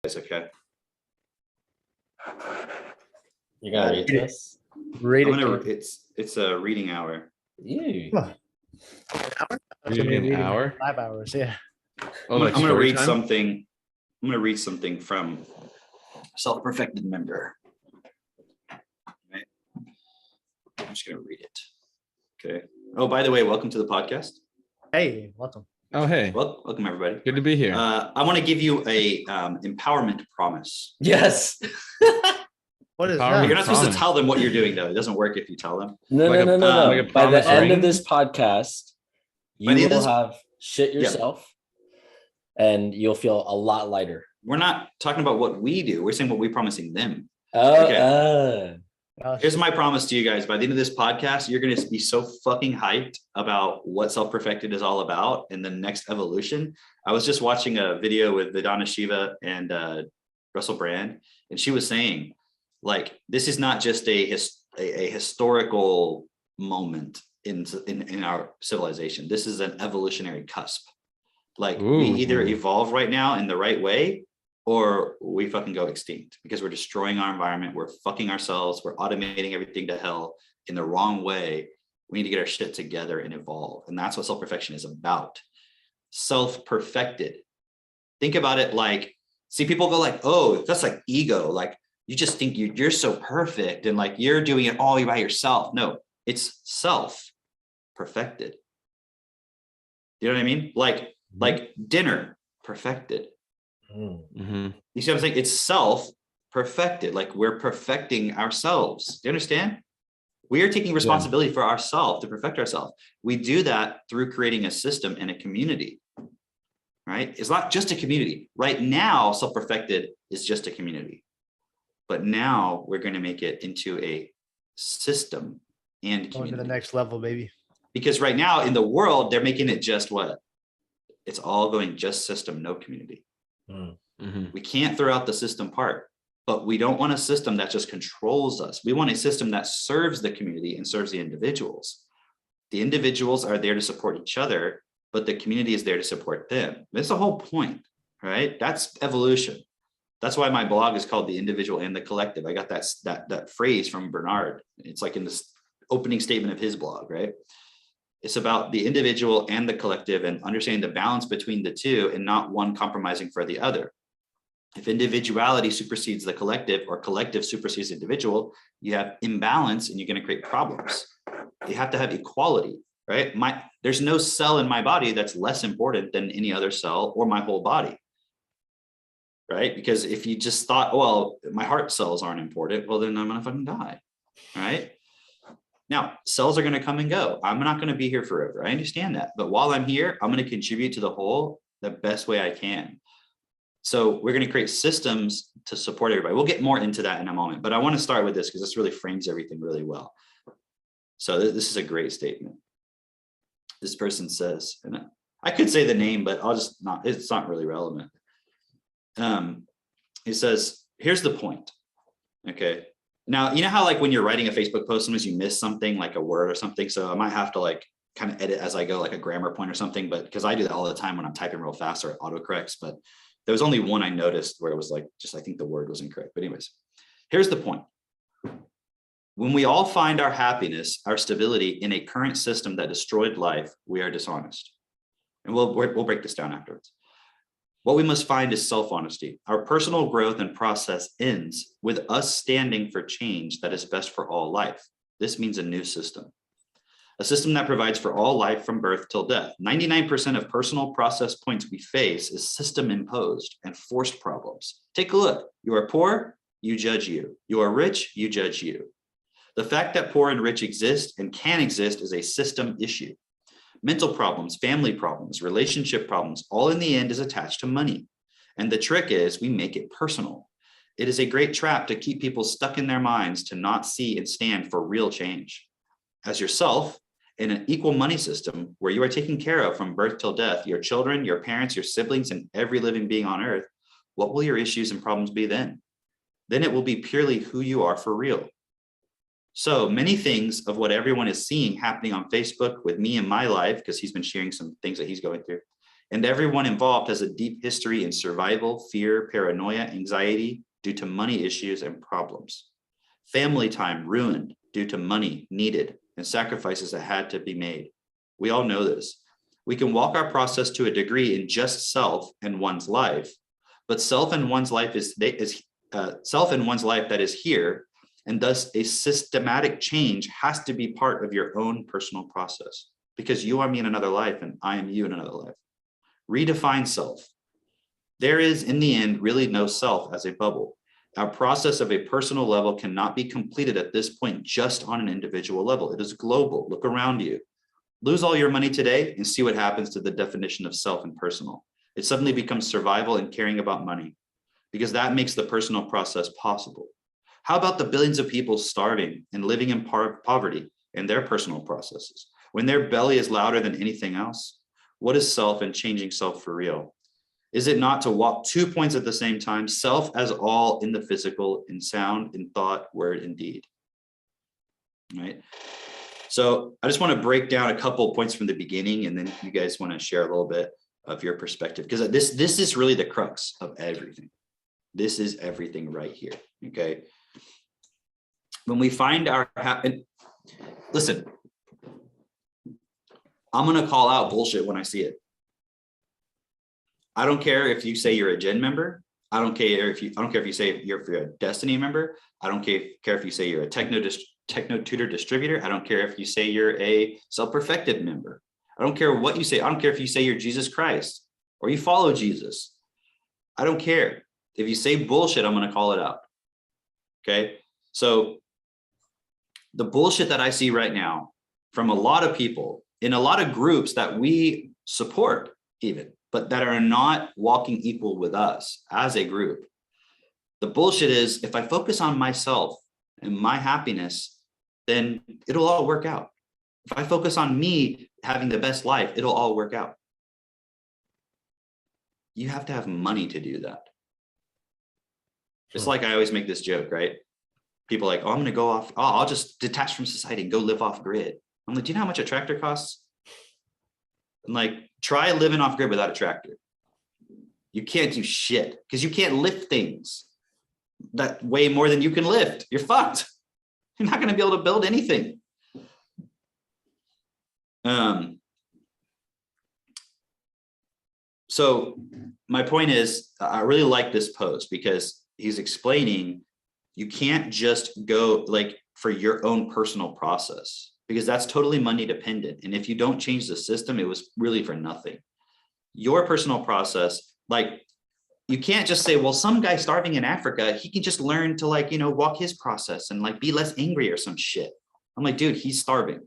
It's okay. You're gonna read to us? It's a reading hour. You. Huh. Reading an hour. 5 hours, yeah. Oh, I'm gonna story read time? something. I'm gonna read something from a self-perfected member. Right. I'm just gonna read it. Okay. Oh, by the way, welcome to the podcast. Hey, welcome. Oh, hey, Welcome everybody. good to be here. I want to give you a empowerment promise. Yes. What is Power that? You're not supposed to promise. tell them what you're doing, though. It doesn't work if you tell them. No, Like no, a- no, no, no. like a By the promise end ring? of this podcast, By you the end of will this- have shit yourself and you'll feel a lot lighter. We're not talking about what we do. We're saying what we're promising them. Gosh. Here's my promise to you guys. By the end of this podcast, you're going to be so fucking hyped about what self-perfected is all about and the next evolution. I was just watching a video with Vedana Shiva and Russell Brand, and she was saying, like, this is not just a historical moment in our civilization. This is an evolutionary cusp. Like, we either evolve right now in the right way, or we fucking go extinct because we're destroying our environment. We're fucking ourselves. We're automating everything to hell in the wrong way. We need to get our shit together and evolve. And that's what self-perfection is about. Self-perfected. Think about it like, see, people go like, oh, that's like ego. Like, you just think you're so perfect and like you're doing it all by yourself. No, it's self-perfected. You know what I mean? Like dinner, perfected. Mm-hmm. You see what I'm saying? It's self-perfected. Like, we're perfecting ourselves. Do you understand? We are taking responsibility for ourselves to perfect ourselves. We do that through creating a system and a community, right? It's not just a community. Right now, self-perfected is just a community. But now we're going to make it into a system and Going to the community. next level, baby. Because right now in the world, they're making it just what? It's all going just system, no community. Mm-hmm. We can't throw out the system part, but we don't want a system that just controls us. We want a system that serves the community and serves the individuals. The individuals are there to support each other, but the community is there to support them. That's the whole point, right? That's evolution. That's why my blog is called The Individual and the Collective. I got that phrase from Bernard. It's like in this opening statement of his blog, right? It's about the individual and the collective and understanding the balance between the two and not one compromising for the other. If individuality supersedes the collective or collective supersedes individual, you have imbalance and you're going to create problems. You have to have equality, right? There's no cell in my body that's less important than any other cell or my whole body, right? Because if you just thought, well, my heart cells aren't important, well, then I'm going to fucking die, right? Now, cells are going to come and go. I'm not going to be here forever. I understand that. But while I'm here, I'm going to contribute to the whole the best way I can. So we're going to create systems to support everybody. We'll get more into that in a moment. But I want to start with this because this really frames everything really well. So this is a great statement. This person says, and I could say the name, but I'll just not, it's not really relevant. He says, here's the point. Okay. Now, you know how like when you're writing a Facebook post, sometimes you miss something like a word or something. So I might have to like kind of edit as I go, like a grammar point or something, but because I do that all the time when I'm typing real fast or it autocorrects. But there was only one I noticed where it was like, just, I think the word was incorrect. But anyways, here's the point. When we all find our happiness, our stability in a current system that destroyed life, we are dishonest. And we'll break this down afterwards. What we must find is self-honesty. Our personal growth and process ends with us standing for change that is best for all life. This means a new system. A system that provides for all life from birth till death. 99% of personal process points we face is system imposed and forced problems. Take a look. You are poor, you judge you. You are rich, you judge you. The fact that poor and rich exist and can exist is a system issue. Mental problems, family problems, relationship problems, all in the end is attached to money. And the trick is we make it personal. It is a great trap to keep people stuck in their minds to not see and stand for real change. As yourself, in an equal money system where you are taken care of from birth till death, your children, your parents, your siblings, and every living being on earth, what will your issues and problems be then? Then it will be purely who you are for real. So many things of what everyone is seeing happening on Facebook with me in my life, because he's been sharing some things that he's going through, And everyone involved has a deep history in survival, fear, paranoia, anxiety due to money issues and problems. Family time ruined due to money needed and sacrifices that had to be made. We all know this. We can walk our process to a degree in just self and one's life, but self in one's life self in one's life that is here, and thus a systematic change has to be part of your own personal process, because you are me in another life and I am you in another life. Redefine self. There is, in the end, really no self as a bubble. Our process of a personal level cannot be completed at this point just on an individual level. It is global. Look around you. Lose all your money today and see what happens to the definition of self and personal. It suddenly becomes survival and caring about money, because that makes the personal process possible. How about the billions of people starving and living in poverty in their personal processes, when their belly is louder than anything else? What is self and changing self for real? Is it not to walk 2 points at the same time, self as all in the physical, in sound, in thought, word, and deed? Right. So I just want to break down a couple of points from the beginning, and then you guys want to share a little bit of your perspective, because this is really the crux of everything. This is everything right here. Okay. When we find our listen, I'm going to call out bullshit when I see it. I don't care if you say you're a Gen member. I don't care if you say you're a Destiny member. I don't care if you say you're a Techno Tutor distributor. I don't care if you say you're a Self-Perfected member. I don't care what you say. I don't care if you say you're Jesus Christ or you follow Jesus. I don't care. If you say bullshit, I'm going to call it out. Okay. So the bullshit that I see right now from a lot of people in a lot of groups that we support even, but that are not walking equal with us as a group. The bullshit is, if I focus on myself and my happiness, then it'll all work out. If I focus on me having the best life, it'll all work out. You have to have money to do that. It's like I always make this joke, right? People are like, oh, I'm going to go off. Oh, I'll just detach from society and go live off grid. I'm like, do you know how much a tractor costs? I'm like, try living off grid without a tractor. You can't do shit because you can't lift things that weigh more than you can lift. You're fucked. You're not going to be able to build anything. So my point is, I really like this post because he's explaining you can't just go like for your own personal process, because that's totally money dependent. And if you don't change the system, it was really for nothing. Your personal process, like you can't just say, well, some guy starving in Africa, he can just learn to like, walk his process and like be less angry or some shit. I'm like, dude, he's starving.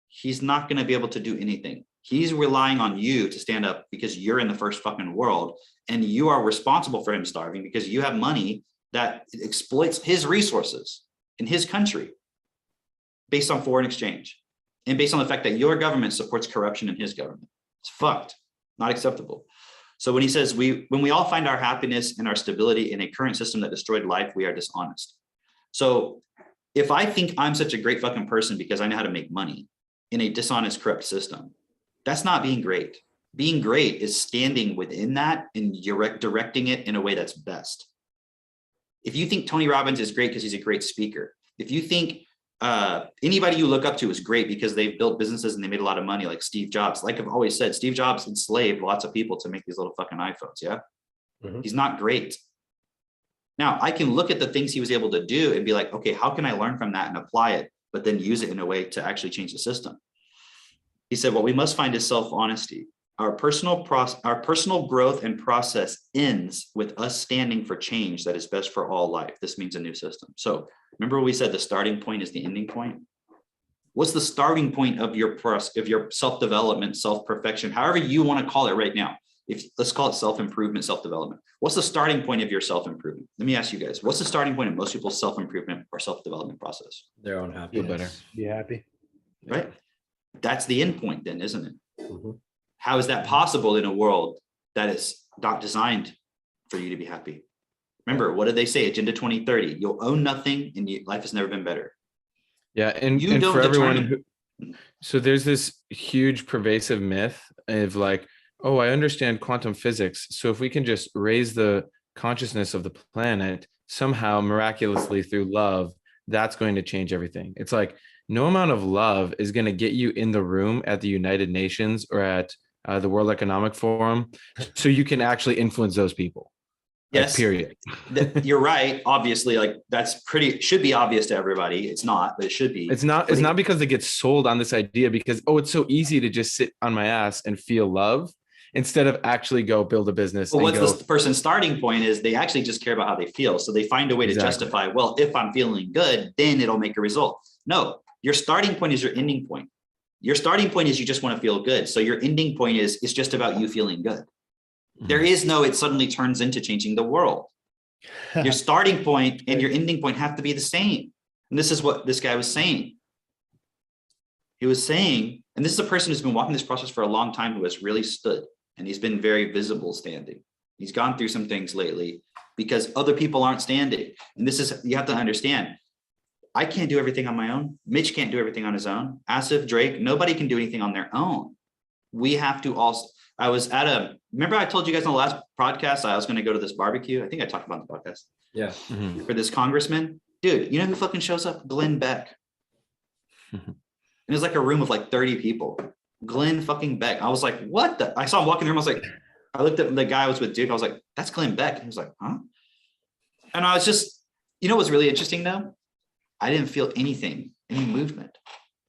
He's not going to be able to do anything. He's relying on you to stand up because you're in the first fucking world and you are responsible for him starving because you have money that exploits his resources in his country based on foreign exchange and based on the fact that your government supports corruption in his government. It's fucked, not acceptable. So when he says when we all find our happiness and our stability in a current system that destroyed life, we are dishonest. So if I think I'm such a great fucking person because I know how to make money in a dishonest, corrupt system, that's not being great. Being great is standing within that and directing it in a way that's best. If you think Tony Robbins is great because he's a great speaker, if you think anybody you look up to is great because they've built businesses and they made a lot of money, like Steve Jobs, like I've always said, Steve Jobs enslaved lots of people to make these little fucking iPhones. Yeah. Mm-hmm. He's not great. Now I can look at the things he was able to do and be like, okay, how can I learn from that and apply it, but then use it in a way to actually change the system? He said, what we must find is self-honesty. Our personal growth and process ends with us standing for change that is best for all life. This means a new system. So remember what we said, the starting point is the ending point. What's the starting point of your self-development, self-perfection, however you want to call it right now? Let's call it self-improvement, self-development. What's the starting point of your self-improvement? Let me ask you guys, what's the starting point of most people's self-improvement or self-development process? Their own happiness. Feel better. Be happy. Right? That's the end point then, isn't it? Mm-hmm. How is that possible in a world that is not designed for you to be happy? Remember, what did they say? Agenda 2030. You'll own nothing and life has never been better. Yeah. And for everyone so there's this huge pervasive myth of like, oh, I understand quantum physics. So if we can just raise the consciousness of the planet somehow miraculously through love, that's going to change everything. It's like no amount of love is going to get you in the room at the United Nations or at the World Economic Forum, so you can actually influence those people. Like, Yes, period. you're right. Obviously, like that's should be obvious to everybody. It's not, but it should be. It's not. It's not because they get sold on this idea because, oh, it's so easy to just sit on my ass and feel love instead of actually go build a business. Well, and what's go, the person's starting point is they actually just care about how they feel. So they find a way to Exactly. justify, well, if I'm feeling good, then it'll make a result. No, your starting point is your ending point. Your starting point is you just want to feel good. So your ending point is it's just about you feeling good. There is no, it suddenly turns into changing the world. Your starting point and your ending point have to be the same. And this is what this guy was saying. He was saying, and this is a person who's been walking this process for a long time who has really stood, and he's been very visible standing. He's gone through some things lately because other people aren't standing. And this is, you have to understand, I can't do everything on my own. Mitch can't do everything on his own. Asif, Drake, nobody can do anything on their own. We have to also, I was at remember I told you guys on the last podcast, I was going to go to this barbecue. I think I talked about the podcast. Yeah. For this congressman. Dude, you know who fucking shows up? Glenn Beck. And it's like a room of like 30 people. Glenn fucking Beck. I was like, what the? I saw him walk in the room. I was like, I looked at the guy I was with, Duke. I was like, that's Glenn Beck. And he was like, huh? And I was just, you know what's really interesting though? I didn't feel anything, any movement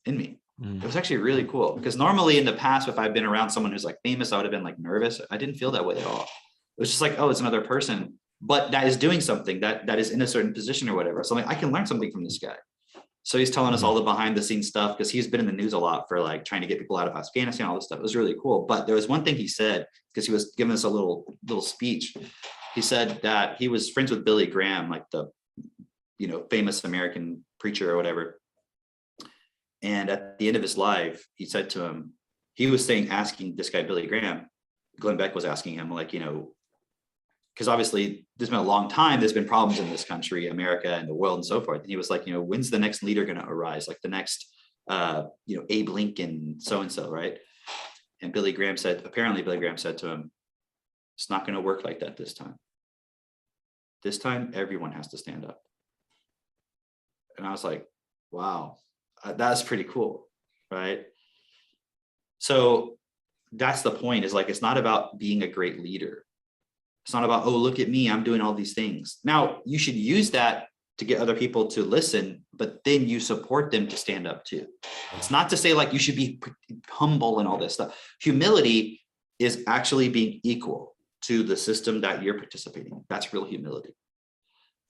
in me. It was actually really cool because normally in the past, if I've been around someone who's like famous, I would have been like nervous. I didn't feel that way at all. It was just like, oh, it's another person, but that is doing something that is in a certain position or whatever. So I'm like, I can learn something from this guy. So he's telling us all the behind the scenes stuff because he's been in the news a lot for like trying to get people out of Afghanistan, all this stuff. It was really cool. But there was one thing he said, because he was giving us a little speech. He said that he was friends with Billy Graham, like the, famous American preacher or whatever. And at the end of his life, he said to him, he was asking this guy, Billy Graham, Glenn Beck was asking him like, because obviously there's been a long time, there's been problems in this country, America and the world and so forth. And he was like, when's the next leader going to arise? Like the next, Abe Lincoln, so-and-so, right? And apparently Billy Graham said to him, it's not going to work like that this time. This time, everyone has to stand up. And I was like, wow, that's pretty cool, right? So that's the point, is like, it's not about being a great leader. It's not about, oh, look at me, I'm doing all these things. Now, you should use that to get other people to listen, but then you support them to stand up too. It's not to say like you should be humble and all this stuff. Humility is actually being equal to the system that you're participating in. That's real humility.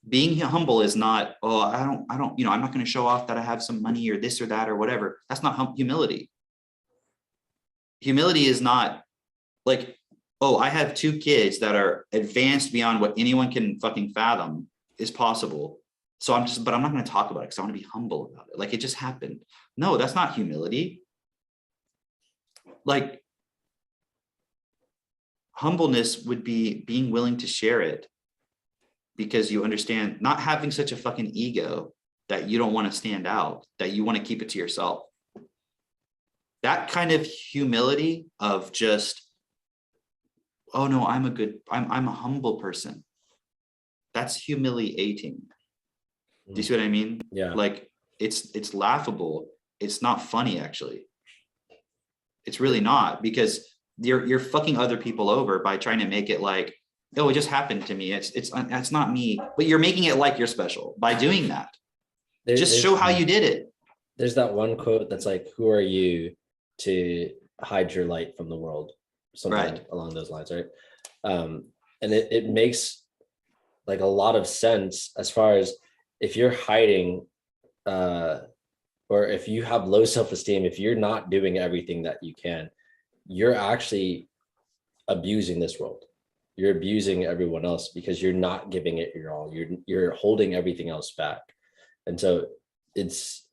Being humble is not, oh, I don't, I'm not going to show off that I have some money or this or that or whatever. That's not humility. Humility is not like, oh, I have 2 kids that are advanced beyond what anyone can fucking fathom is possible. So but I'm not going to talk about it because I want to be humble about it. Like it just happened. No, that's not humility. Like humbleness would be being willing to share it because you understand, not having such a fucking ego that you don't want to stand out, that you want to keep it to yourself. That kind of humility of just, oh no, I'm a humble person. That's humiliating. Do you see what I mean? Yeah. Like it's laughable. It's not funny, actually. It's really not, because you're fucking other people over by trying to make it like, oh, it just happened to me. It's not me, but you're making it like you're special by doing that. Just show how you did it. There's that one quote that's like, who are you to hide your light from the world? Something along those lines, right? And it makes like a lot of sense as far as if you're hiding or if you have low self-esteem, if you're not doing everything that you can, you're actually abusing this world. You're abusing everyone else because you're not giving it your all. You're holding everything else back. And so it's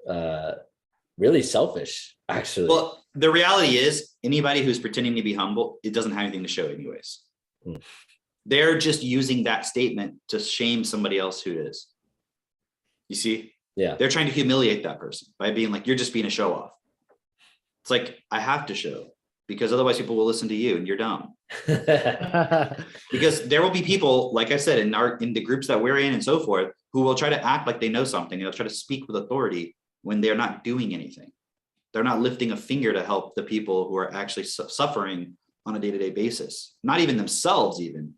really selfish, actually. Well, the reality is anybody who's pretending to be humble, it doesn't have anything to show anyways. They're just using that statement to shame somebody else who is. You see? Yeah. They're trying to humiliate that person by being like, you're just being a show off. It's like, I have to show. because otherwise people will listen to you and you're dumb. Because there will be people, like I said, in the groups that we're in and so forth, who will try to act like they know something. They'll try to speak with authority when they're not doing anything. They're not lifting a finger to help the people who are actually suffering on a day-to-day basis. Not even themselves even.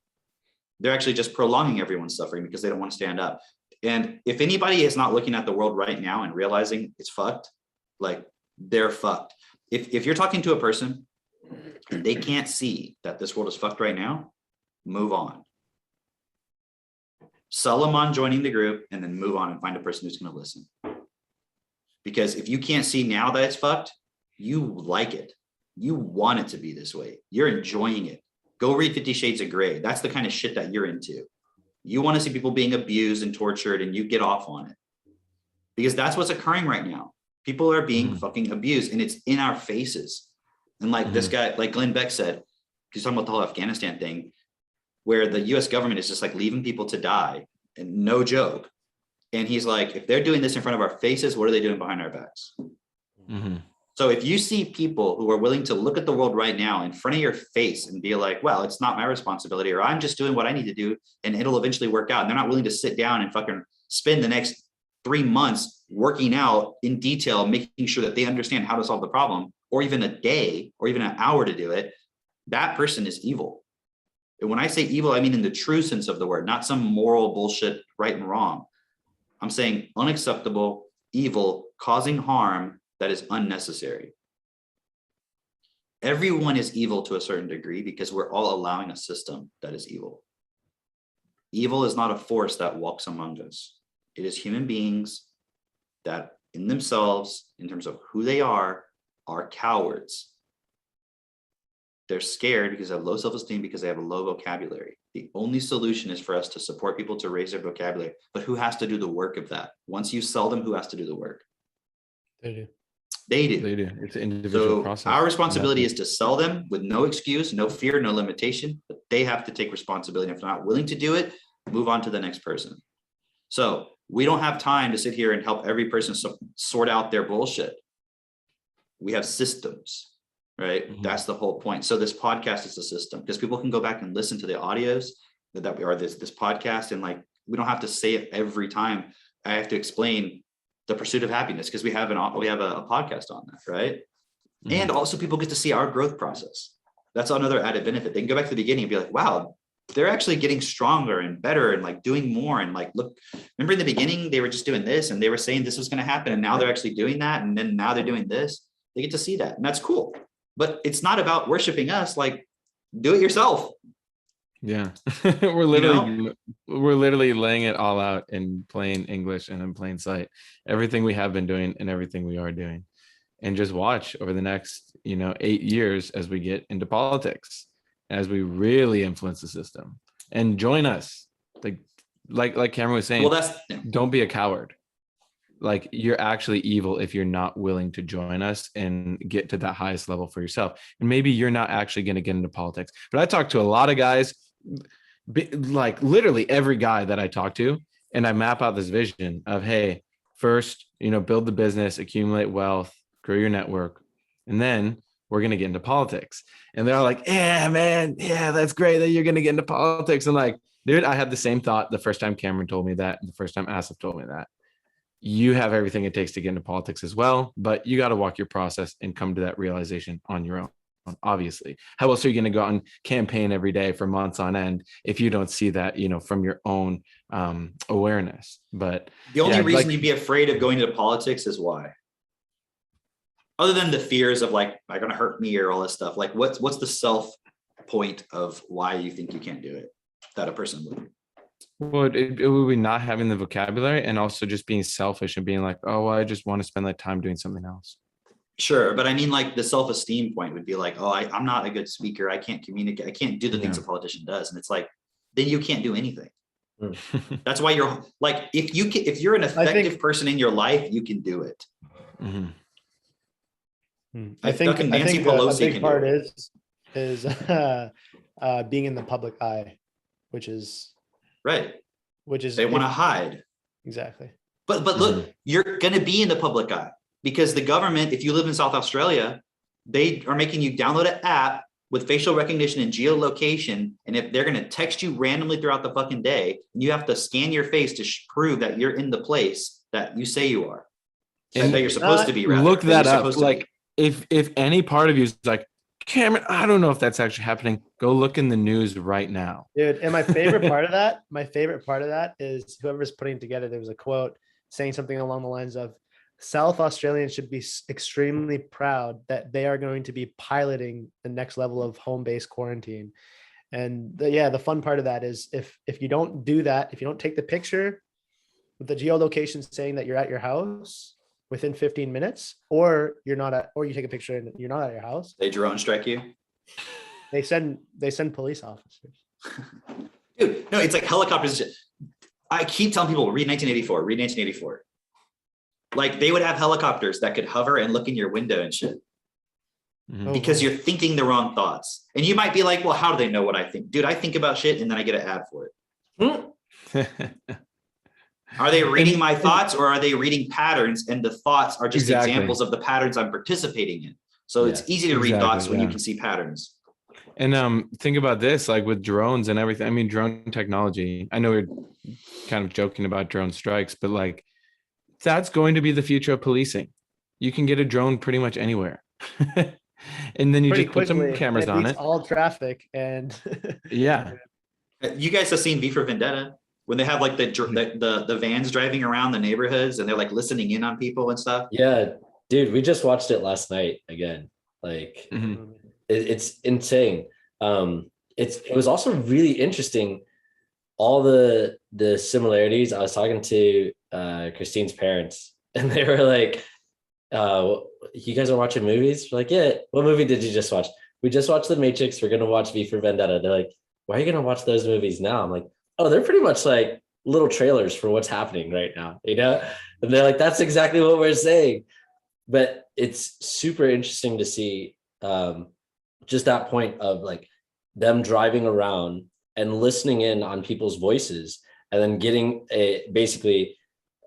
They're actually just prolonging everyone's suffering because they don't want to stand up. And if anybody is not looking at the world right now and realizing it's fucked, like they're fucked. If you're talking to a person and they can't see that this world is fucked right now, move on. Sell them on joining the group and then move on and find a person who's going to listen. Because if you can't see now that it's fucked, you like it. You want it to be this way. You're enjoying it. Go read 50 Shades of Grey. That's the kind of shit that you're into. You want to see people being abused and tortured and you get off on it. Because that's what's occurring right now. People are being fucking abused and it's in our faces. And like this guy, like Glenn Beck said, he's talking about the whole Afghanistan thing, where the US government is just like leaving people to die, and no joke. And he's like, if they're doing this in front of our faces, what are they doing behind our backs? So if you see people who are willing to look at the world right now in front of your face and be like, well, it's not my responsibility, or I'm just doing what I need to do and it'll eventually work out. And they're not willing to sit down and fucking spend the next 3 months working out in detail, making sure that they understand how to solve the problem, or even a day or even an hour to do it, that person is evil. And when I say evil, I mean in the true sense of the word, not some moral bullshit, right and wrong. I'm saying unacceptable, evil, causing harm that is unnecessary. Everyone is evil to a certain degree because we're all allowing a system that is evil. Evil is not a force that walks among us. It is human beings that in themselves, in terms of who they are cowards. They're scared because they have low self-esteem, because they have a low vocabulary. The only solution is for us to support people to raise their vocabulary. But who has to do the work of that? Once you sell them, who has to do the work? They do. They do. They do. It's an individual process. Our responsibility is to sell them with no excuse, no fear, no limitation, but they have to take responsibility. If they're not willing to do it, move on to the next person. So we don't have time to sit here and help every person sort out their bullshit. We have systems, right? That's the whole point. So this podcast is a system because people can go back and listen to the audios that we are this podcast. And like, we don't have to say it every time. I have to explain the pursuit of happiness because we have a podcast on that, right? And also people get to see our growth process. That's another added benefit. They can go back to the beginning and be like, wow, they're actually getting stronger and better and like doing more. And like, look, remember in the beginning, they were just doing this and they were saying this was going to happen. And now they're actually doing that. And then now they're doing this. They get to see that. And that's cool. But it's not about worshiping us. Like, do it yourself. Yeah. we're literally laying it all out in plain English and in plain sight. Everything we have been doing and everything we are doing. And just watch over the next, 8 years as we get into politics, as we really influence the system, and join us. Like Cameron was saying, don't be a coward. Like, you're actually evil if you're not willing to join us and get to that highest level for yourself. And maybe you're not actually going to get into politics. But I talk to a lot of guys, like literally every guy that I talk to, and I map out this vision of, hey, first, build the business, accumulate wealth, grow your network, and then we're going to get into politics. And they're all like, yeah, man, yeah, that's great that you're going to get into politics. And like, dude, I had the same thought the first time Cameron told me that, and the first time Asif told me that. You have everything it takes to get into politics as well, but you got to walk your process and come to that realization on your own, obviously. How else are you going to go out and campaign every day for months on end if you don't see that, from your own awareness? But the only reason you'd be afraid of going into politics is why? Other than the fears of like, am I going to hurt me or all this stuff? Like, what's the self point of why you think you can't do it that a person would? Well, it would be not having the vocabulary, and also just being selfish and being like, oh, well, I just want to spend like time doing something else. Sure. But I mean, like the self-esteem point would be like, oh, I'm not a good speaker. I can't communicate. I can't do the things a politician does. And it's like, then you can't do anything. That's why you're like, if you're an effective person in your life, you can do it. I think a big part is being in the public eye, which is right. They want to hide. Exactly. But look, you're going to be in the public eye because the government, if you live in South Australia, they are making you download an app with facial recognition and geolocation. And if they're going to text you randomly throughout the fucking day, you have to scan your face to prove that you're in the place that you say you are. And that you're supposed to be. Rather, look that up. Like if any part of you is like, Cameron, I don't know if that's actually happening. Go look in the news right now. Dude, and my favorite part of that is whoever's putting together, there was a quote saying something along the lines of, South Australians should be extremely proud that they are going to be piloting the next level of home-based quarantine. And the fun part of that is if you don't do that, if you don't take the picture with the geolocation saying that you're at your house within 15 minutes, or you take a picture and you're not at your house, they drone strike you. They send police officers. Dude, no, it's like helicopters. I keep telling people, read 1984. Like they would have helicopters that could hover and look in your window and shit. Mm-hmm. Because you're thinking the wrong thoughts. And you might be like, well, how do they know what I think? Dude, I think about shit and then I get an ad for it. Are they reading my thoughts, or are they reading patterns? And the thoughts are just examples of the patterns I'm participating in. So it's easy to read thoughts when you can see patterns. And think about this, like with drones and everything. I mean, drone technology. I know we're kind of joking about drone strikes, but like that's going to be the future of policing. You can get a drone pretty much anywhere. And then you just put some cameras on it. All traffic and yeah. You guys have seen V for Vendetta, when they have like the vans driving around the neighborhoods and they're like listening in on people and stuff. Yeah, dude, we just watched it last night again. Like it's insane. It was also really interesting. All the similarities. I was talking to Christine's parents, and they were like, you guys are watching movies? We're like, yeah. What movie did you just watch? We just watched The Matrix. We're gonna watch V for Vendetta. They're like, why are you gonna watch those movies now? I'm like, oh, they're pretty much like little trailers for what's happening right now, you know? And they're like, that's exactly what we're saying. But it's super interesting to see just that point of like them driving around and listening in on people's voices, and then getting basically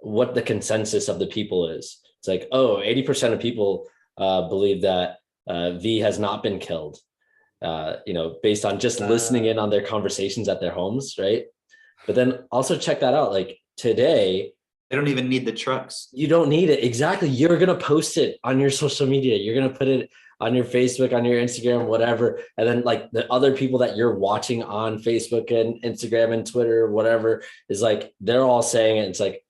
what the consensus of the people is. It's like, 80% of people believe that V has not been killed, based on just listening in on their conversations at their homes, right? But then also check that out. Like today, they don't even need the trucks. You don't need it. Exactly. You're going to post it on your social media. You're going to put it on your Facebook, on your Instagram, whatever. And then like the other people that you're watching on Facebook and Instagram and Twitter, whatever, is like, they're all saying it. It's like,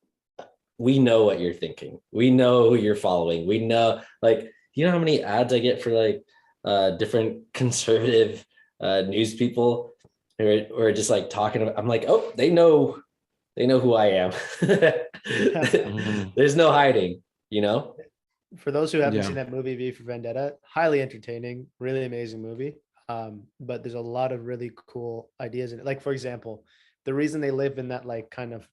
we know what you're thinking. We know who you're following. We know, like, you know how many ads I get for like different conservative news people or just like talking about, I'm like, oh, they know who I am. There's no hiding, you know? For those who haven't seen that movie, V for Vendetta, highly entertaining, really amazing movie. But there's a lot of really cool ideas in it. Like, for example, the reason they live in that like kind of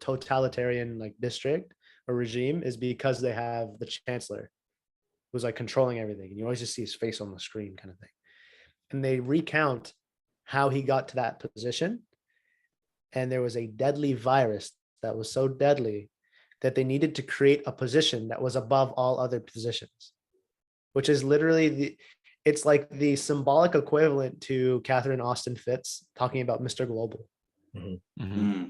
totalitarian like district or regime is because they have the chancellor who's like controlling everything. And you always just see his face on the screen kind of thing. And they recount how he got to that position. And there was a deadly virus that was so deadly that they needed to create a position that was above all other positions, which is literally it's like the symbolic equivalent to Catherine Austin Fitts talking about Mr. Global. Mm-hmm. Mm-hmm.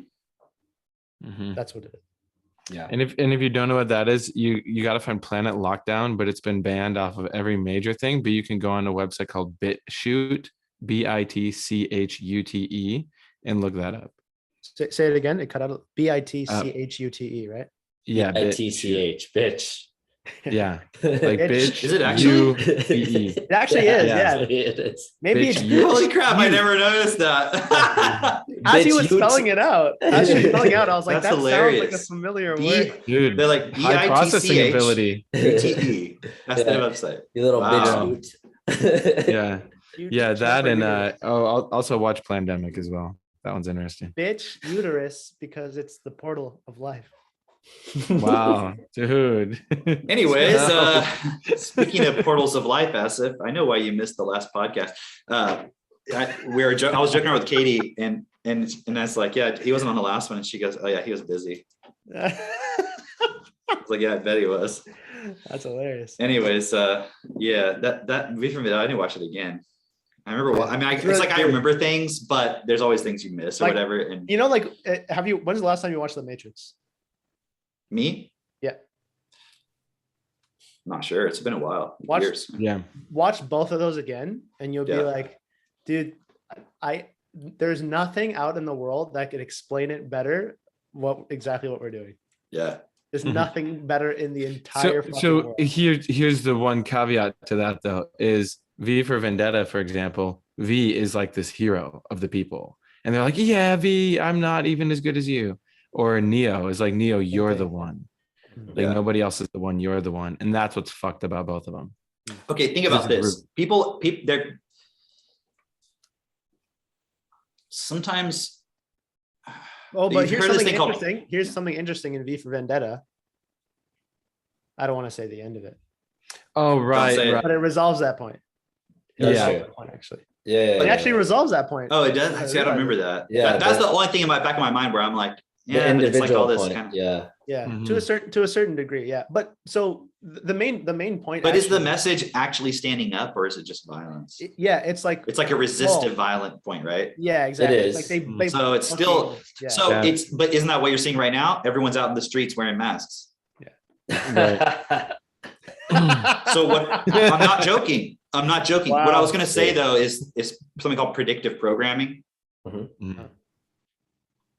Mm-hmm. That's what it is. Yeah. And if you don't know what that is, you got to find Planet Lockdown, but it's been banned off of every major thing. But you can go on a website called BitChute, BITCHUTE, and look that up. Say it again. It cut out. BITCHUTE, right? Yeah, BITCH, bitch. Yeah, like bitch. Is it actually? It actually is. Yeah, it is. Maybe it's holy crap! I never noticed that. As he was spelling it out, I was like, that hilarious. sounds like a familiar word. Dude, they're like high processing ability. UTE. That's the website. You little bitch. Yeah, that and I'll also watch Plandemic as well. That one's interesting. Bitch uterus, because it's the portal of life. Wow, dude. Anyways, speaking of portals of life, Asif, I know why you missed the last podcast. I was joking around with Katie, and I was like, yeah, he wasn't on the last one, and she goes, oh yeah, he was busy. was like, yeah, I bet he was. That's hilarious. Anyways, yeah, that V for Vendetta, I didn't watch it again. I remember. I mean, It's it's really like I good. remember things, but there's always things you miss or Like, whatever. And You know, like, when's the last time you watched The Matrix? me, Yeah. not sure. It's been a while. Watch- Years. Yeah. Watch both of those again, and you'll be Yeah. like, dude, there's nothing out in the world that could explain it better. Exactly what we're doing. Yeah. There's Mhm. nothing better in the entire fucking So world. here's the one caveat to that though, is V for Vendetta, for example, V is like this hero of the people. And they're like, yeah, V, I'm not even as good as you. Or Neo is like, Neo, you're the thing. one. Mhm. Like Yeah. nobody else is the one, you're the one. And that's what's fucked about both of them. Okay, think It's about a this. group. People, they're sometimes. Oh, but You've here's heard this something thing called- interesting. Here's something interesting in V for Vendetta. I don't want to say the end of it, Oh, right, say it. right. but it resolves that point. It That's resolves true. that point, actually. Yeah. It actually resolves that point. Oh, it does. See, I don't remember that. Yeah, That's but- the only thing in my back of my mind where I'm like, The yeah, but it's like all individual this point. kind of. Yeah. Yeah, Mhm. to a certain degree, yeah. But so the main point. But is the actually- message actually standing up, or is it just violence? Yeah, it's like It's like a resistive, violent point, right? yeah, exactly. is. Like Mm. they So it's still. yeah. So Yeah. but isn't that what you're seeing right now? Everyone's out in the streets wearing masks. So what? I'm not joking. I'm not joking. What I Wow. was going to say though is something called predictive programming. Mhm.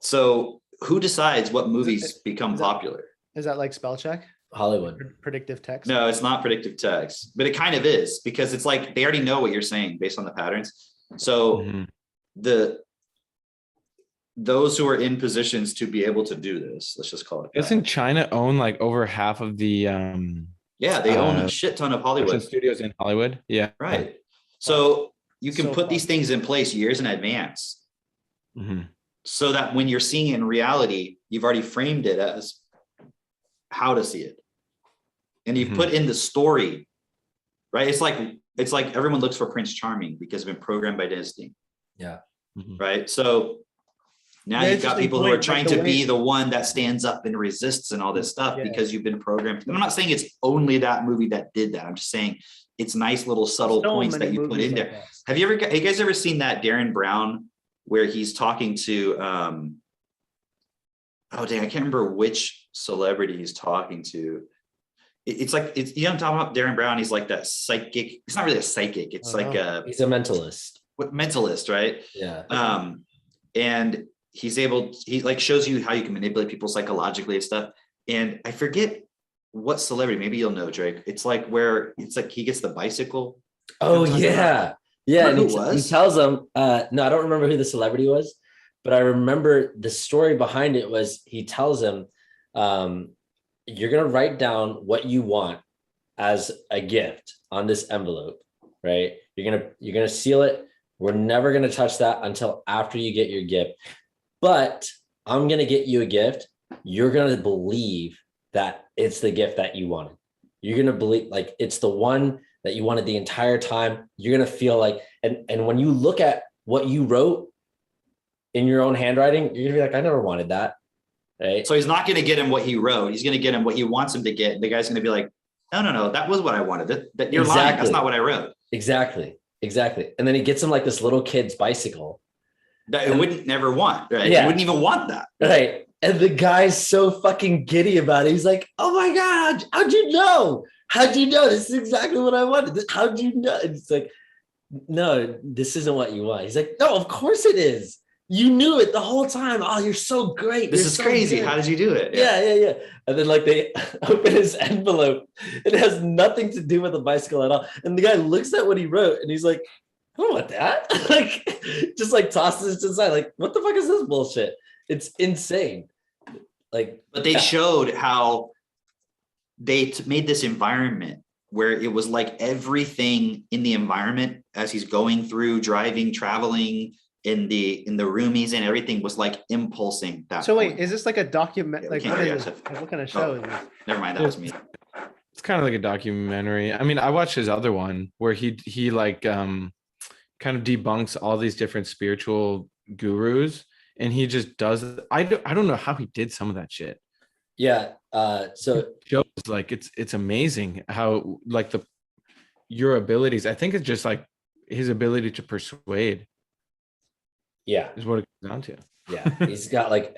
So who decides what movies become is that- popular? Is that like spell check? Hollywood. Predictive text? No, it's not predictive text, but it kind of is because it's like they already know what you're saying based on the patterns. So Mhm. those who are in positions to be able to do this, let's just call it that. Doesn't China own like over half of the Yeah, they own uh, a shit ton of production Hollywood. studios in Hollywood? Yeah. Right. So you can So put these fun. things in place years in advance Mhm. so that when you're seeing it in reality, you've already framed it as how to see it. And you've Mhm. put in the story, right? It's like everyone looks for Prince Charming because it's been programmed by Disney, Mhm. right? So now Yeah, you've got interesting people who are point, like trying the to be way- the one that stands up and resists and all this stuff Yeah. because you've been programmed. And I'm not saying it's only that movie that did that. I'm just saying it's nice little subtle So points that many you put movies in like there. that. Have you guys ever seen that Darren Brown where he's talking to oh dang, I can't remember which celebrity he's talking to. It's like you know I'm talking about Darren Brown, he's like that psychic, it's not really a psychic, it's I like know. a He's a mentalist. mentalist, right? Yeah. And he like shows you how you can manipulate people psychologically and stuff. And I forget what celebrity, maybe you'll know, Drake. It's like where it's like he gets the bicycle. Oh Talking yeah. about- Yeah. And Remember who it he was? tells him, no, I don't remember who the celebrity was, but I remember the story behind it was he tells him, you're gonna write down what you want as a gift on this envelope, right? You're gonna seal it. We're never gonna touch that until after you get your gift. But I'm gonna get you a gift. You're gonna believe that it's the gift that you wanted. You're gonna believe like it's the one that you wanted the entire time. You're gonna feel like, and when you look at what you wrote in your own handwriting, you're gonna be like, I never wanted that. Right. So he's not going to get him what he wrote. He's going to get him what he wants him to get. The guy's going to be like, no, that was what I wanted. That you're lying. That's Exactly. not what I wrote. Exactly. And then he gets him like this little kid's bicycle. That it wouldn't never want, right? Yeah. He wouldn't even want that. Right. And the guy's so fucking giddy about it. He's like, oh my God, how'd you know? How'd you know? This is exactly what I wanted. How'd you know? And it's like, no, this isn't what you want. He's like, no, of course it is. You knew it the whole time. Oh, you're so great. This You're is so crazy. good." How did you do it? Yeah. And then like they open his envelope. It has nothing to do with the bicycle at all. And the guy looks at what he wrote and he's like, I don't want that. Like, just like tosses it to the side. Like, what the fuck is this bullshit? It's insane. Like, But they showed how they made this environment where it was like everything in the environment as he's going through, driving, traveling, in the room he's in, everything was like impulsing that. So wait, point. is this like a document? Yeah, we Like can't what hear is you. it? Like, what kind of show is this? Never mind, that was me. It's kind of like a documentary. I mean, I watched his other one where he like kind of debunks all these different spiritual gurus, and he just does. I don't know how he did some of that shit. Yeah. So Shows like it's amazing how like your abilities. I think it's just like his ability to persuade yeah, is what it comes down to. yeah, he's got like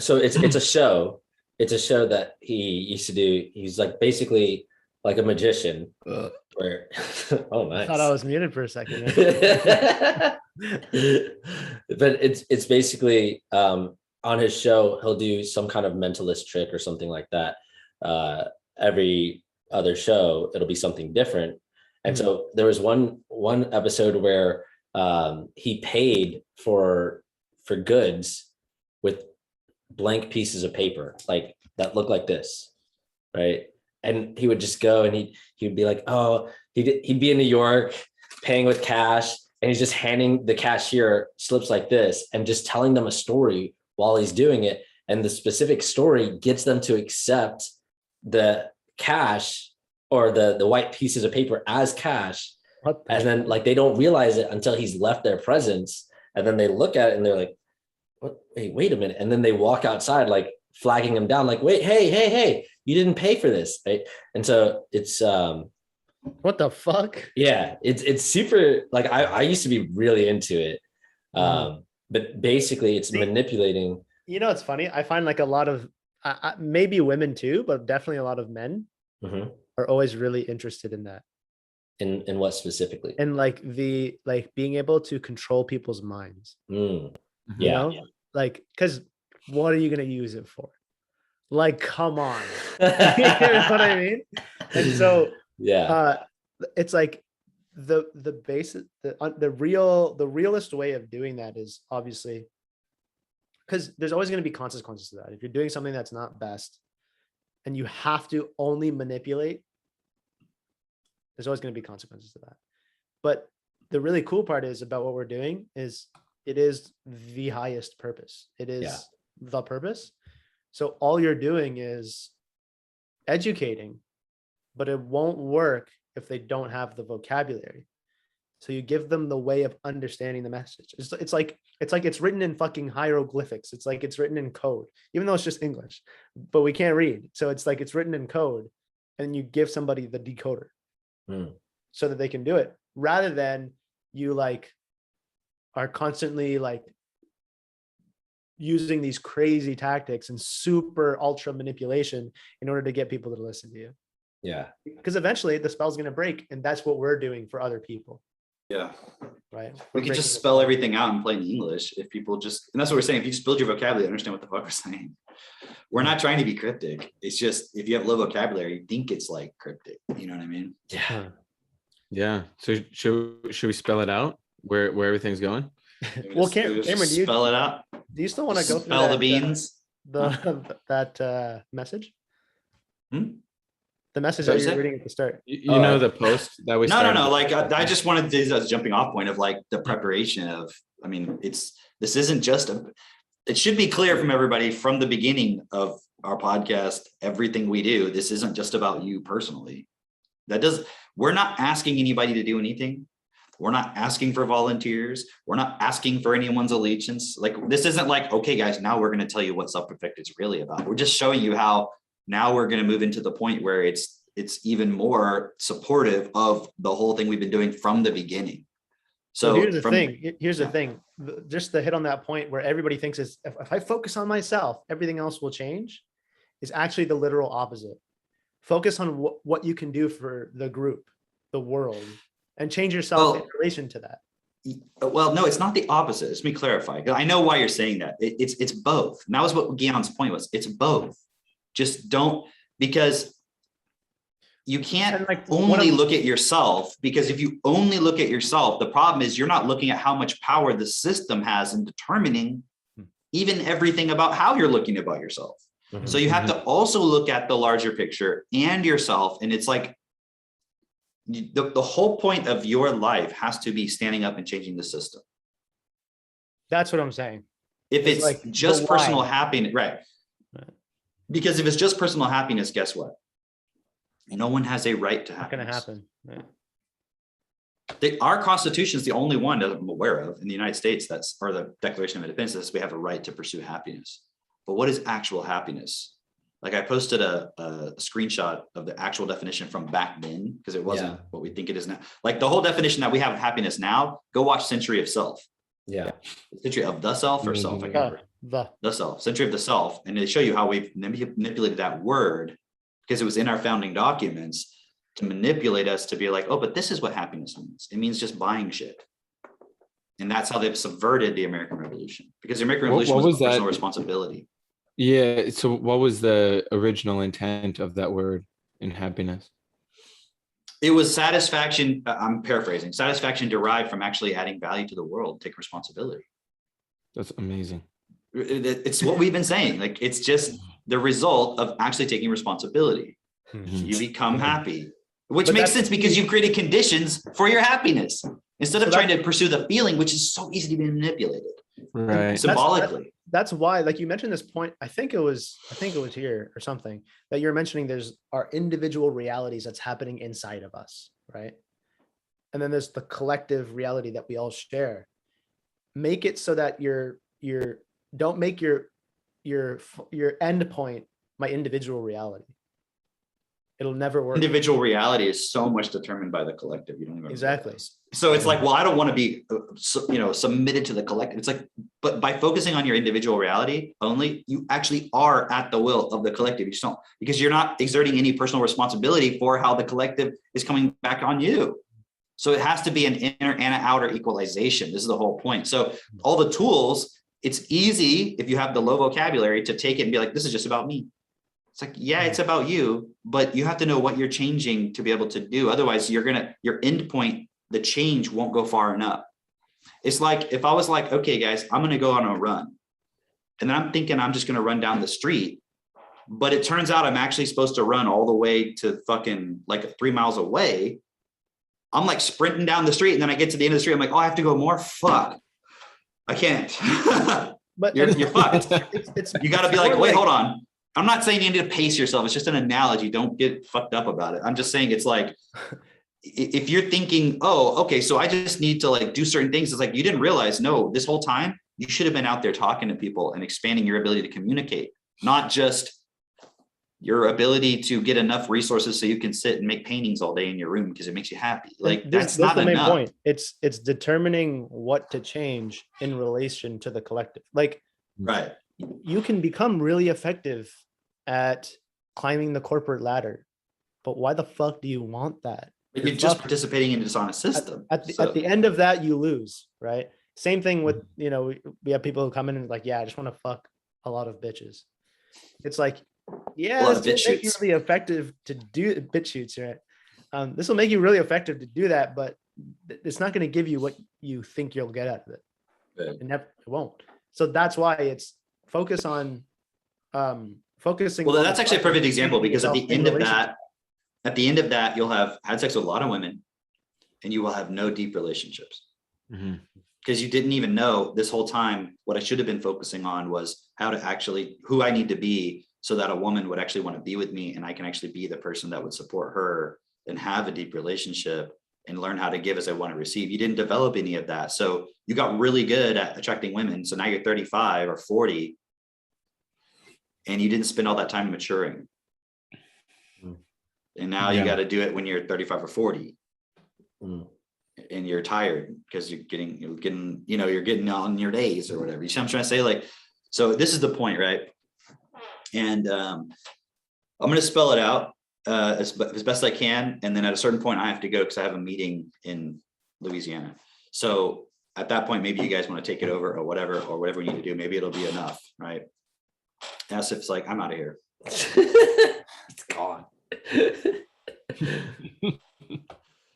so it's a show. It's a show that he used to do. He's like basically like a magician. Where oh I thought I nice. was muted for a second. But it's basically on his show he'll do some kind of mentalist trick or something like that. Every other show it'll be something different. And so there was one episode where he paid for goods with blank pieces of paper like that look like this, right? And he would just go and he'd be like, oh, he'd be in New York paying with cash, and he's just handing the cashier slips like this and just telling them a story while he's doing it. And the specific story gets them to accept the cash or the white pieces of paper as cash. And then like they don't realize it until he's left their presence. And then they look at it and they're like, what? Wait a minute. And then they walk outside, like flagging him down, like, wait, hey, you didn't pay for this, right? And so it's what the fuck? yeah, it's super, like I used to be really into it. But basically it's manipulating. You know, it's funny. I find like a lot of maybe women too, but definitely a lot of men are always really interested in that. In what specifically? And like being able to control people's minds. Yeah. You know? Like, because what are you going to use it for? Like, come on. You know what I mean? And so it's like the basic, the realist way of doing that is obviously, because there's always going to be consequences to that. If you're doing something that's not best and you have to only manipulate, there's always going to be consequences to that. But the really cool part is about what we're doing is it is the highest purpose. It is the purpose. So all you're doing is educating, but it won't work if they don't have the vocabulary. So you give them the way of understanding the message. It's like it's written in fucking hieroglyphics. It's like it's written in code, even though it's just English, but we can't read. So it's like it's written in code, and you give somebody the decoder so that they can do it, rather than you like are constantly like using these crazy tactics and super ultra manipulation in order to get people to listen to you. Yeah. Because eventually the spell's going to break, and that's what we're doing for other people. Yeah. Right. We could just spell everything out in plain English if people just, and that's what we're saying. If you just build your vocabulary, understand what the fuck we're saying. We're not trying to be cryptic. It's just, if you have low vocabulary, you think it's like cryptic. You know what I mean? Yeah. Yeah. So should we spell it out where everything's going? Well, Cameron, do you spell it out? Do you still want to go through spell the beans? That message? The message Sorry, that you're reading at the start. You know the post that we started? No. Like I just wanted to use as a jumping off point of like the preparation of. I mean, this isn't just it should be clear from everybody from the beginning of our podcast. Everything we do, this isn't just about you personally. We're not asking anybody to do anything. We're not asking for volunteers. We're not asking for anyone's allegiance. Like, this isn't like, okay, guys, now we're going to tell you what self-perfect is really about. We're just showing you how now we're going to move into the point where it's even more supportive of the whole thing we've been doing from the beginning. So here's the thing, just to hit on that point where everybody thinks is if I focus on myself, everything else will change, is actually the literal opposite. Focus on what you can do for the group, the world, and change yourself in relation to that. Well, no, it's not the opposite. Let me clarify. I know why you're saying that. It's both. And that was what Guillaume's point was. It's both. Just don't, because you can't only look at yourself, because if you only look at yourself, the problem is you're not looking at how much power the system has in determining even everything about how you're looking about yourself. So you have to also look at the larger picture and yourself. And it's like, the whole point of your life has to be standing up and changing the system. That's what I'm saying. If it's like just personal happiness, right? Because if it's just personal happiness, guess what? No one has a right to happiness. Not going to happen. Our Constitution is the only one that I'm aware of in the United States or the Declaration of Independence says we have a right to pursue happiness. But what is actual happiness? Like I posted a screenshot of the actual definition from back then, because it wasn't what we think it is now. Like the whole definition that we have of happiness now, go watch Century of Self. Yeah. Century of the Self or Self, I can't remember. The Self, Century of the Self. And they show you how we've manipulated that word, because it was in our founding documents, to manipulate us to be like, oh, but this is what happiness means. It means just buying shit. And that's how they've subverted the American Revolution, because the American Revolution was personal responsibility. Yeah. So what was the original intent of that word in happiness? It was satisfaction. I'm paraphrasing. Satisfaction derived from actually adding value to the world, take responsibility. That's amazing. It's what we've been saying. Like, it's just the result of actually taking responsibility. You become happy, which makes sense because you've created conditions for your happiness instead of trying to pursue the feeling, which is so easy to be manipulated. Right. Symbolically. That's why, like you mentioned this point, I think it was here or something, that you're mentioning there's our individual realities that's happening inside of us, right? And then there's the collective reality that we all share. Make it so that don't make your end point my individual reality. It'll never work. Individual reality is so much determined by the collective. You don't even exactly. realize. So it's like, well, I don't want to be, submitted to the collective. It's like, but by focusing on your individual reality only, you actually are at the will of the collective. You just don't, because you're not exerting any personal responsibility for how the collective is coming back on you. So it has to be an inner and an outer equalization. This is the whole point. So all the tools, it's easy if you have the low vocabulary to take it and be like, this is just about me. It's like, yeah, it's about you, but you have to know what you're changing to be able to do. Otherwise, your end point, the change won't go far enough. It's like, if I was like, okay, guys, I'm going to go on a run, and then I'm thinking I'm just going to run down the street, but it turns out I'm actually supposed to run all the way to fucking like 3 miles away. I'm like sprinting down the street, and then I get to the end of the street. I'm like, oh, I have to go more. Fuck, I can't. But you're fucked. You got to be like, wait, hold on. I'm not saying you need to pace yourself. It's just an analogy. Don't get fucked up about it. I'm just saying it's like, if you're thinking, oh, okay, so I just need to like do certain things. It's like, you didn't realize, no, this whole time you should have been out there talking to people and expanding your ability to communicate, not just your ability to get enough resources so you can sit and make paintings all day in your room because it makes you happy. Like that's not the main point. It's determining what to change in relation to the collective. Like, right. You can become really effective at climbing the corporate ladder, but why the fuck do you want that? But you're just participating in a dishonest system. At the end of that, you lose, right? Same thing with, we have people who come in and like, yeah, I just want to fuck a lot of bitches. It's like, yeah, this will make you really effective to do bit shoots, right? This will make you really effective to do that, but it's not going to give you what you think you'll get out of it. Right. It won't. So that's why it's focus on focusing. Well, that's actually a perfect example, because at the end of that, you'll have had sex with a lot of women and you will have no deep relationships. Mm-hmm. Because you didn't even know this whole time what I should have been focusing on was who I need to be so that a woman would actually want to be with me, and I can actually be the person that would support her and have a deep relationship and learn how to give as I want to receive. You didn't develop any of that. So you got really good at attracting women. So now you're 35 or 40 and you didn't spend all that time maturing. And now you got to do it when you're 35 or 40 and you're tired because you're getting on your days or whatever. You see what I'm trying to say? Like, so this is the point, right? And I'm going to spell it out as best I can. And then at a certain point I have to go because I have a meeting in Louisiana. So at that point, maybe you guys want to take it over or whatever we need to do. Maybe it'll be enough, right? As if it's like, I'm out of here. It's gone.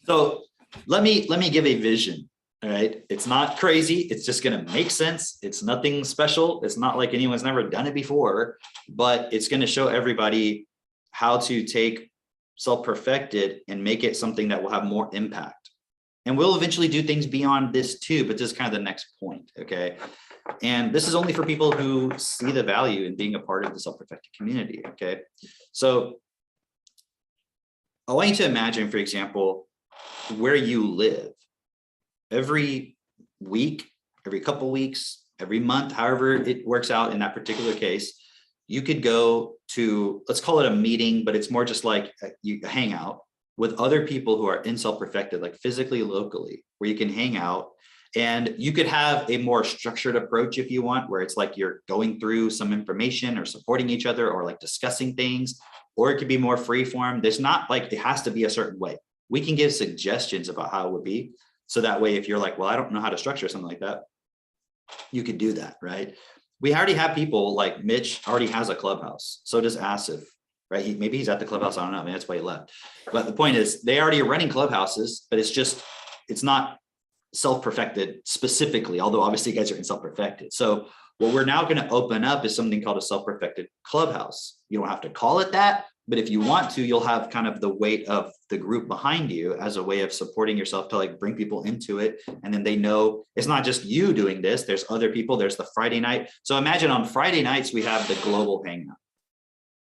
So let me give a vision. All right. It's not crazy. It's just going to make sense. It's nothing special. It's not like anyone's never done it before, but it's going to show everybody how to take self-perfected and make it something that will have more impact. And we'll eventually do things beyond this too, but this is kind of the next point. Okay. And this is only for people who see the value in being a part of the self-perfected community. Okay. So I want you to imagine, for example, where you live. Every week, every couple weeks, every month, however it works out in that particular case, you could go to, let's call it a meeting, but it's more just like a hangout with other people who are in self-perfected, like physically, locally, where you can hang out. And you could have a more structured approach if you want, where it's like you're going through some information or supporting each other or like discussing things, or it could be more free form. There's not like, it has to be a certain way. We can give suggestions about how it would be. So that way, if you're like, well, I don't know how to structure something like that, you could do that, right? We already have people like Mitch already has a clubhouse. So does Asif, right? Maybe he's at the clubhouse. I don't know. Maybe that's why he left. But the point is they already are running clubhouses, but it's not self-perfected specifically, although obviously you guys are in self-perfected. So what we're now going to open up is something called a self-perfected clubhouse. You don't have to call it that, but if you want to, you'll have kind of the weight of the group behind you as a way of supporting yourself to like bring people into it. And then they know it's not just you doing this, there's other people, there's the Friday night. So imagine on Friday nights, we have the global hangout,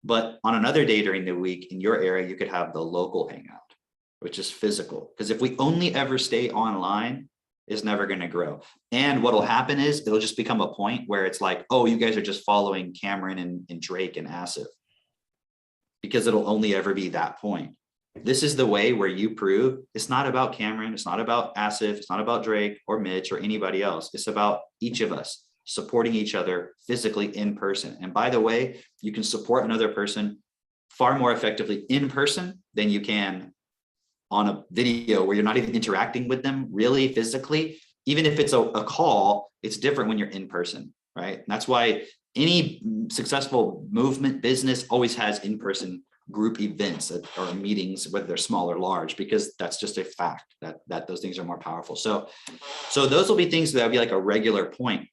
but on another day during the week in your area, you could have the local hangout, which is physical. Because if we only ever stay online, it's never going to grow. And what will happen is it'll just become a point where it's like, oh, you guys are just following Cameron and Drake and Asif, because it'll only ever be that point. This is the way where you prove it's not about Cameron, it's not about Asif, it's not about Drake or Mitch or anybody else. It's about each of us supporting each other physically in person. And by the way, you can support another person far more effectively in person than you can on a video where you're not even interacting with them really physically. Even if it's a call, it's different when you're in person, right? And that's why any successful movement business always has in-person group events or meetings, whether they're small or large, because that's just a fact that those things are more powerful. So those will be things that will be like a regular point.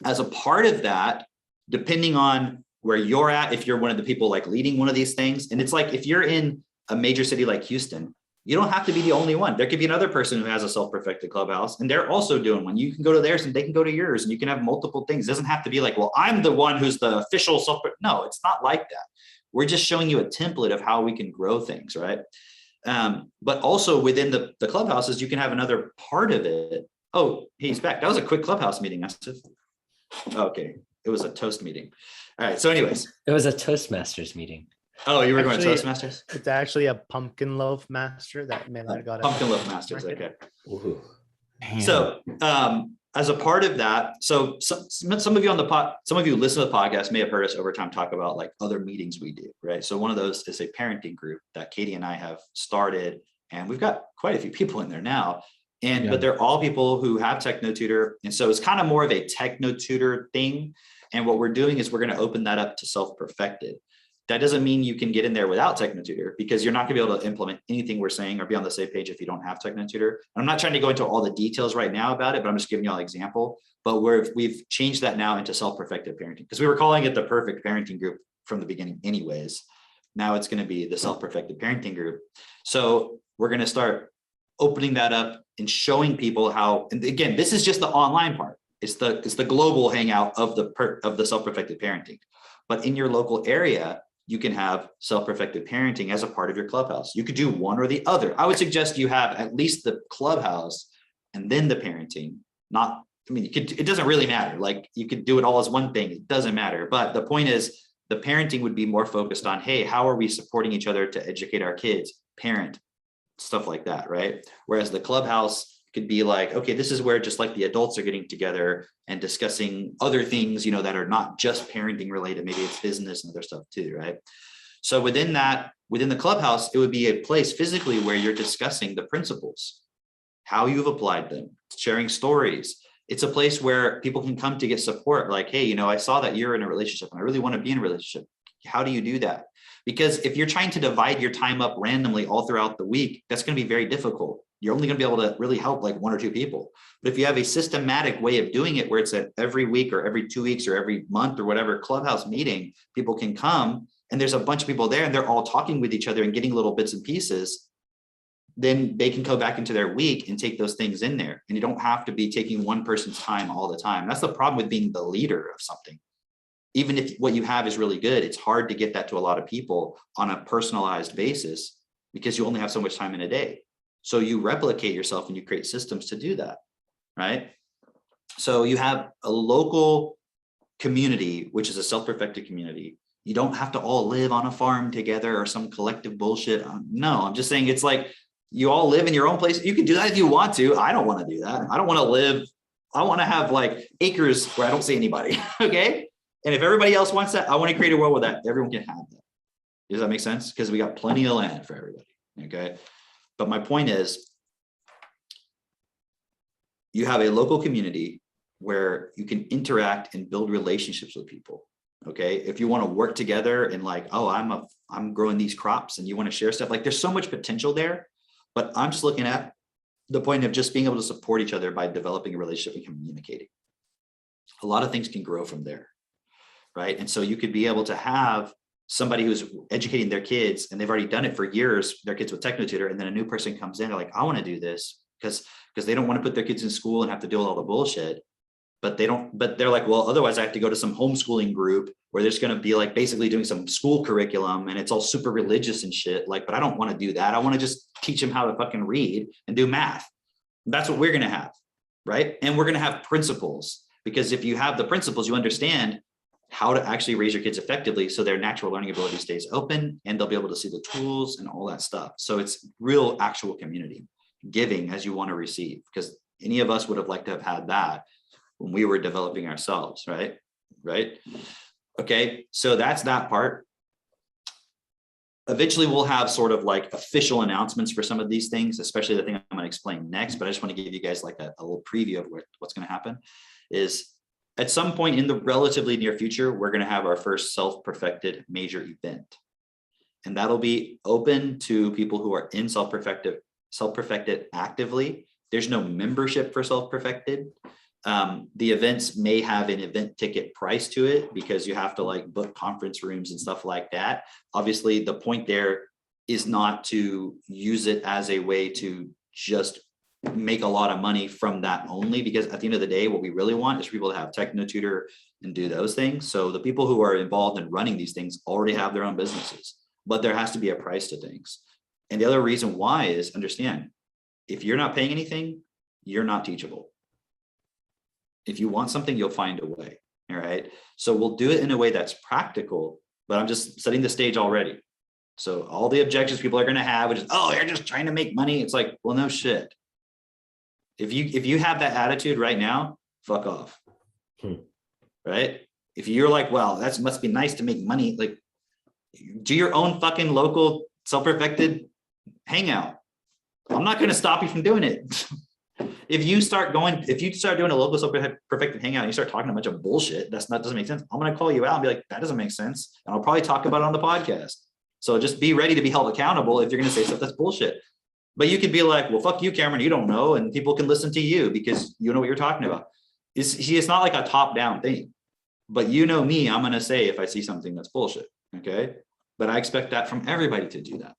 As a part of that, depending on where you're at, if you're one of the people like leading one of these things, and it's like if you're in a major city like Houston, you don't have to be the only one. There could be another person who has a self-perfected clubhouse and they're also doing one. You can go to theirs and they can go to yours and you can have multiple things. It doesn't have to be like, well, I'm the one who's the official self. No, it's not like that. We're just showing you a template of how we can grow things, right? But also within the clubhouses, you can have another part of it. Oh, he's back. That was a quick clubhouse meeting. Okay, it was a toast meeting. All right, so anyways. It was a Toastmasters meeting. Oh, you were going to Toastmasters? It's actually a pumpkin loaf master that man I got. Pumpkin loaf masters, okay. Ooh. So as a part of that, so some of you on the some of you listen to the podcast may have heard us over time talk about like other meetings we do, right? So one of those is a parenting group that Katie and I have started, and we've got quite a few people in there now. But they're all people who have TechnoTutor. And so it's kind of more of a TechnoTutor thing. And what we're doing is we're going to open that up to self-perfected. That doesn't mean you can get in there without TechnoTutor, because you're not going to be able to implement anything we're saying or be on the same page if you don't have TechnoTutor. I'm not trying to go into all the details right now about it, but I'm just giving you all an example. But we've changed that now into self-perfected parenting, because we were calling it the perfect parenting group from the beginning anyways. Now it's going to be the self-perfected parenting group. So we're going to start opening that up and showing people how, and again, this is just the online part. It's the global hangout of the self-perfected parenting. But in your local area, you can have self-perfected parenting as a part of your clubhouse. You could do one or the other. I would suggest you have at least the clubhouse and then the parenting. It doesn't really matter. Like you could do it all as one thing. It doesn't matter. But the point is the parenting would be more focused on, hey, how are we supporting each other to educate our kids, parent, stuff like that, right? Whereas the clubhouse could be like, okay, this is where just like the adults are getting together and discussing other things, that are not just parenting related. Maybe it's business and other stuff too, right? So within the clubhouse, it would be a place physically where you're discussing the principles, how you've applied them, sharing stories. It's a place where people can come to get support. Like, hey, I saw that you're in a relationship and I really want to be in a relationship. How do you do that? Because if you're trying to divide your time up randomly all throughout the week, that's going to be very difficult. You're only going to be able to really help like one or two people. But if you have a systematic way of doing it, where it's at every week or every 2 weeks or every month or whatever clubhouse meeting, people can come and there's a bunch of people there and they're all talking with each other and getting little bits and pieces, then they can go back into their week and take those things in there. And you don't have to be taking one person's time all the time. That's the problem with being the leader of something. Even if what you have is really good, it's hard to get that to a lot of people on a personalized basis because you only have so much time in a day. So you replicate yourself and you create systems to do that, right? So you have a local community, which is a self-perfected community, you don't have to all live on a farm together or some collective bullshit. No, I'm just saying it's like you all live in your own place. You can do that if you want to. I don't want to do that. I don't want to live. I want to have like acres where I don't see anybody. Okay. And if everybody else wants that, I want to create a world where that everyone can have that. Does that make sense? Because we got plenty of land for everybody. Okay. But my point is, you have a local community where you can interact and build relationships with people. Okay. If you want to work together and like, oh, I'm growing these crops and you want to share stuff, like there's so much potential there, but I'm just looking at the point of just being able to support each other by developing a relationship and communicating. A lot of things can grow from there. Right. And so you could be able to have somebody who's educating their kids and they've already done it for years, their kids with techno-tutor, and then a new person comes in, they're like, I want to do this because they don't want to put their kids in school and have to deal with all the bullshit. But they're like, well, otherwise I have to go to some homeschooling group where there's going to be like basically doing some school curriculum and it's all super religious and shit. Like, but I don't want to do that. I want to just teach them how to fucking read and do math. That's what we're going to have. Right. And we're going to have principles, because if you have the principles, you understand how to actually raise your kids effectively. So their natural learning ability stays open and they'll be able to see the tools and all that stuff. So it's real actual community giving as you want to receive, because any of us would have liked to have had that when we were developing ourselves, right? Okay, so that's that part. Eventually we'll have sort of like official announcements for some of these things, especially the thing I'm going to explain next, but I just want to give you guys like a little preview of what's going to happen. Is at some point in the relatively near future, we're going to have our first self-perfected major event. And that'll be open to people who are in self-perfected actively. There's no membership for self-perfected. The events may have an event ticket price to it because you have to like book conference rooms and stuff like that. Obviously, the point there is not to use it as a way to just make a lot of money from that only, because at the end of the day, what we really want is people to have techno-tutor and do those things. So the people who are involved in running these things already have their own businesses, but there has to be a price to things. And the other reason why is, understand, if you're not paying anything, you're not teachable. If you want something, you'll find a way. All right. So we'll do it in a way that's practical, but I'm just setting the stage already. So all the objections people are going to have, which is, oh, you're just trying to make money. It's like, well, no shit. If you have that attitude right now, fuck off. Right? If you're like, well, that must be nice to make money, like do your own fucking local self-perfected hangout. I'm not going to stop you from doing it. If you start doing a local self-perfected hangout and you start talking a bunch of bullshit, doesn't make sense. I'm going to call you out and be like, that doesn't make sense. And I'll probably talk about it on the podcast. So just be ready to be held accountable if you're going to say stuff that's bullshit. But you could be like, well, fuck you, Cameron, you don't know. And people can listen to you because you know what you're talking about. It's not like a top-down thing. But you know me, I'm going to say if I see something that's bullshit. Okay. But I expect that from everybody to do that.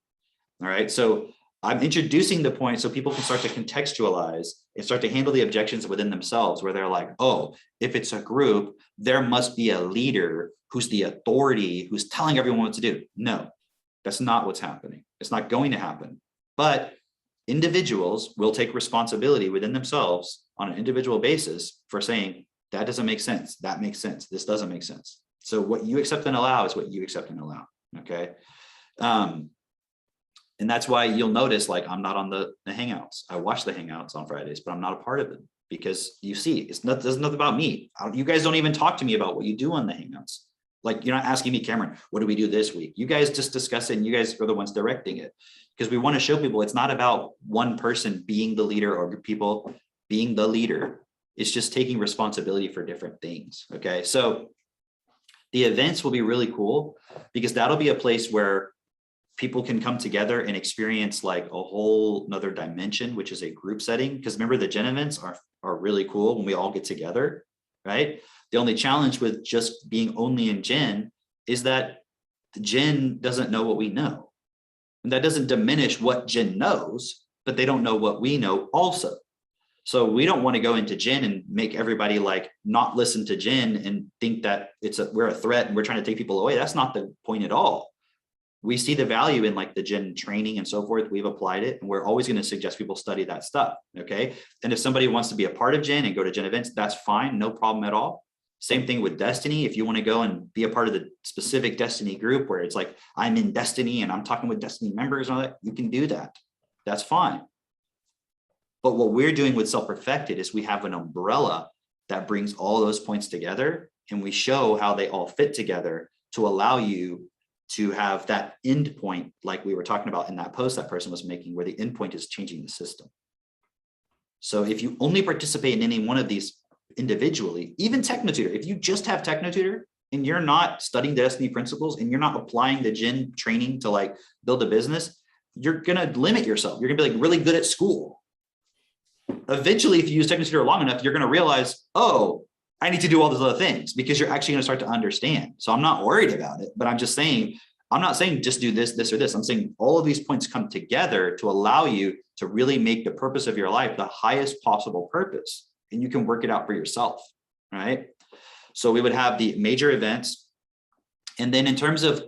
All right. So I'm introducing the point so people can start to contextualize and start to handle the objections within themselves, where they're like, oh, if it's a group, there must be a leader who's the authority, who's telling everyone what to do. No, that's not what's happening. It's not going to happen. But individuals will take responsibility within themselves on an individual basis for saying, that doesn't make sense. That makes sense. This doesn't make sense. So what you accept and allow is what you accept and allow. Okay. And that's why you'll notice, like, I'm not on the hangouts. I watch the hangouts on Fridays, but I'm not a part of it because you see, there's nothing about me. You guys don't even talk to me about what you do on the hangouts. Like, you're not asking me, Cameron, what do we do this week? You guys just discuss it and you guys are the ones directing it, because we want to show people it's not about one person being the leader or people being the leader. It's just taking responsibility for different things. Okay. So the events will be really cool because that'll be a place where people can come together and experience like a whole nother dimension, which is a group setting. Because remember, the Gen events are really cool when we all get together, right? The only challenge with just being only in Gen is that the Gen doesn't know what we know. And that doesn't diminish what Gen knows, but they don't know what we know also. So we don't want to go into Gen and make everybody like not listen to Gen and think that we're a threat and we're trying to take people away. That's not the point at all. We see the value in like the Gen training and so forth. We've applied it and we're always going to suggest people study that stuff. Okay. And if somebody wants to be a part of Gen and go to Gen events, that's fine. No problem at all. Same thing with destiny. If you want to go and be a part of the specific destiny group where it's like, I'm in destiny and I'm talking with destiny members and all that, you can do that. That's fine. But what we're doing with Self-Perfected is we have an umbrella that brings all those points together, and we show how they all fit together to allow you to have that end point, like we were talking about in that post that person was making, where the end point is changing the system. So if you only participate in any one of these individually, even TechnoTutor, if you just have TechnoTutor and you're not studying the destiny principles and you're not applying the Gen training to like build a business, you're going to limit yourself. You're going to be like really good at school. Eventually, if you use TechnoTutor long enough, you're going to realize, oh, I need to do all those other things, because you're actually going to start to understand. So I'm not worried about it, but I'm just saying, I'm not saying just do this, this, or this. I'm saying all of these points come together to allow you to really make the purpose of your life the highest possible purpose. And you can work it out for yourself, right? So we would have the major events. And then in terms of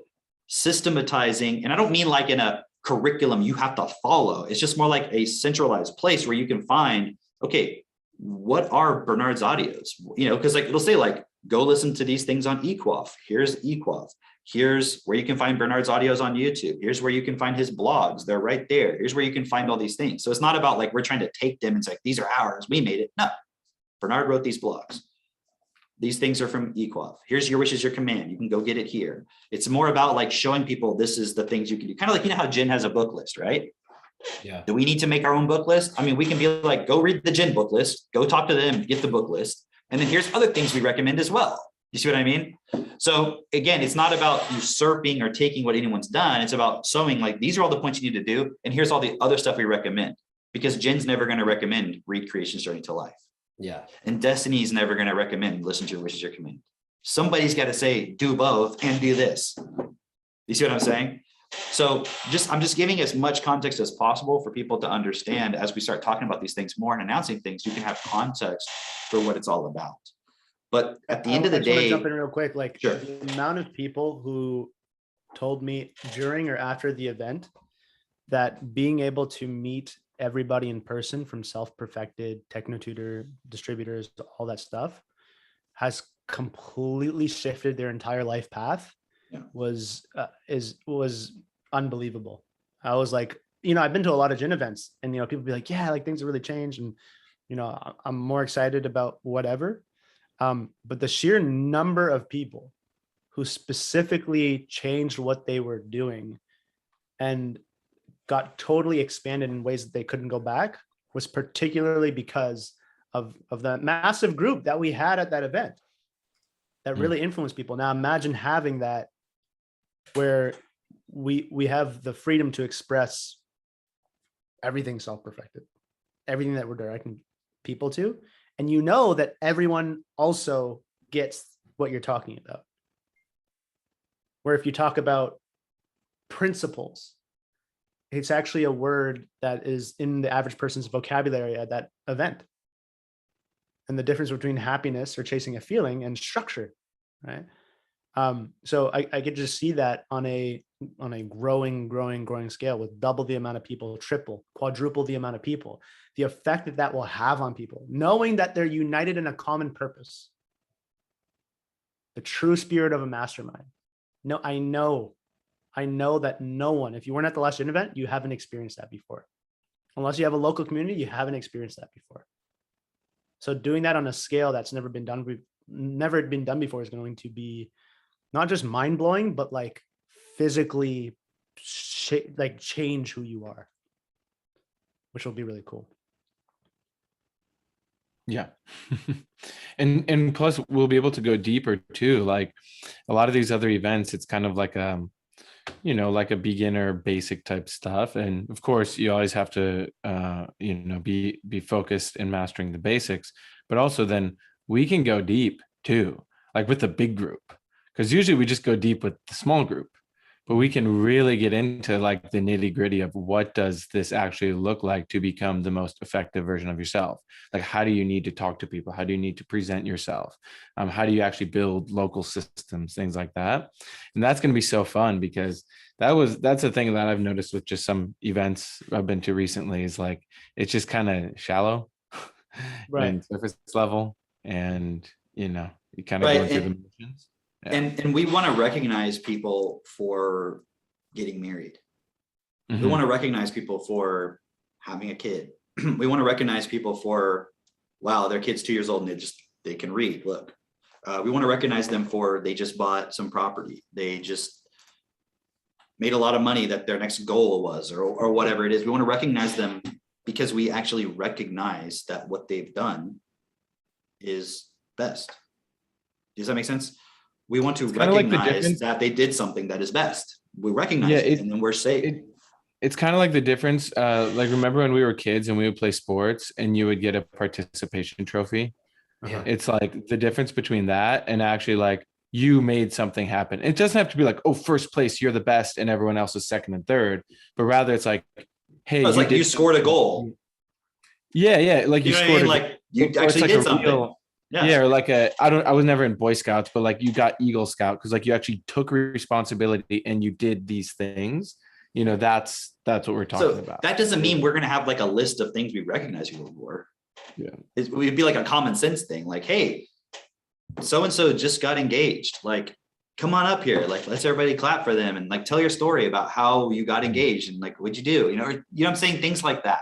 systematizing, and I don't mean like in a curriculum you have to follow, it's just more like a centralized place where you can find, okay, what are Bernard's audios? You know, because like it'll say like, go listen to these things on eQuaf. Here's eQuaf. Here's where you can find Bernard's audios on YouTube. Here's where you can find his blogs. They're right there. Here's where you can find all these things. So it's not about like, we're trying to take them and say, these are ours, we made it. No, Bernard wrote these blogs. These things are from eQuaf. Here's your wish is your command. You can go get it here. It's more about like showing people this is the things you can do. Kind of like, you know how Jen has a book list, right? Yeah. Do we need to make our own book list? I mean, we can be like, go read the Jen book list, go talk to them, get the book list. And then here's other things we recommend as well. You see what I mean? So again, it's not about usurping or taking what anyone's done. It's about showing like, these are all the points you need to do. And here's all the other stuff we recommend, because Jen's never going to recommend read Creation's Journey to Life. Yeah. And Destiny's never going to recommend listen to your wishes, your command. Somebody's got to say, do both and do this. You see what I'm saying? So I'm just giving as much context as possible for people to understand as we start talking about these things more and announcing things, you can have context for what it's all about. But at the end of the day, I just want to jump in real quick. Like sure. The amount of people who told me during or after the event that being able to meet everybody in person, from Self-Perfected, TechnoTutor, distributors, all that stuff, has completely shifted their entire life path. Yeah. was unbelievable. I was like, you know, I've been to a lot of Gen events, and you know, people be like, yeah, like things have really changed, and you know, I'm more excited about whatever. But the sheer number of people who specifically changed what they were doing and got totally expanded in ways that they couldn't go back was particularly because of the massive group that we had at that event that really influenced people. Now imagine having that where we have the freedom to express everything Self-Perfected, everything that we're directing people to. And you know that everyone also gets what you're talking about. Where if you talk about principles, it's actually a word that is in the average person's vocabulary at that event. And the difference between happiness or chasing a feeling and structure, right? So I get to see that on a growing scale with double the amount of people, triple, quadruple the amount of people, the effect that will have on people, knowing that they're united in a common purpose, the true spirit of a mastermind. No, I know that no one, if you weren't at the last Gen event, you haven't experienced that before. Unless you have a local community, you haven't experienced that before. So doing that on a scale that's never been done before is going to be not just mind blowing, but like physically change who you are, which will be really cool. Yeah. and plus we'll be able to go deeper too. Like a lot of these other events, it's kind of like you know, like a beginner basic type stuff. And of course you always have to you know, be focused in mastering the basics, but also then we can go deep too, like with the big group, because usually we just go deep with the small group, but we can really get into like the nitty gritty of what does this actually look like to become the most effective version of yourself. Like, how do you need to talk to people? How do you need to present yourself? How do you actually build local systems, things like that? And that's going to be so fun, because that's a thing that I've noticed with just some events I've been to recently, is like, it's just kind of shallow, right, and surface level. And, you know, You kind of Right, going through the motions. Yeah. And we want to recognize people for getting married. We Mhm. want to recognize people for having a kid. We want to recognize people for, wow, their kid's 2 years old and they can read. Look, we want to recognize them for they just bought some property. They just made a lot of money that their next goal was, or whatever it is. We want to recognize them because we actually recognize that what they've done is best. Does that make sense? We want to kinda like the recognize difference- that they did something that is best. We recognize Yeah, it, and then we're safe. It's kind of like the difference. Like remember when we were kids and we would play sports and you would get a participation trophy? Yeah. It's like the difference between that and actually like you made something happen. It doesn't have to be like, oh, first place, you're the best, and everyone else is second and third. But rather, it's like, hey, It's like you did scored a something. goal. Yeah, like You you know what I scored mean? a Like you or it's actually like did a something. real- yeah, or like I was never in Boy Scouts, but like you got Eagle Scout because like you actually took responsibility and you did these things. You know, that's what we're talking So about. that doesn't mean we're going to have like a list of things we recognize people for. Yeah. It would be like a common sense thing. Like, hey, so-and-so just got engaged. Like, come on up here. Like, let's everybody clap for them and like tell your story about how you got engaged and like what'd you do? You know what I'm saying? Things like that.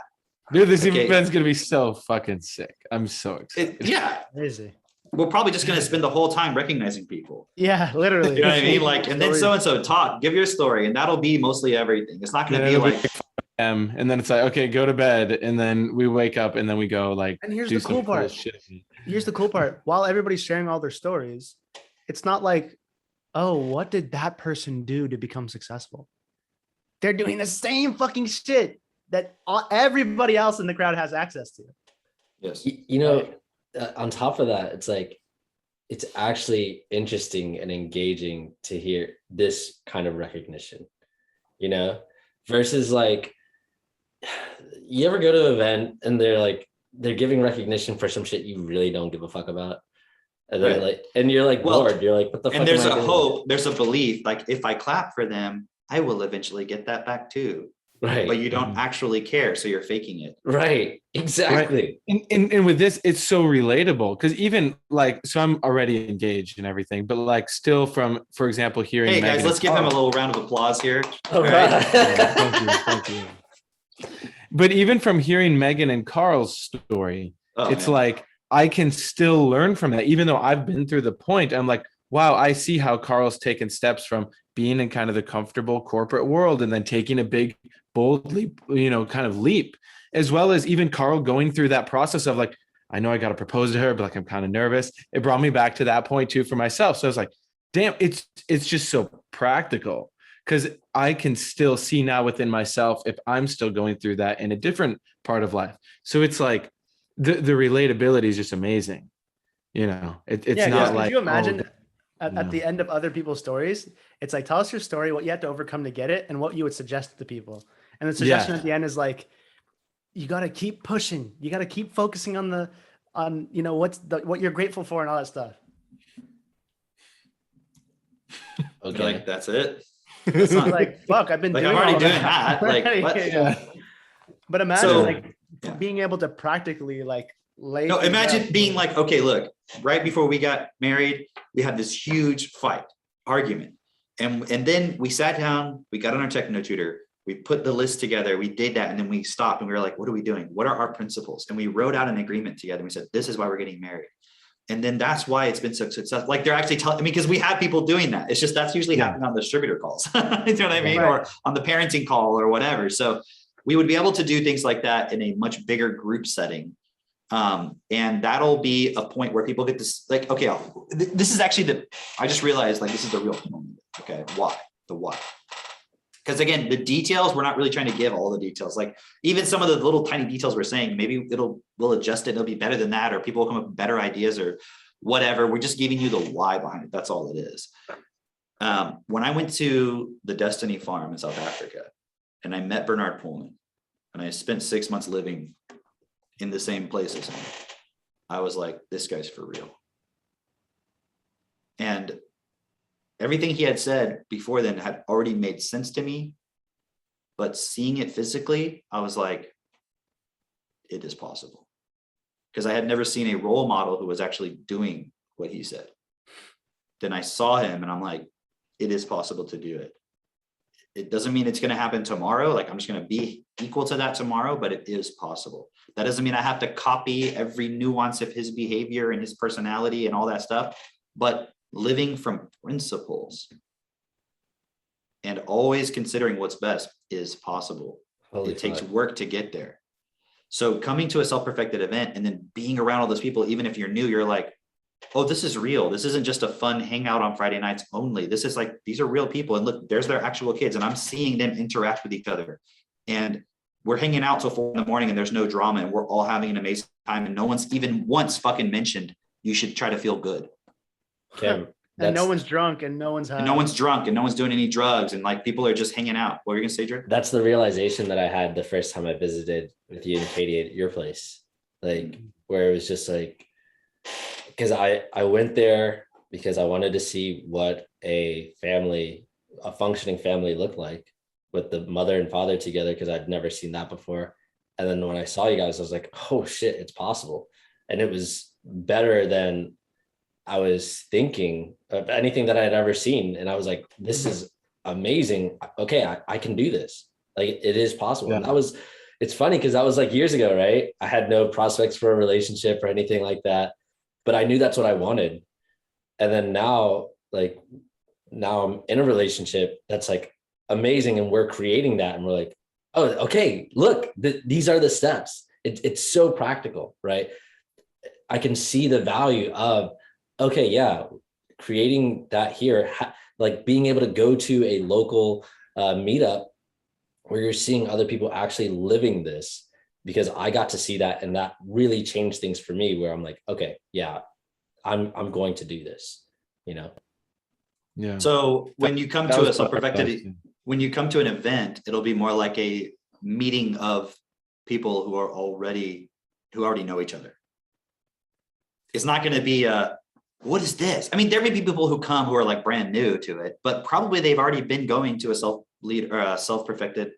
Dude, this Okay. event's gonna be so fucking sick. I'm so excited. Yeah. Crazy. We're probably just going to spend the whole time recognizing people. Yeah, literally. You know what I mean? Like, and then Stories. so-and-so talk, give your story, and that'll be mostly everything. It's not going to Yeah, be it'll be like, and then it's like, okay, go to bed, and then we wake up, and then we go like And here's do the some cool part. shit. Here's the cool part. While everybody's sharing all their stories, it's not like, oh, what did that person do to become successful? They're doing the same fucking shit that everybody else in the crowd has access to. yes. You know, on top of that, it's like, it's actually interesting and engaging to hear this kind of recognition, you know, versus like, you ever go to an event and they're giving recognition for some shit you really don't give a fuck about. And then Right. and you're like Well, bored. You're like, what the fuck? And there's am I a doing? hope, there's a belief, like if I clap for them, I will eventually get that back too. Right. But you don't actually care, so you're faking it. Right. Exactly. And with this, it's so relatable because even like, so I'm already engaged and everything, but like still from, for example, hearing. Hey Megan guys, let's and give him a Carl- little round of applause here. All right. Thank you. But even from hearing Megan and Carl's story, Oh, it's man. like I can still learn from that, even though I've been through the point. I'm like, wow, I see how Carl's taken steps from being in kind of the comfortable corporate world and then taking a big, bold leap, kind of leap, as well as even Carl going through that process of like, I know I got to propose to her, but like I'm kind of nervous. It brought me back to that point too for myself. So I was like, damn, it's just so practical because I can still see now within myself if I'm still going through that in a different part of life. So it's like the relatability is just amazing. It's Yeah, not could like, you imagine oh, at the end of other people's stories, it's like, tell us your story, what you had to overcome to get it, and what you would suggest to people. And the suggestion Yeah. at the end is like, you got to keep pushing. You got to keep focusing on what you're grateful for and all that stuff. Okay. You're like, that's it. It's like, fuck, I've been Like, doing I'm already all doing that. Like, what? Yeah. But imagine So- like yeah. being able to practically like lay. No, things imagine out. being like, okay, look, right before we got married, we had this huge fight, argument. And then we sat down, we got on our techno tutor, we put the list together, we did that, and then we stopped and we were like, what are we doing? What are our principles? And we wrote out an agreement together. And we said, this is why we're getting married. And then that's why it's been so successful. Like they're actually telling me, because we have people doing that. It's just that's usually happening on the distributor calls. You know what I mean? Right. Or on the parenting call or whatever. So we would be able to do things like that in a much bigger group setting. And that'll be a point where people get this, like, okay, this is actually I just realized like, this is the real moment. Okay. Why? The why. Because again, the details, we're not really trying to give all the details. Like even some of the little tiny details we're saying, maybe we'll adjust it. It'll be better than that, or people will come up with better ideas or whatever. We're just giving you the why behind it. That's all it is. When I went to the Destiny Farm in South Africa and I met Bernard Pullman and I spent 6 months living in the same place as him, I was like, this guy's for real. And everything he had said before then had already made sense to me, but seeing it physically, I was like, it is possible. Because I had never seen a role model who was actually doing what he said. then I saw him and I'm like, it is possible to do it. It doesn't mean it's going to happen tomorrow. Like I'm just going to be equal to that tomorrow, but it is possible. That doesn't mean I have to copy every nuance of his behavior and his personality and all that stuff, but living from principles and always considering what's best is possible. It takes work to get there. So coming to a self-perfected event and then being around all those people, even if you're new, you're like, oh, this is real. This isn't just a fun hangout on Friday nights only. This is like, these are real people. And look, there's their actual kids. And I'm seeing them interact with each other. And we're hanging out till 4 a.m. and there's no drama. And we're all having an amazing time. And no one's even once fucking mentioned, you should try to feel good. Kim, and no one's drunk and no one's high. And no one's drunk and no one's doing any drugs. And like people are just hanging out. What were you gonna say, Drew? That's the realization that I had the first time I visited with you and Katie at your place. Like where it was just like, because I went there because I wanted to see what a functioning family looked like with the mother and father together, because I'd never seen that before. And then when I saw you guys, I was like, oh shit, it's possible. And it was better than I was thinking of anything that I had ever seen. And I was like, this is amazing. Okay, I can do this. Like it is possible. Yeah. And it's funny because that was like years ago, right? I had no prospects for a relationship or anything like that, but I knew that's what I wanted. And then now I'm in a relationship that's like amazing. And we're creating that. And we're like, oh, okay, look, these are the steps. It's so practical, right? I can see the value of, okay, yeah, creating that here, like being able to go to a local meetup where you're seeing other people actually living this, because I got to see that. And that really changed things for me, where I'm like, okay, yeah, I'm going to do this, you know? Yeah. So when you come to a self-perfected, when you come to an event, it'll be more like a meeting of people who already know each other. It's not going to be what is this? I mean, there may be people who come who are like brand new to it, but probably they've already been going to a self-perfected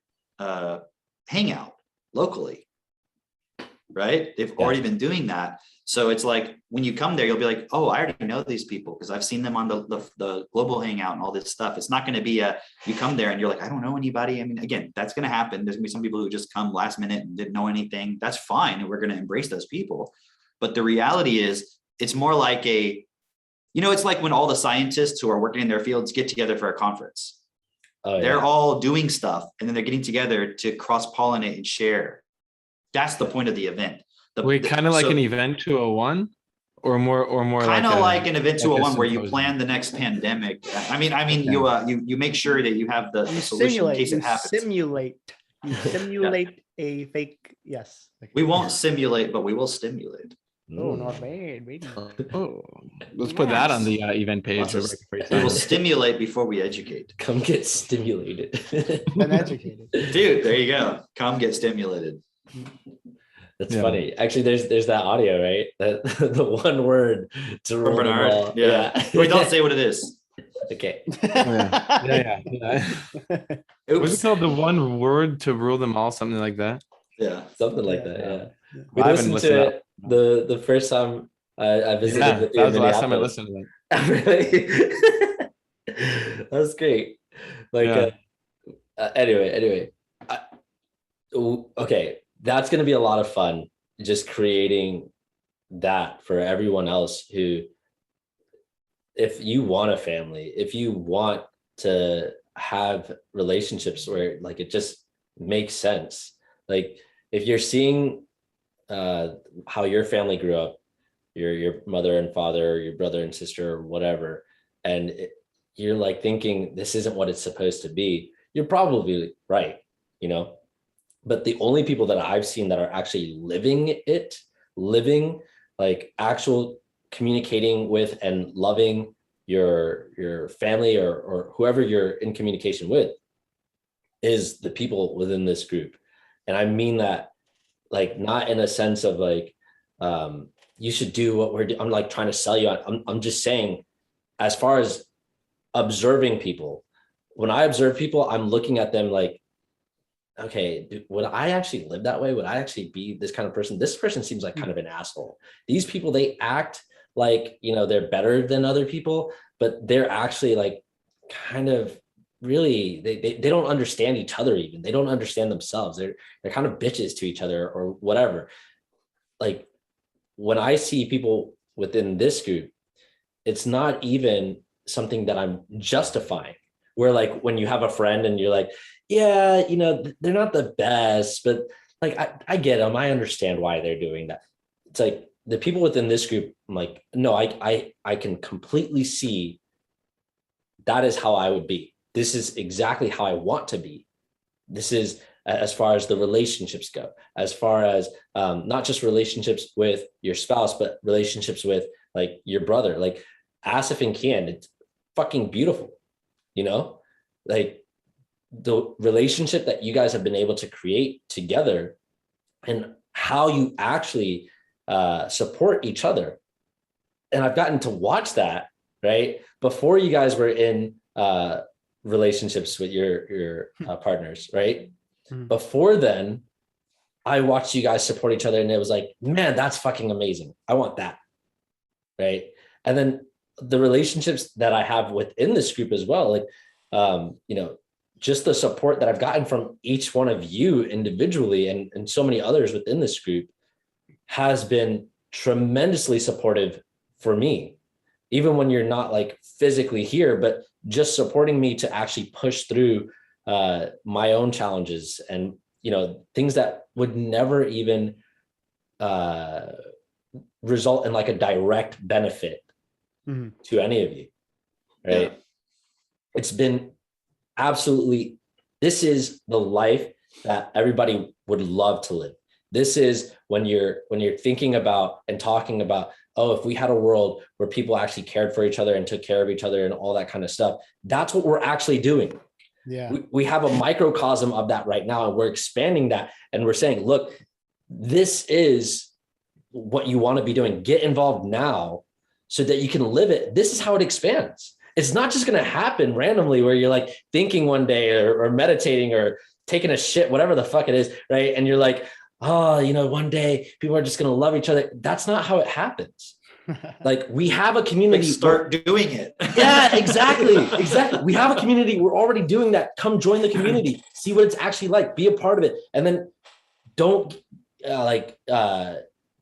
hangout locally, right? They've already been doing that. So it's like when you come there, you'll be like, oh, I already know these people because I've seen them on the global hangout and all this stuff. It's not going to be you come there and you're like, I don't know anybody. I mean, again, that's going to happen. There's going to be some people who just come last minute and didn't know anything. That's fine. And we're going to embrace those people. But the reality is it's more like it's like when all the scientists who are working in their fields get together for a conference. Oh, they're all doing stuff and then they're getting together to cross-pollinate and share. That's the point of the event. Kind of like an event 201 or more kind of like an event 201 where you plan the next pandemic. I mean, you make sure that you have the solution in case it happens. Simulate a fake. Yes. We won't simulate, but we will stimulate. Oh, not bad, baby. Oh, let's put that on the event page. We will stimulate before we educate. Come get stimulated. And educated. Dude, there you go. Come get stimulated. That's funny. Actually, there's that audio, right? That the one word to roll Bernard. the ball. Yeah. We don't say what it is. Okay. Yeah. Was it called the one word to rule them all? Something like that. Yeah. Something like that. Yeah. We listened to it the first time I visited with you. That was the last time I listened to it. Really? That was great. Anyway. Okay. That's going to be a lot of fun, just creating that for everyone else who, if you want a family, if you want to have relationships where like it just makes sense. Like if you're seeing how your family grew up, your mother and father, or your brother and sister or whatever, and you're like thinking this isn't what it's supposed to be, you're probably right, you know? But the only people that I've seen that are actually living like actual communicating with and loving your family or whoever you're in communication with is the people within this group. And I mean that like not in a sense of like you should do what we're doing. I'm like trying to sell you on. I'm just saying, as far as observing people, when I observe people, I'm looking at them like, okay, would I actually live that way? Would I actually be this kind of person? This person seems like kind of an asshole. These people, they act like, they're better than other people, but they're actually like kind of really, they don't understand each other. Even they don't understand themselves. They're kind of bitches to each other or whatever. Like when I see people within this group, it's not even something that I'm justifying. Where like when you have a friend and you're like, yeah, you know, they're not the best, but like I get them. I understand why they're doing that. It's like the people within this group, I'm like, no, I can completely see that is how I would be. This is exactly how I want to be. This is as far as the relationships go, as far as not just relationships with your spouse, but relationships with like your brother, like Asif and Kian. It's fucking beautiful, you know, like the relationship that you guys have been able to create together and how you actually support each other. And I've gotten to watch that, right? Before you guys were in relationships with your partners, right? Mm-hmm. Before then, I watched you guys support each other and it was like, man, that's fucking amazing. I want that, right? And then the relationships that I have within this group as well, like, you know, just the support that I've gotten from each one of you individually and so many others within this group has been tremendously supportive for me, even when you're not like physically here, but just supporting me to actually push through my own challenges and, you know, things that would never even result in like a direct benefit to any of you, right? Yeah. It's been absolutely, this is the life that everybody would love to live. This is when you're thinking about and talking about, oh, if we had a world where people actually cared for each other and took care of each other and all that kind of stuff, that's what we're actually doing. Yeah. We have a microcosm of that right now, and we're expanding that. And we're saying, look, this is what you want to be doing. Get involved now so that you can live it. This is how it expands. It's not just going to happen randomly where you're like thinking one day or meditating or taking a shit, whatever the fuck it is, right? And you're like, oh, you know, one day people are just going to love each other. That's not how it happens. Like we have a community. Like start doing it. Yeah, exactly. Exactly. We have a community. We're already doing that. Come join the community. See what it's actually like. Be a part of it. And then don't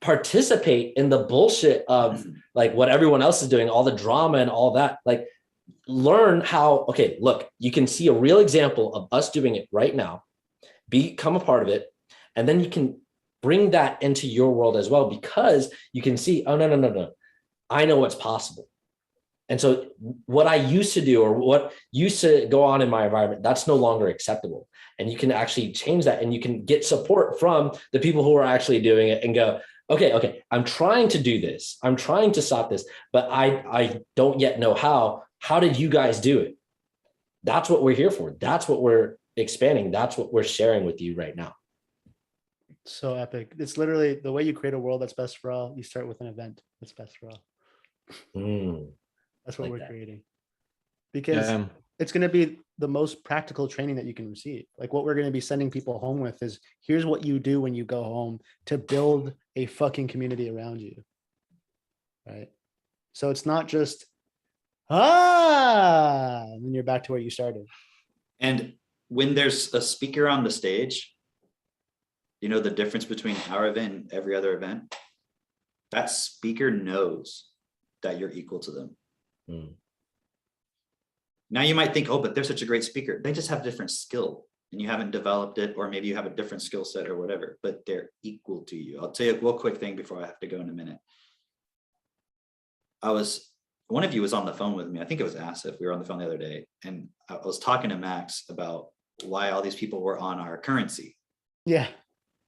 participate in the bullshit of like what everyone else is doing, all the drama and all that. Like learn how, okay, look, you can see a real example of us doing it right now. Become a part of it. And then you can bring that into your world as well, because you can see, oh, no. I know what's possible. And so what I used to do or what used to go on in my environment, that's no longer acceptable. And you can actually change that, and you can get support from the people who are actually doing it and go, okay, I'm trying to do this. I'm trying to stop this, but I don't yet know how. How did you guys do it? That's what we're here for. That's what we're expanding. That's what we're sharing with you right now. So epic. It's literally the way you create a world that's best for all. You start with an event that's best for all. That's what we're creating, because it's going to be the most practical training that you can receive. Like what we're going to be sending people home with is, here's what you do when you go home to build a fucking community around you. Right. So it's not just, and then you're back to where you started. And when there's a speaker on the stage, you know the difference between our event and every other event? That speaker knows that you're equal to them. Now you might think, oh, but they're such a great speaker. They just have a different skill and you haven't developed it, or maybe you have a different skill set or whatever, but they're equal to you. I'll tell you a real quick thing before I have to go in a minute. One of you was on the phone with me. I think it was Asif. We were on the phone the other day, and I was talking to Max about why all these people were on our currency. Yeah.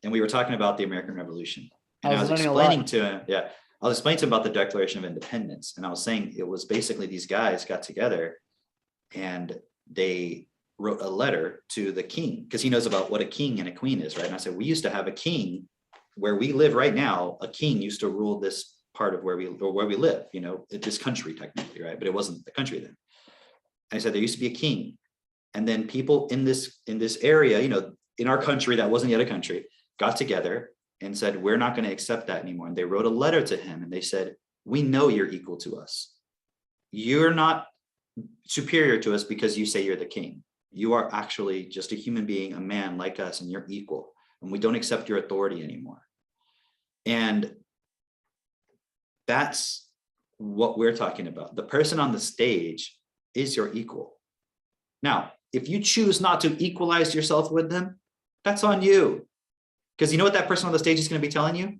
And we were talking about the American Revolution. And I was explaining to him, I was explaining to him about the Declaration of Independence. And I was saying it was basically these guys got together and they wrote a letter to the king, because he knows about what a king and a queen is, right? And I said, we used to have a king where we live right now. A king used to rule this part of where we live, you know, this country technically, right? But it wasn't the country then. And I said, there used to be a king. And then people in this area, you know, in our country that wasn't yet a country, got together and said, we're not going to accept that anymore. And they wrote a letter to him and they said, we know you're equal to us. you're not superior to us because you say you're the king. You are actually just a human being, a man like us, and you're equal. And we don't accept your authority anymore. And that's what we're talking about. The person on the stage is your equal. Now, if you choose not to equalize yourself with them, that's on you. Because you know what that person on the stage is going to be telling you?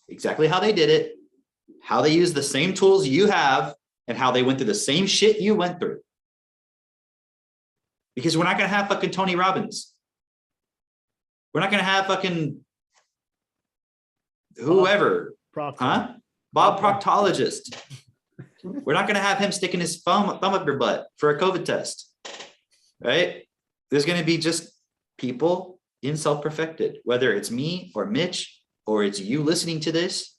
Exactly how they did it, how they use the same tools you have, and how they went through the same shit you went through. Because we're not going to have fucking Tony Robbins. We're not going to have fucking whoever, Proctor. Bob Proctologist. We're not going to have him sticking his thumb up your butt for a COVID test, right? There's going to be just people in self-perfected, whether it's me or Mitch, or it's you listening to this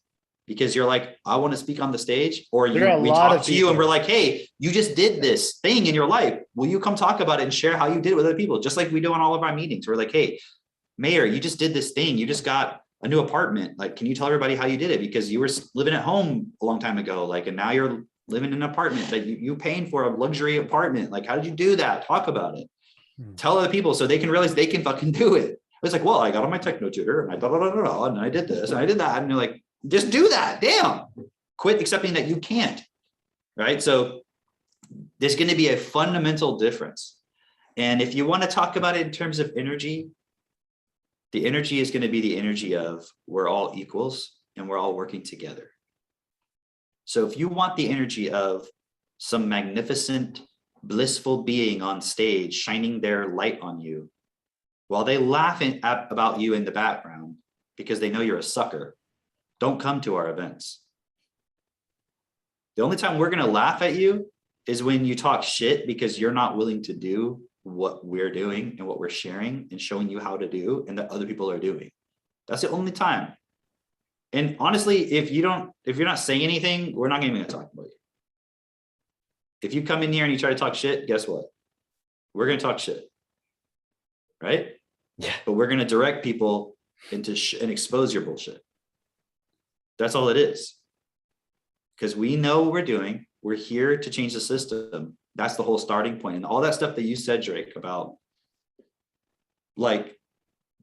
because you're like, I want to speak on the stage, or we talk to you and we're like, hey, you just did this thing in your life. Will you come talk about it and share how you did it with other people? Just like we do in all of our meetings. We're like, hey, Mayor, you just did this thing. You just got a new apartment. Like, can you tell everybody how you did it? Because you were living at home a long time ago, like, and now you're living in an apartment that you paying for a luxury apartment. Like, how did you do that? Talk about it. Tell other people so they can realize they can fucking do it. It's like, well, I got on my techno tutor and I and I did this and I did that. And you're like, just do that. Damn. Quit accepting that you can't. Right. So there's going to be a fundamental difference. And if you want to talk about it in terms of energy, the energy is going to be the energy of we're all equals and we're all working together. So if you want the energy of some magnificent, blissful being on stage shining their light on you, while they laugh about you in the background because they know you're a sucker, don't come to our events. The only time we're going to laugh at you is when you talk shit because you're not willing to do what we're doing and what we're sharing and showing you how to do and that other people are doing. That's the only time. And honestly, if you're not saying anything, we're not even going to talk about you. If you come in here and you try to talk shit, guess what? We're going to talk shit. Right? Yeah. But we're going to direct people into and expose your bullshit. That's all it is. Because we know what we're doing. We're here to change the system. That's the whole starting point. And all that stuff that you said, Drake, about like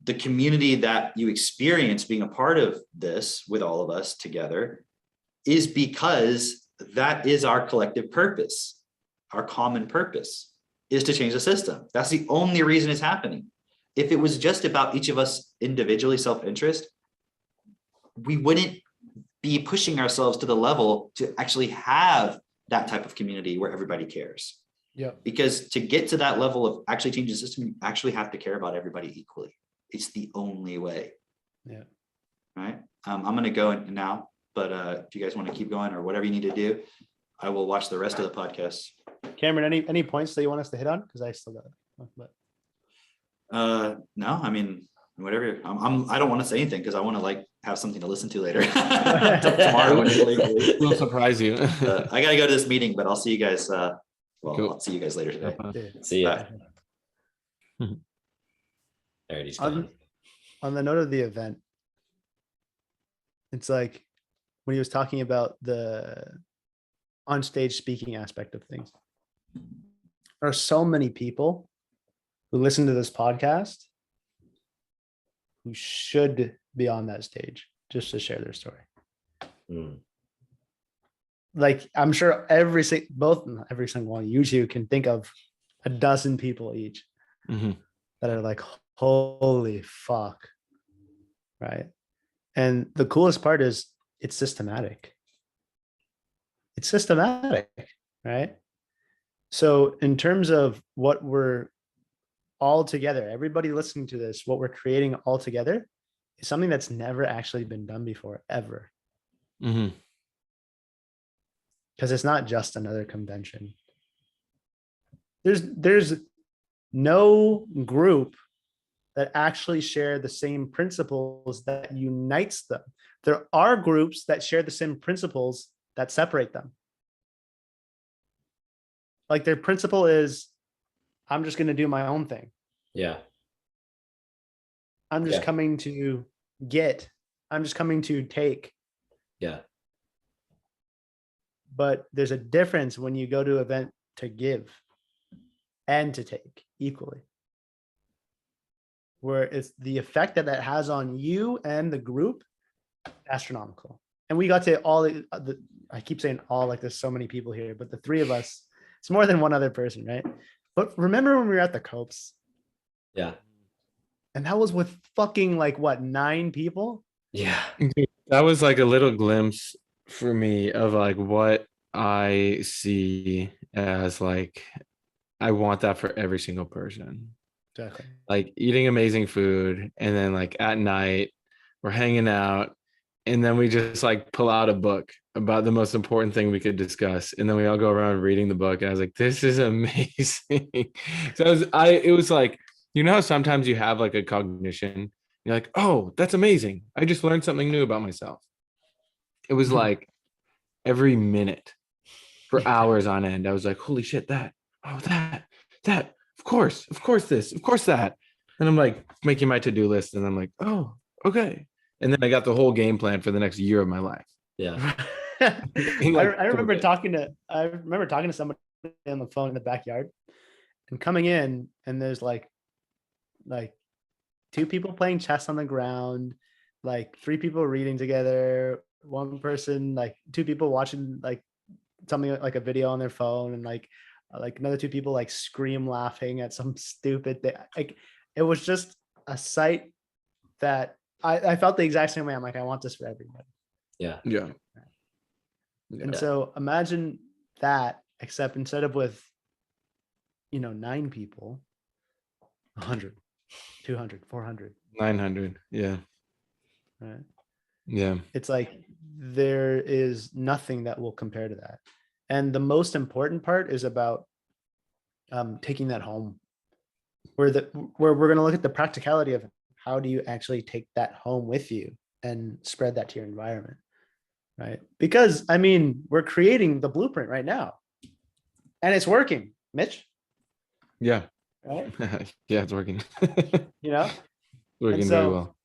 the community that you experience being a part of this with all of us together is because that is our collective purpose. Our common purpose is to change the system. That's the only reason it's happening. If it was just about each of us individually self-interest, we wouldn't be pushing ourselves to the level to actually have that type of community where everybody cares. Yeah. Because to get to that level of actually changing the system, you actually have to care about everybody equally. It's the only way. Yeah. Right. I'm going to go now, but if you guys want to keep going or whatever you need to do, I will watch the rest of the podcast. Cameron, any points that you want us to hit on? Because I still got it. But no, I mean, whatever. I don't want to say anything because I want to like have something to listen to later. Tomorrow. We'll surprise you. I got to go to this meeting, but I'll see you guys. Cool. I'll see you guys later today. See ya. Bye. Alright, he's gone. On the note of the event, it's like when he was talking about the on-stage speaking aspect of things. There are so many people who listen to this podcast who should be on that stage just to share their story. Mm. Like I'm sure every single one of you two can think of a dozen people each that are like, holy fuck. Right. And the coolest part is it's systematic. It's systematic, right? So in terms of what we're all together, everybody listening to this, what we're creating all together is something that's never actually been done before, ever. Mm-hmm. Because it's not just another convention. There's no group that actually share the same principles that unites them. There are groups that share the same principles that separate them. Like their principle is, I'm just going to do my own thing. Yeah. I'm just coming to get. I'm just coming to take. Yeah. but there's a difference when you go to an event to give and to take equally, where it's the effect that that has on you and the group, astronomical. And we got to all the I keep saying all, like there's so many people here, but the three of us, it's more than one other person, right? But remember when we were at the Copes? Yeah. And that was with fucking like what, 9 people? Yeah. That was like a little glimpse for me of like what I see as like, I want that for every single person. Exactly. Like eating amazing food, and then like at night we're hanging out, and then we just like pull out a book about the most important thing we could discuss, and then we all go around reading the book, and I was like, this is amazing. So it was like, you know how sometimes you have like a cognition, you're like, oh, that's amazing, I just learned something new about myself. It was like every minute for hours on end, I was like, holy shit, that, oh, that, of course this, of course that. And I'm like making my to-do list, and I'm like, oh, okay. And then I got the whole game plan for the next year of my life. Yeah. I remember talking to somebody on the phone in the backyard, and coming in, and there's like 2 people playing chess on the ground, like 3 people reading together, 1 person, like 2 people watching like something like a video on their phone, and like another 2 people like scream laughing at some stupid thing. Like it was just a sight that I felt the exact same way. I'm like, I want this for everybody. Yeah. Yeah. And so imagine that, except instead of with 9 people, 100, 200, 400, 900. Yeah. right? Yeah. It's like there is nothing that will compare to that. And the most important part is about taking that home, where we're going to look at the practicality of how do you actually take that home with you and spread that to your environment, right? Because I mean, we're creating the blueprint right now, and it's working, Mitch. Yeah. Right? Yeah, it's working. And Working so, very well.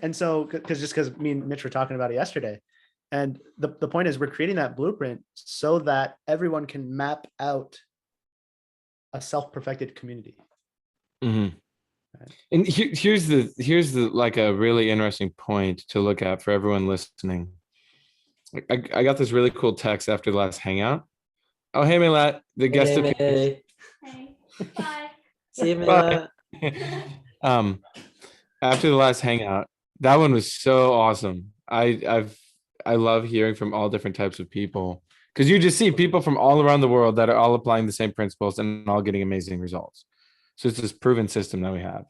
And so, because me and Mitch were talking about it yesterday, and the point is we're creating that blueprint so that everyone can map out a self-perfected community. Mm-hmm. And here's the like a really interesting point to look at for everyone listening. I got this really cool text after the last hangout. Oh, hey, Milat, the guest appears. Hey. Bye. See you, Bye. Mila. After the last hangout, that one was so awesome. I love hearing from all different types of people, because you just see people from all around the world that are all applying the same principles and all getting amazing results. So it's this proven system that we have.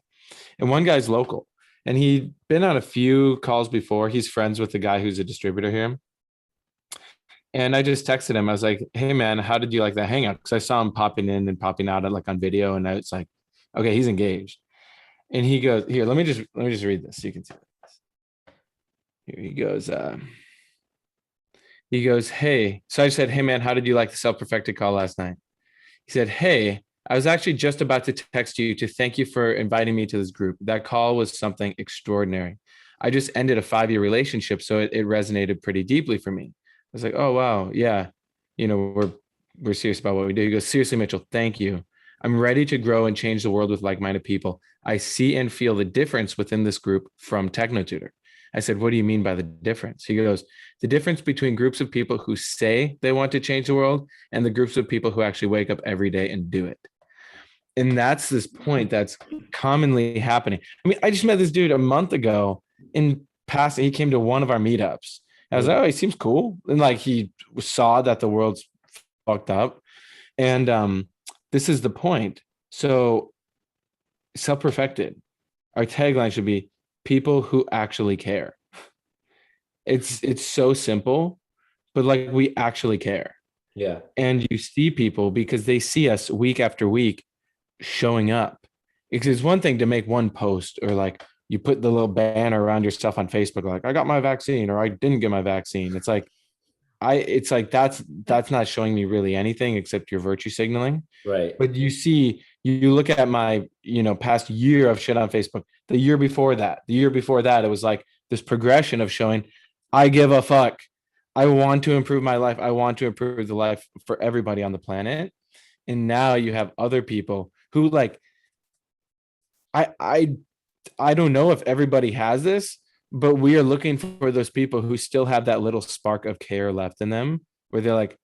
And one guy's local, and he'd been on a few calls before. He's friends with the guy who's a distributor here. And I just texted him. I was like, hey man, how did you like that hangout? Because I saw him popping in and popping out like on video. And I was like, okay, he's engaged. And he goes, here, let me just read this so you can see this. Here he goes, hey. So I said, hey man, how did you like the self-perfected call last night? He said, hey, I was actually just about to text you to thank you for inviting me to this group. That call was something extraordinary. I just ended a 5-year relationship, so it resonated pretty deeply for me. I was like, oh wow, yeah, we're serious about what we do. He goes, seriously, Mitchell, thank you. I'm ready to grow and change the world with like-minded people. I see and feel the difference within this group from TechnoTutor. I said, what do you mean by the difference? He goes, the difference between groups of people who say they want to change the world and the groups of people who actually wake up every day and do it. And that's this point that's commonly happening. I mean, I just met this dude a month ago in passing. He came to one of our meetups. I was like, oh, he seems cool. And like, he saw that the world's fucked up. And this is the point. So self-perfected, our tagline should be people who actually care. It's so simple, but like we actually care. Yeah. And you see people because they see us week after week showing up. It's one thing to make one post, or like you put the little banner around yourself on Facebook, like I got my vaccine or I didn't get my vaccine. It's like that's not showing me really anything except your virtue signaling. Right. But you look at my, past year of shit on Facebook, the year before that, it was like this progression of showing I give a fuck. I want to improve my life. I want to improve the life for everybody on the planet. And now you have other people who like, I don't know if everybody has this, but we are looking for those people who still have that little spark of care left in them where they're like,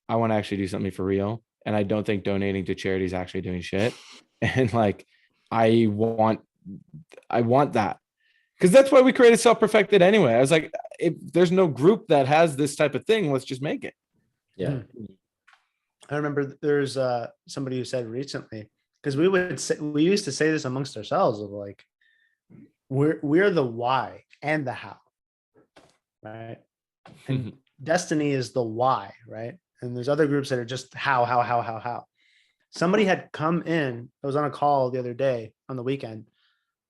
I want to actually do something for real. And I don't think donating to charity is actually doing shit. And like, I want that. Because that's why we created Self-Perfected anyway. I was like, if there's no group that has this type of thing, let's just make it. Yeah. I remember there's somebody who said recently, because we used to say this amongst ourselves of like, we're the why and the how, right? And destiny is the why, right? And there's other groups that are just how. Somebody had come in, I was on a call the other day on the weekend,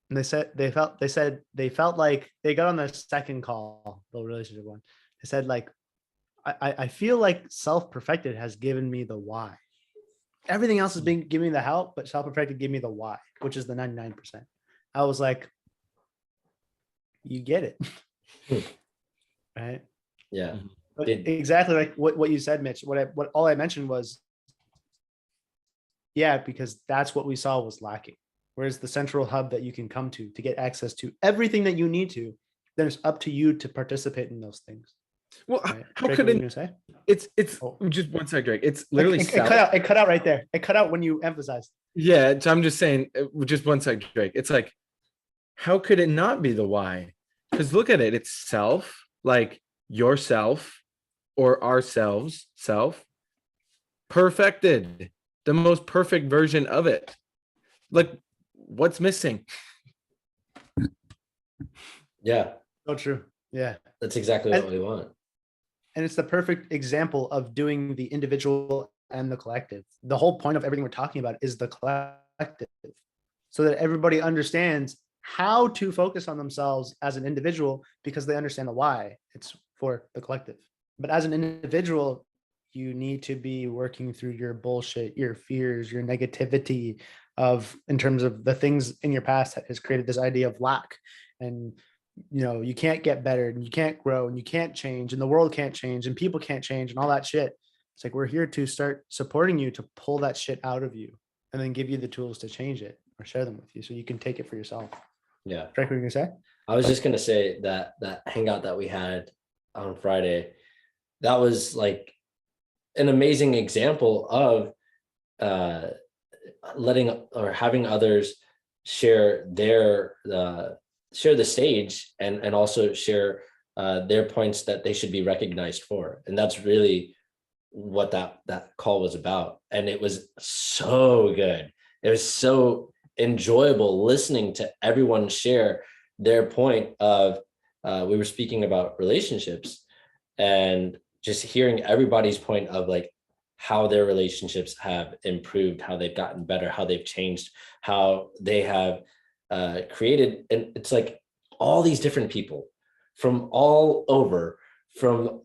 and they said they felt like they got on their second call, the relationship one. They said like, I feel like Self-Perfected has given me the why. Everything else has been giving me the help, but Self-Perfected gave me the why, which is the 99%. I was like, you get it. Right? Yeah. But exactly like what you said, Mitch. What all I mentioned was, yeah, because that's what we saw was lacking. Whereas the central hub that you can come to get access to everything that you need to, then it's up to you to participate in those things. Well, Right? how Drake, could what were it? you gonna say? It's Oh. just one sec, Drake. It's literally It cut out. It cut out right there. It cut out when you emphasized. Yeah, so I'm just saying, just one sec, Drake. It's like, how could it not be the why? Because look at it. It's self, like yourself or ourselves, self, perfected, the most perfect version of it. Like, what's missing? Yeah. So true. Yeah. That's exactly what we want. And it's the perfect example of doing the individual and the collective. The whole point of everything we're talking about is the collective, so that everybody understands how to focus on themselves as an individual because they understand the why. It's for the collective. But as an individual, you need to be working through your bullshit, your fears, your negativity in terms of the things in your past that has created this idea of lack. And you can't get better and you can't grow and you can't change and the world can't change and people can't change and all that shit. It's like, we're here to start supporting you to pull that shit out of you and then give you the tools to change it or share them with you so you can take it for yourself. Yeah. Drake, what are you gonna say? I was just gonna say that hangout that we had on Friday, that was like an amazing example of letting or having others share the stage and also share their points that they should be recognized for. And that's really what that call was about. And it was so good. It was so enjoyable listening to everyone share their point of we were speaking about relationships and just hearing everybody's point of like how their relationships have improved, how they've gotten better, how they've changed, how they have created. And it's like all these different people from all over, from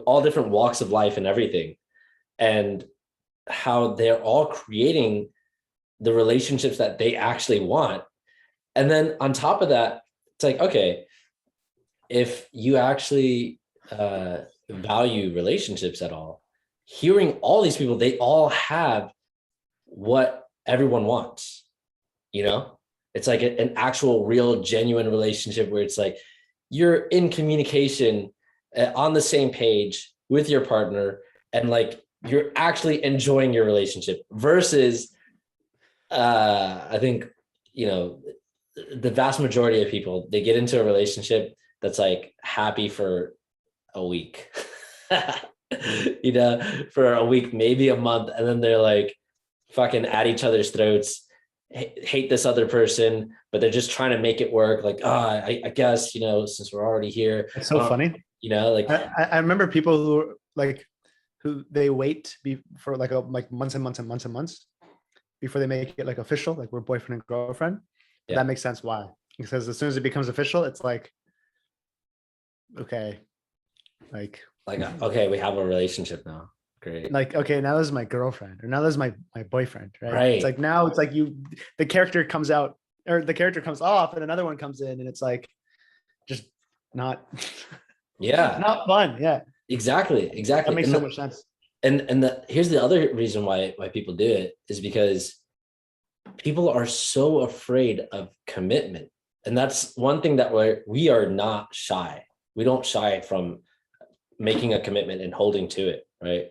all different walks of life and everything, and how they're all creating the relationships that they actually want. And then on top of that, it's like, okay, if you actually value relationships at all, hearing all these people, they all have what everyone wants. It's like an actual real genuine relationship where it's like you're in communication on the same page with your partner and like you're actually enjoying your relationship versus I think the vast majority of people, they get into a relationship that's like happy for a week for a week, maybe a month, and then they're like fucking at each other's throats, hate this other person, but they're just trying to make it work. Like, I guess, since we're already here. It's so funny. Like I remember people who they wait for like months and months and months and months before they make it like official, like we're boyfriend and girlfriend. Yeah. That makes sense why. Because as soon as it becomes official, it's like, okay, like okay, we have a relationship now. Great. Like, okay, now this is my girlfriend, or now this is my boyfriend, right? Right. It's like now it's like the character comes out or the character comes off and another one comes in and it's like just not not fun. Yeah. Exactly. That makes so much sense. Here's the other reason why people do it is because people are so afraid of commitment. And that's one thing that we are not shy. We don't shy from making a commitment and holding to it, right?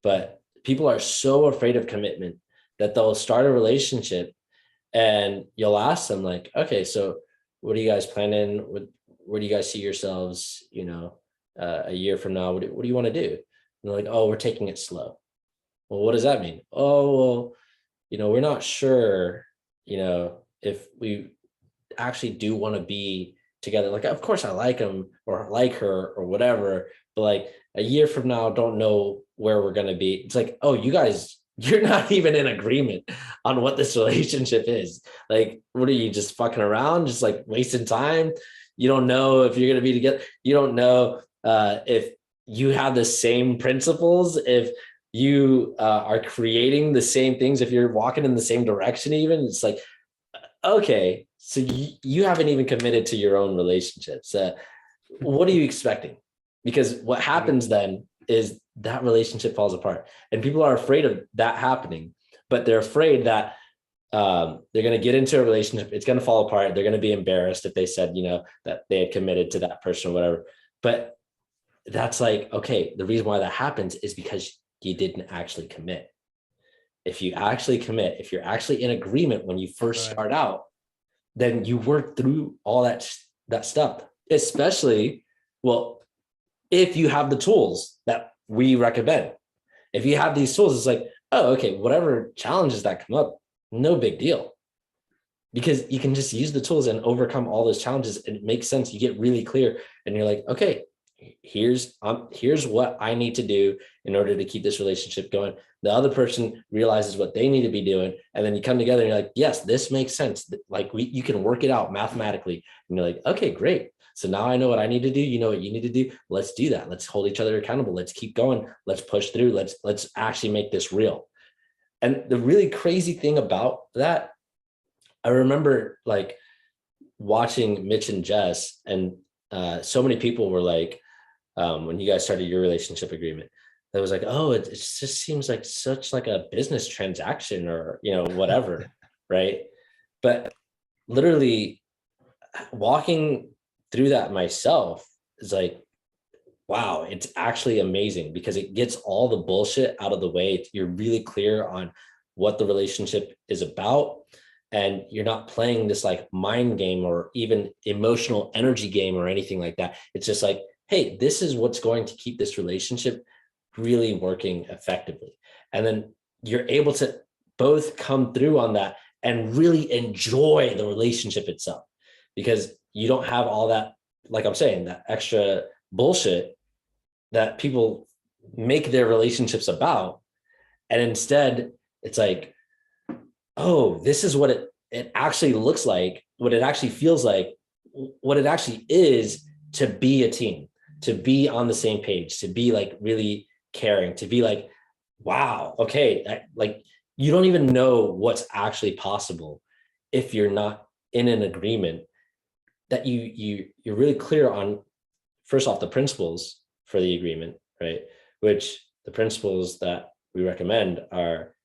But people are so afraid of commitment that they'll start a relationship and you'll ask them like, okay, so what are you guys planning? Where do you guys see yourselves, a year from now? What do you want to do? And they're like, oh, we're taking it slow. Well, what does that mean? Oh, well, we're not sure, if we actually do want to be together. Like, of course I like him or like her or whatever, but like a year from now, don't know where we're going to be. It's like, oh, you guys, you're not even in agreement on what this relationship is. Like, what are you, just fucking around, just like wasting time? You don't know if you're going to be together. You don't know if you have the same principles, if you are creating the same things, if you're walking in the same direction. Even it's like, okay, so you haven't even committed to your own relationships. What are you expecting? Because what happens then is that relationship falls apart, and people are afraid of that happening, but they're afraid that they're going to get into a relationship, it's going to fall apart, they're going to be embarrassed if they said, that they had committed to that person or whatever. But that's like, okay, the reason why that happens is because you didn't actually commit. If you actually commit, if you're actually in agreement when you first start out, then you work through all that stuff, especially, well, if you have the tools that we recommend. If you have these tools, it's like, oh, okay, whatever challenges that come up, no big deal. Because you can just use the tools and overcome all those challenges, and it makes sense. You get really clear and you're like, okay, here's what I need to do in order to keep this relationship going. The other person realizes what they need to be doing, and then you come together and you're like, yes, this makes sense. Like you can work it out mathematically, and you're like, okay, great. So now I know what I need to do. You know what you need to do. Let's do that. Let's hold each other accountable. Let's keep going. Let's push through. Let's actually make this real. And the really crazy thing about that, I remember like watching Mitch and Jess, and so many people were like, when you guys started your relationship agreement, that was like, oh, it just seems like such like a business transaction or, whatever. Right. But literally walking through that myself is like, wow, it's actually amazing, because it gets all the bullshit out of the way. You're really clear on what the relationship is about, and you're not playing this like mind game or even emotional energy game or anything like that. It's just like, hey, this is what's going to keep this relationship really working effectively. And then you're able to both come through on that and really enjoy the relationship itself, because you don't have all that, like I'm saying, that extra bullshit that people make their relationships about. And instead it's like, oh, this is what it actually looks like, what it actually feels like, what it actually is to be a team, to be on the same page, to be like really caring, to be like, wow, okay, like you don't even know what's actually possible if you're not in an agreement that you're really clear on, first off, the principles for the agreement, right? Which the principles that we recommend are,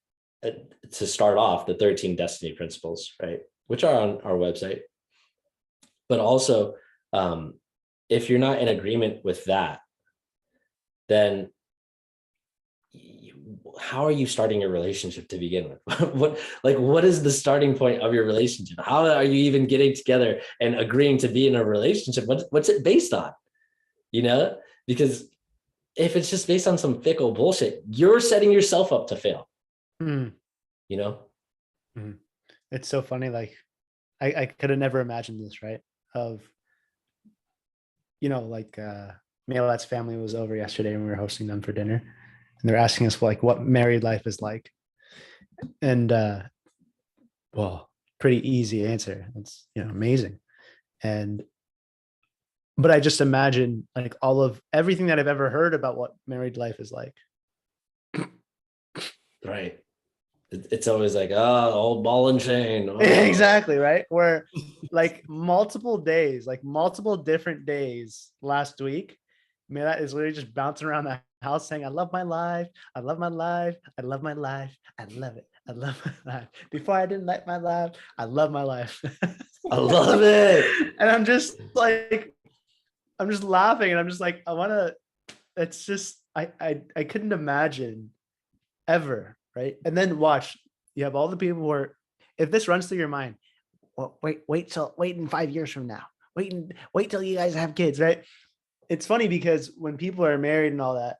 to start off, the 13 destiny principles, right? Which are on our website. But also, if you're not in agreement with that, then how are you starting your relationship to begin with? What is the starting point of your relationship? How are you even getting together and agreeing to be in a relationship? What's it based on? Because if it's just based on some fickle bullshit, you're setting yourself up to fail. It's so funny. Like I could have never imagined this, right? Of, Mailat's family was over yesterday and we were hosting them for dinner, and they're asking us like what married life is like. And well, pretty easy answer. It's amazing. But I just imagine like all of everything that I've ever heard about what married life is like. Right. It's always like, oh, old ball and chain. Oh. Exactly, right? Where like multiple different days last week, Mira is literally just bouncing around the house saying, I love my life. I love my life. I love my life. I love it. I love my life. Before I didn't like my life. I love my life. I love it. And I'm just laughing and I'm just like, it's just, I couldn't imagine ever. Right. And then watch, you have all the people who are, if this runs through your mind, well, wait in 5 years from now, wait till you guys have kids. Right. It's funny because when people are married and all that,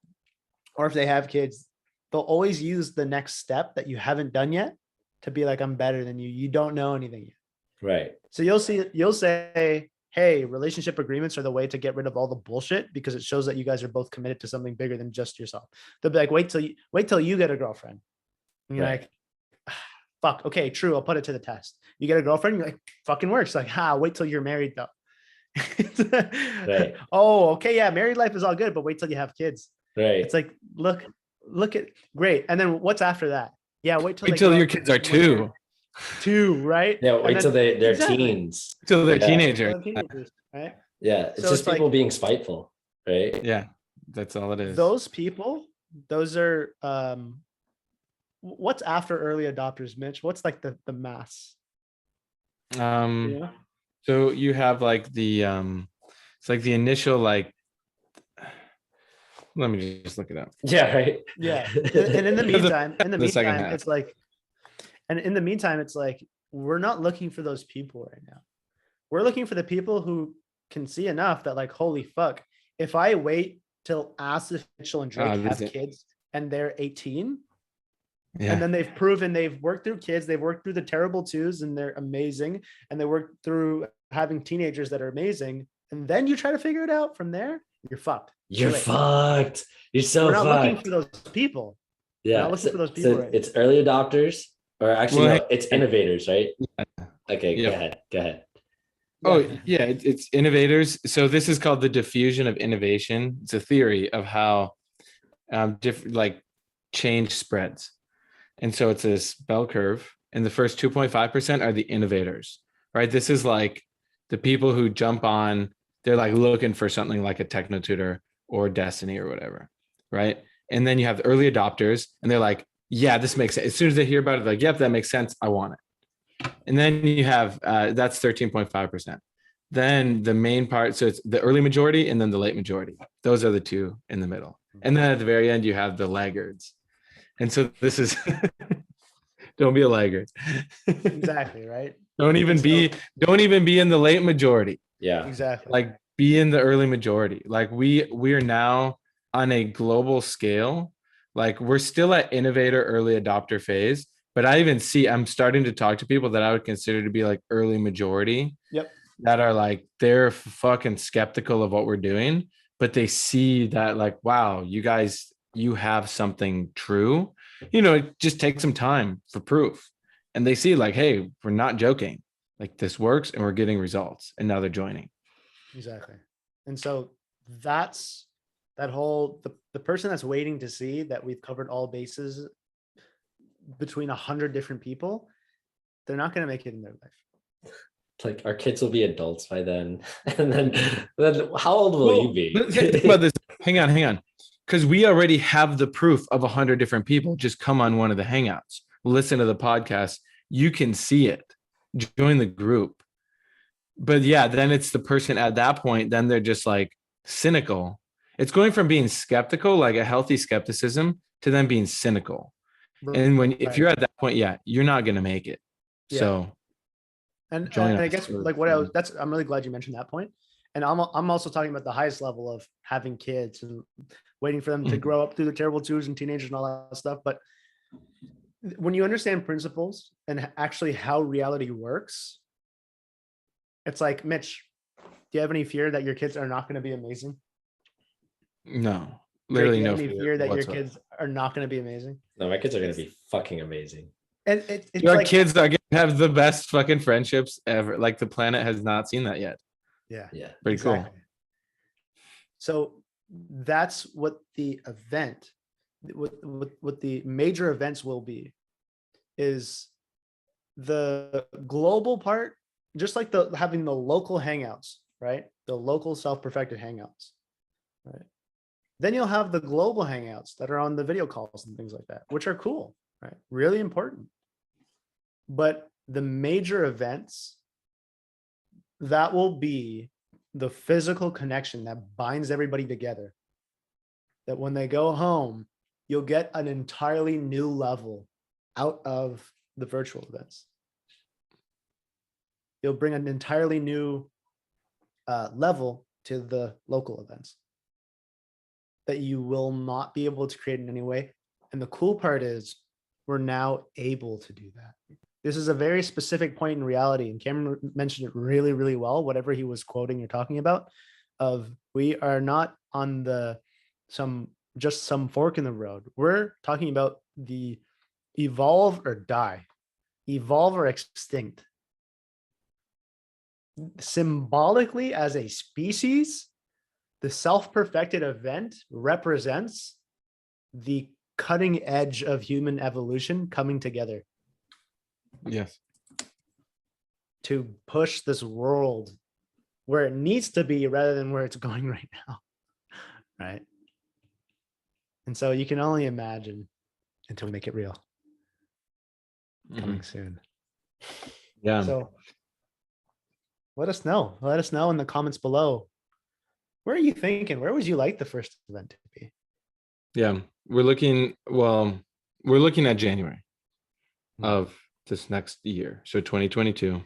or if they have kids, they'll always use the next step that you haven't done yet to be like, I'm better than you. You don't know anything yet. Right. So you'll say, hey, relationship agreements are the way to get rid of all the bullshit because it shows that you guys are both committed to something bigger than just yourself. They'll be like, wait till you get a girlfriend. And you're like, fuck, okay, true. I'll put it to the test. You get a girlfriend, you're like, fucking works. Like, wait till you're married though. Right. Oh, okay, yeah, married life is all good, but wait till you have kids. Right. It's like, look at great. And then what's after that? Yeah, wait till your kids are two. Right? Yeah, wait till they're teens. Till they're Till teenagers. they're teenagers, right? Yeah, it's So just it's people like- being spiteful, right? Yeah, that's all it is. Those people, those are what's after early adopters, Mitch? What's like the mass? Um, so you have like the it's like the initial like. Let me just look it up. Yeah, right. Yeah. And in the meantime, the second half. it's like, and in the meantime, it's like, we're not looking for those people right now. We're looking for the people who can see enough that like, holy fuck, if I wait till Asif, Mitchell, and Drake have kids and they're 18, Yeah. and then they've proven they've worked through kids, they've worked through the terrible twos and they're amazing, and they worked through having teenagers that are amazing, and then you try to figure it out from there, you're fucked. You're fucked. You're so We're not looking fucked. for those people. Yeah, not looking for those people, right? it's early adopters, or actually, Well, no, it's innovators, right? Okay, Yeah. Go ahead. Oh yeah, it's innovators. So this is called the diffusion of innovation. It's a theory of how different like change spreads. And so it's this bell curve, and the first 2.5% are the innovators, right? This is like the people who jump on, they're like looking for something like a techno tutor or Destiny or whatever, right? And then you have the early adopters, and they're like, yeah, this makes sense. As soon as they hear about it, they're like, yep, that makes sense. I want it. And then you have, that's 13.5%. Then the main part, so it's the early majority and then the late majority. Those are the two in the middle. And then at the very end, you have the laggards. And so this is, don't be a laggard. Exactly, right? Don't even be in the late majority. Yeah, Exactly. Like be in the early majority. Like we are now on a global scale. Like we're still at innovator early adopter phase, but I'm starting to talk to people that I would consider to be like early majority. Yep. That are like, they're fucking skeptical of what we're doing, but they see that like, wow, you guys, you have something true. It just takes some time for proof. And they see like, hey, we're not joking. Like this works and we're getting results. And now they're joining. Exactly. And so that's that whole, the person that's waiting to see that we've covered all bases between 100 different people, they're not going to make it in their life. like our kids will be adults by then. And then how old will you be? Think about this. Hang on. Because we already have the proof of 100 different people. Just come on one of the hangouts, listen to the podcast. You can see it. Join the group. But yeah, then it's the person at that point, then they're just like cynical. It's going from being skeptical, like a healthy skepticism, to then being cynical. And if you're at that point, yeah, you're not going to make it. Yeah. So And join I us guess for- like I'm really glad you mentioned that point. And I'm also talking about the highest level of having kids and waiting for them to grow up through the terrible twos and teenagers and all that stuff. But when you understand principles and actually how reality works, it's like, Mitch, do you have any fear that your kids are not going to be amazing? No, Drake, literally do you no have any fear that your whatsoever. kids are not going to be amazing? No, my kids are going to be fucking amazing. And it's Your like, kids are going to have the best fucking friendships ever. Like the planet has not seen that yet. yeah. Pretty cool. Exactly. So that's what the event, what the major events will be, is the global part, just like having the local hangouts, right? The local self-perfected hangouts, right? Then you'll have the global hangouts that are on the video calls and things like that, which are cool, right? Really important. But the major events, that will be the physical connection that binds everybody together. That when they go home, you'll get an entirely new level out of the virtual events. You'll bring an entirely new level to the local events that you will not be able to create in any way. And the cool part is we're now able to do that. This is a very specific point in reality. And Cameron mentioned it really, really well, whatever he was quoting or talking about, of we are not on some fork in the road. We're talking about the evolve or die, evolve or extinct. Symbolically, as a species, the self-perfected event represents the cutting edge of human evolution coming together. Yes. To push this world where it needs to be rather than where it's going right now. Right. And so you can only imagine until we make it real. Coming soon. Yeah. So let us know. Let us know in the comments below. Where are you thinking? Where would you like the first event to be? Yeah. We're looking at January of this next year. So 2022,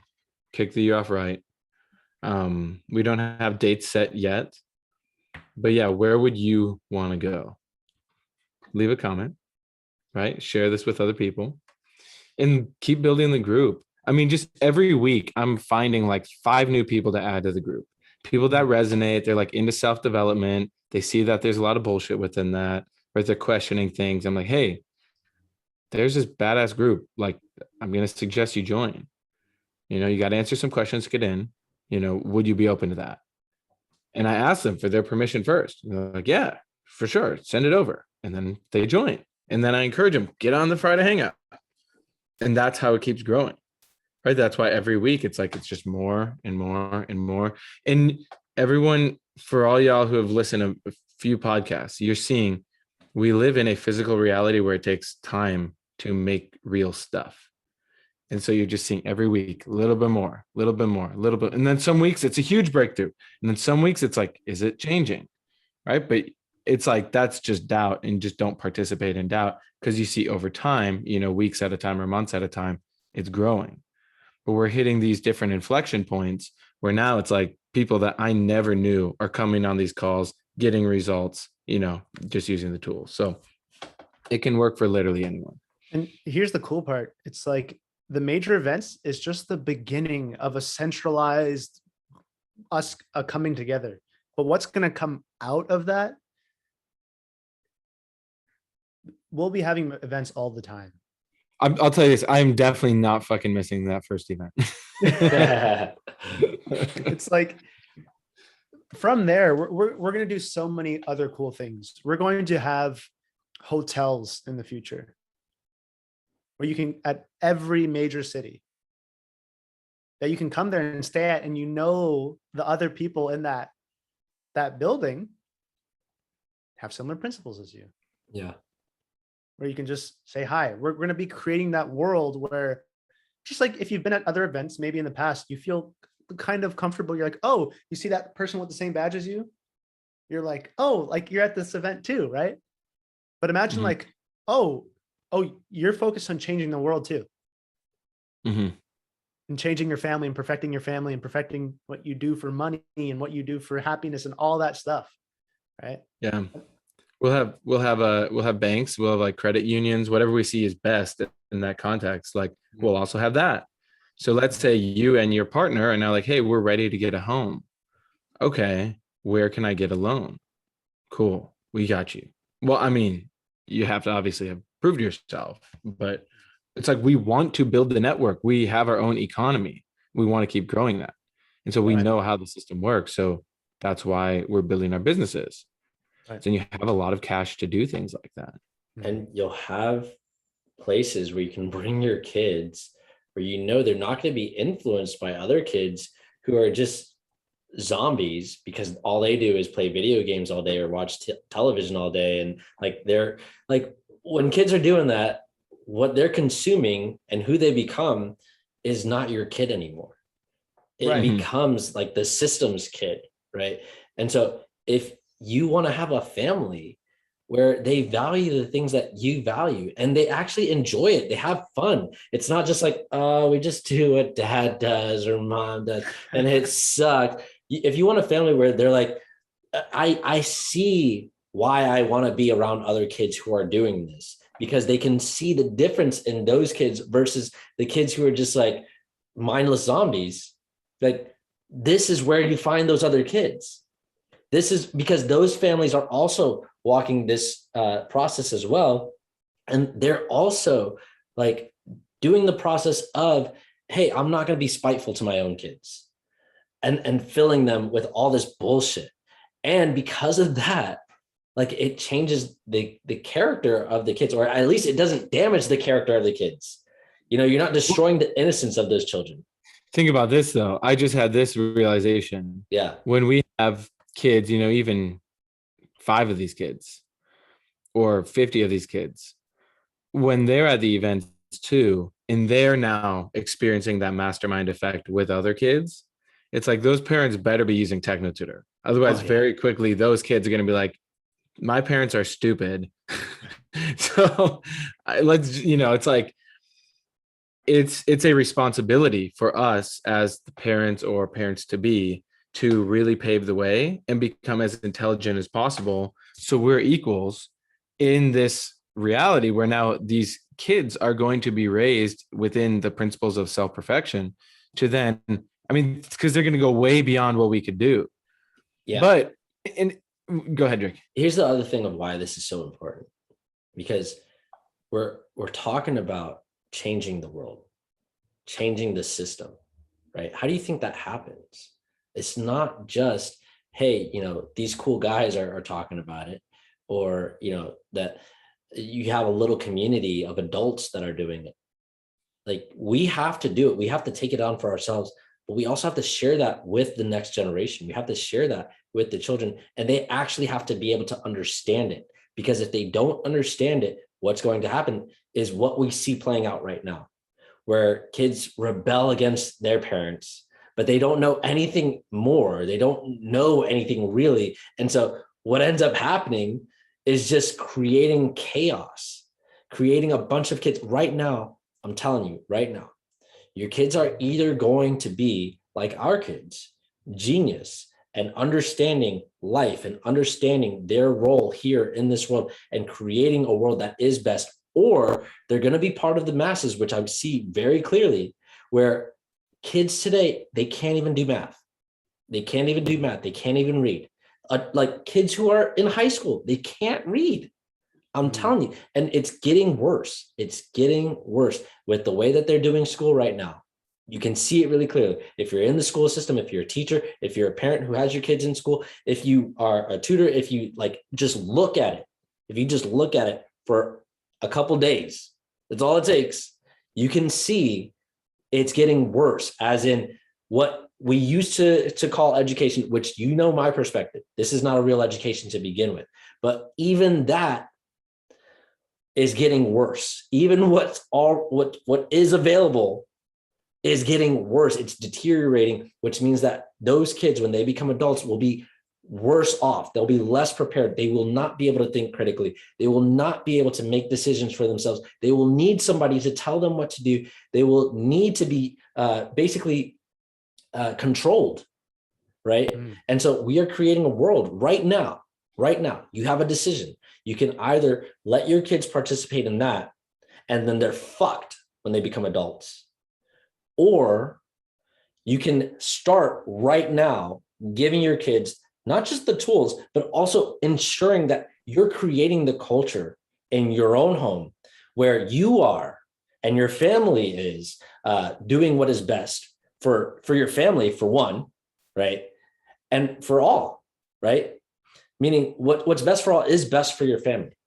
kick the year off right. We don't have dates set yet, but yeah, where would you want to go? Leave a comment, right? Share this with other people and keep building the group. I mean, just every week I'm finding like 5 new people to add to the group. People that resonate, they're like into self-development. They see that there's a lot of bullshit within that, right? They're questioning things. I'm like, hey, there's this badass group. Like, I'm going to suggest you join. You got to answer some questions to get in. Would you be open to that? And I asked them for their permission first. And they're like, yeah, for sure. Send it over. And then they join. And then I encourage them, get on the Friday Hangout. And that's how it keeps growing. Right. That's why every week it's just more and more and more. And everyone, for all y'all who have listened to a few podcasts, you're seeing we live in a physical reality where it takes time to make real stuff. And so you're just seeing every week a little bit more, a little bit more, a little bit. And then some weeks it's a huge breakthrough. And then some weeks it's like, is it changing? Right. But it's like, that's just doubt, and just don't participate in doubt, because you see over time, weeks at a time or months at a time, it's growing. But we're hitting these different inflection points where now it's like people that I never knew are coming on these calls, getting results, just using the tools. So it can work for literally anyone. And here's the cool part. It's like the major events is just the beginning of a centralized us coming together. But what's going to come out of that? We'll be having events all the time. I'll tell you this, I'm definitely not fucking missing that first event. It's like from there, we're going to do so many other cool things. We're going to have hotels in the future where you can, at every major city, that you can come there and stay at, and the other people in that building have similar principles as you. Yeah. Where you can just say hi. We're going to be creating that world where, just like if you've been at other events, maybe in the past, you feel kind of comfortable. You're like, oh, you see that person with the same badge as you? You're like, oh, like you're at this event too, right? But imagine like, oh, you're focused on changing the world too. And changing your family and perfecting your family and perfecting what you do for money and what you do for happiness and all that stuff. Right. Yeah. We'll have banks, we'll have like credit unions, whatever we see is best in that context. Like we'll also have that. So let's say you and your partner are now like, hey, we're ready to get a home. Okay, where can I get a loan? Cool, we got you. Well, I mean, you have to obviously have proved yourself, but it's like we want to build the network. We have our own economy. We want to keep growing that. And so we know how the system works. So that's why we're building our businesses. Right. So you have a lot of cash to do things like that. And you'll have places where you can bring your kids where they're not going to be influenced by other kids who are just zombies because all they do is play video games all day or watch television all day. And like, they're like, when kids are doing that, what they're consuming and who they become is not your kid anymore. It Right. becomes like the system's kid, right? And so if you want to have a family where they value the things that you value and they actually enjoy it, they have fun. It's not just like, oh, we just do what dad does or mom does, and it sucks. If you want a family where they're like, I see why I want to be around other kids who are doing this, because they can see the difference in those kids versus the kids who are just like mindless zombies. Like, this is where you find those other kids. This is because those families are also walking this process as well. And they're also like doing the process of, hey, I'm not going to be spiteful to my own kids and filling them with all this bullshit. And because of that, like, it changes the character of the kids, or at least it doesn't damage the character of the kids. You know, you're not destroying the innocence of those children. Think about this though. I just had this realization. Yeah. When we have kids, you know, even 5 of these kids or 50 of these kids, when they're at the events too, and they're now experiencing that mastermind effect with other kids, it's like those parents better be using TechnoTutor. Otherwise, very quickly, those kids are going to be like, my parents are stupid. So let's, you know, it's like, it's a responsibility for us as the parents or parents to be, to really pave the way and become as intelligent as possible. So we're equals in this reality where now these kids are going to be raised within the principles of self-perfection to then, I mean, because they're going to go way beyond what we could do. Yeah. But, and go ahead, Drake. Here's the other thing of why this is so important, because we're talking about changing the world, changing the system, right? How do you think that happens? It's not just, hey, you know, these cool guys are talking about it, or, you know, that you have a little community of adults that are doing it. Like, we have to do it. We have to take it on for ourselves, but we also have to share that with the next generation. We have to share that with the children, and they actually have to be able to understand it, because if they don't understand it, what's going to happen is what we see playing out right now, where kids rebel against their parents, but they don't know anything more. They don't know anything really. And so what ends up happening is just creating chaos, creating a bunch of kids. Right now, I'm telling you right now, your kids are either going to be like our kids, genius, and understanding life and understanding their role here in this world and creating a world that is best, or they're going to be part of the masses, which I see very clearly, where kids today, they can't even do math. They can't even do math. They can't even read. Like kids who are in high school, they can't read. I'm telling you, and it's getting worse. It's getting worse with the way that they're doing school right now. You can see it really clearly. If you're in the school system, if you're a teacher, if you're a parent who has your kids in school, if you are a tutor, if you like, just look at it. If you just look at it for a couple days, that's all it takes. You can see it's getting worse, as in what we used to call education, which, you know, my perspective, this is not a real education to begin with, but even that is getting worse. Even what is available is getting worse. It's deteriorating, which means that those kids, when they become adults, will be worse off. They'll be less prepared. They will not be able to think critically. They will not be able to make decisions for themselves. They will need somebody to tell them what to do. They will need to be basically controlled, right? And so we are creating a world right now. You have a decision. You can either let your kids participate in that, and then they're fucked when they become adults. Or you can start right now giving your kids not just the tools, but also ensuring that you're creating the culture in your own home where you are and your family is doing what is best for your family, for one, right? And for all, right? Meaning what's best for all is best for your family,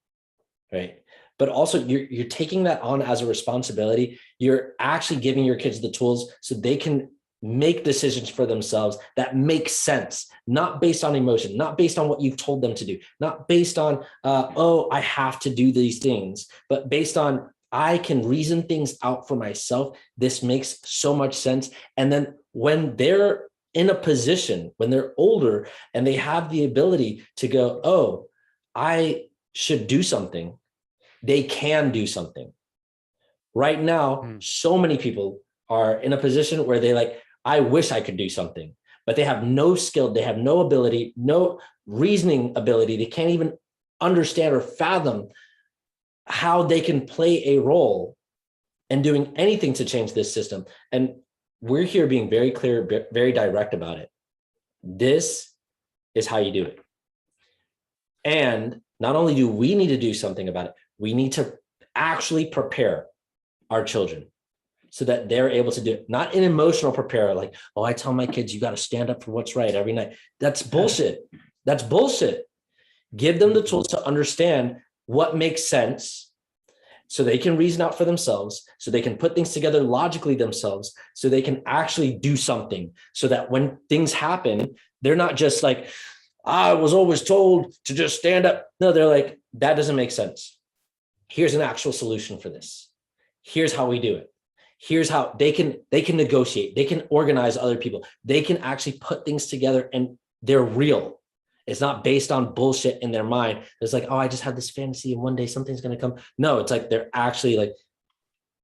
right? But also you're taking that on as a responsibility. You're actually giving your kids the tools so they can make decisions for themselves that make sense, not based on emotion, not based on what you've told them to do, not based on, oh, I have to do these things, but based on, I can reason things out for myself. This makes so much sense. And then when they're in a position, when they're older and they have the ability to go, oh, I should do something, they can do something. Right now, so many people are in a position where they like, I wish I could do something, but they have no skill, they have no ability, no reasoning ability. They can't even understand or fathom how they can play a role in doing anything to change this system. And we're here being very clear, very direct about it. This is how you do it. And not only do we need to do something about it, we need to actually prepare our children so that they're able to do it. Not an emotional prepare, like, oh, I tell my kids, you got to stand up for what's right every night. That's bullshit. That's bullshit. Give them the tools to understand what makes sense so they can reason out for themselves, so they can put things together logically themselves, so they can actually do something, so that when things happen, they're not just like, I was always told to just stand up. No, they're like, that doesn't make sense. Here's an actual solution for this. Here's how we do it. Here's how they can negotiate. They can organize other people. They can actually put things together and they're real. It's not based on bullshit in their mind. It's like, oh, I just had this fantasy and one day something's going to come. No, it's like, they're actually like,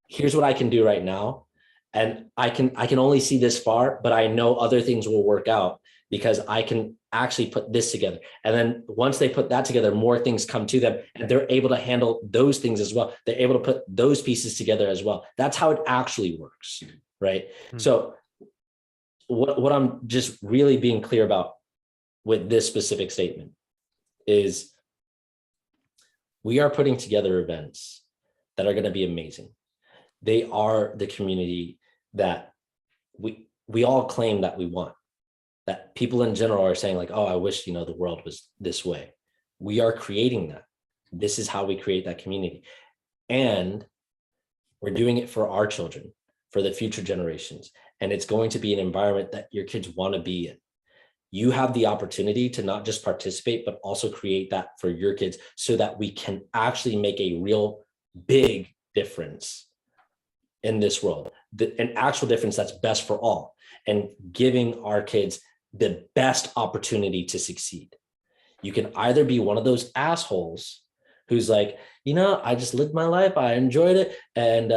here's what I can do right now. And I can only see this far, but I know other things will work out because I can actually put this together. And then once they put that together, more things come to them and they're able to handle those things as well. They're able to put those pieces together as well. That's how it actually works, right? So what I'm just really being clear about with this specific statement is we are putting together events that are going to be amazing. They are the community that we all claim that we want, that people in general are saying like, oh, I wish, the world was this way. We are creating that. This is how we create that community. And we're doing it for our children, for the future generations. And it's going to be an environment that your kids want to be in. You have the opportunity to not just participate, but also create that for your kids so that we can actually make a real big difference in this world, an actual difference that's best for all, and giving our kids the best opportunity to succeed. You can either be one of those assholes who's like, I just lived my life, I enjoyed it, and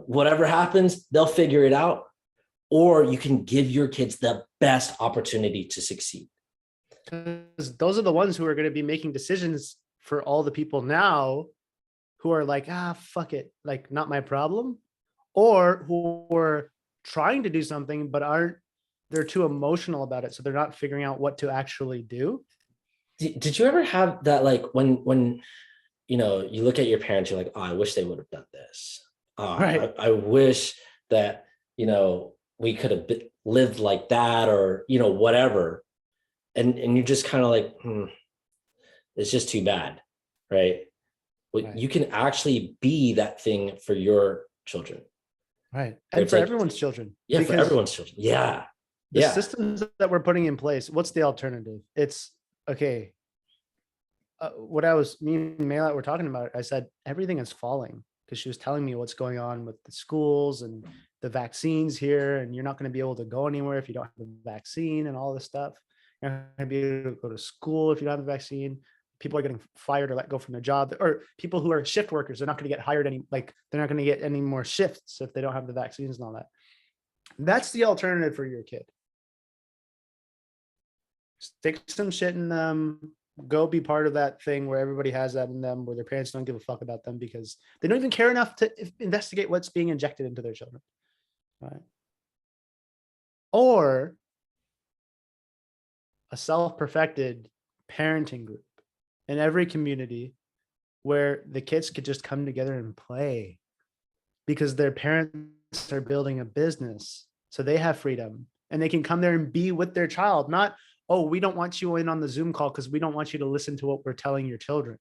whatever happens, they'll figure it out. Or you can give your kids the best opportunity to succeed. Because those are the ones who are going to be making decisions for all the people now who are like, fuck it, like not my problem, or who are trying to do something, but they're too emotional about it. So they're not figuring out what to actually do. Did you ever have that, like when you look at your parents, you're like, oh, I wish they would have done this. Right. I wish that, we could have lived like that, or, whatever. And you're just kind of like, it's just too bad. Right. But Right. You can actually be that thing for your children. Right. And for everyone's children. Yeah. For everyone's children. Yeah. The systems that we're putting in place, what's the alternative? It's okay. Me and Mayla were talking about, I said, everything is falling, because she was telling me what's going on with the schools and the vaccines here. And you're not going to be able to go anywhere if you don't have the vaccine and all this stuff. You're not going to be able to go to school if you don't have the vaccine. People are getting fired or let go from their job, or people who are shift workers, they're not going to get hired they're not going to get any more shifts if they don't have the vaccines and all that. That's the alternative for your kid. Stick some shit in them, go be part of that thing where everybody has that in them, where their parents don't give a fuck about them because they don't even care enough to investigate what's being injected into their children. Right. Or a self-perfected parenting group in every community where the kids could just come together and play because their parents are building a business. So they have freedom and they can come there and be with their child. Not, oh, we don't want you in on the Zoom call because we don't want you to listen to what we're telling your children.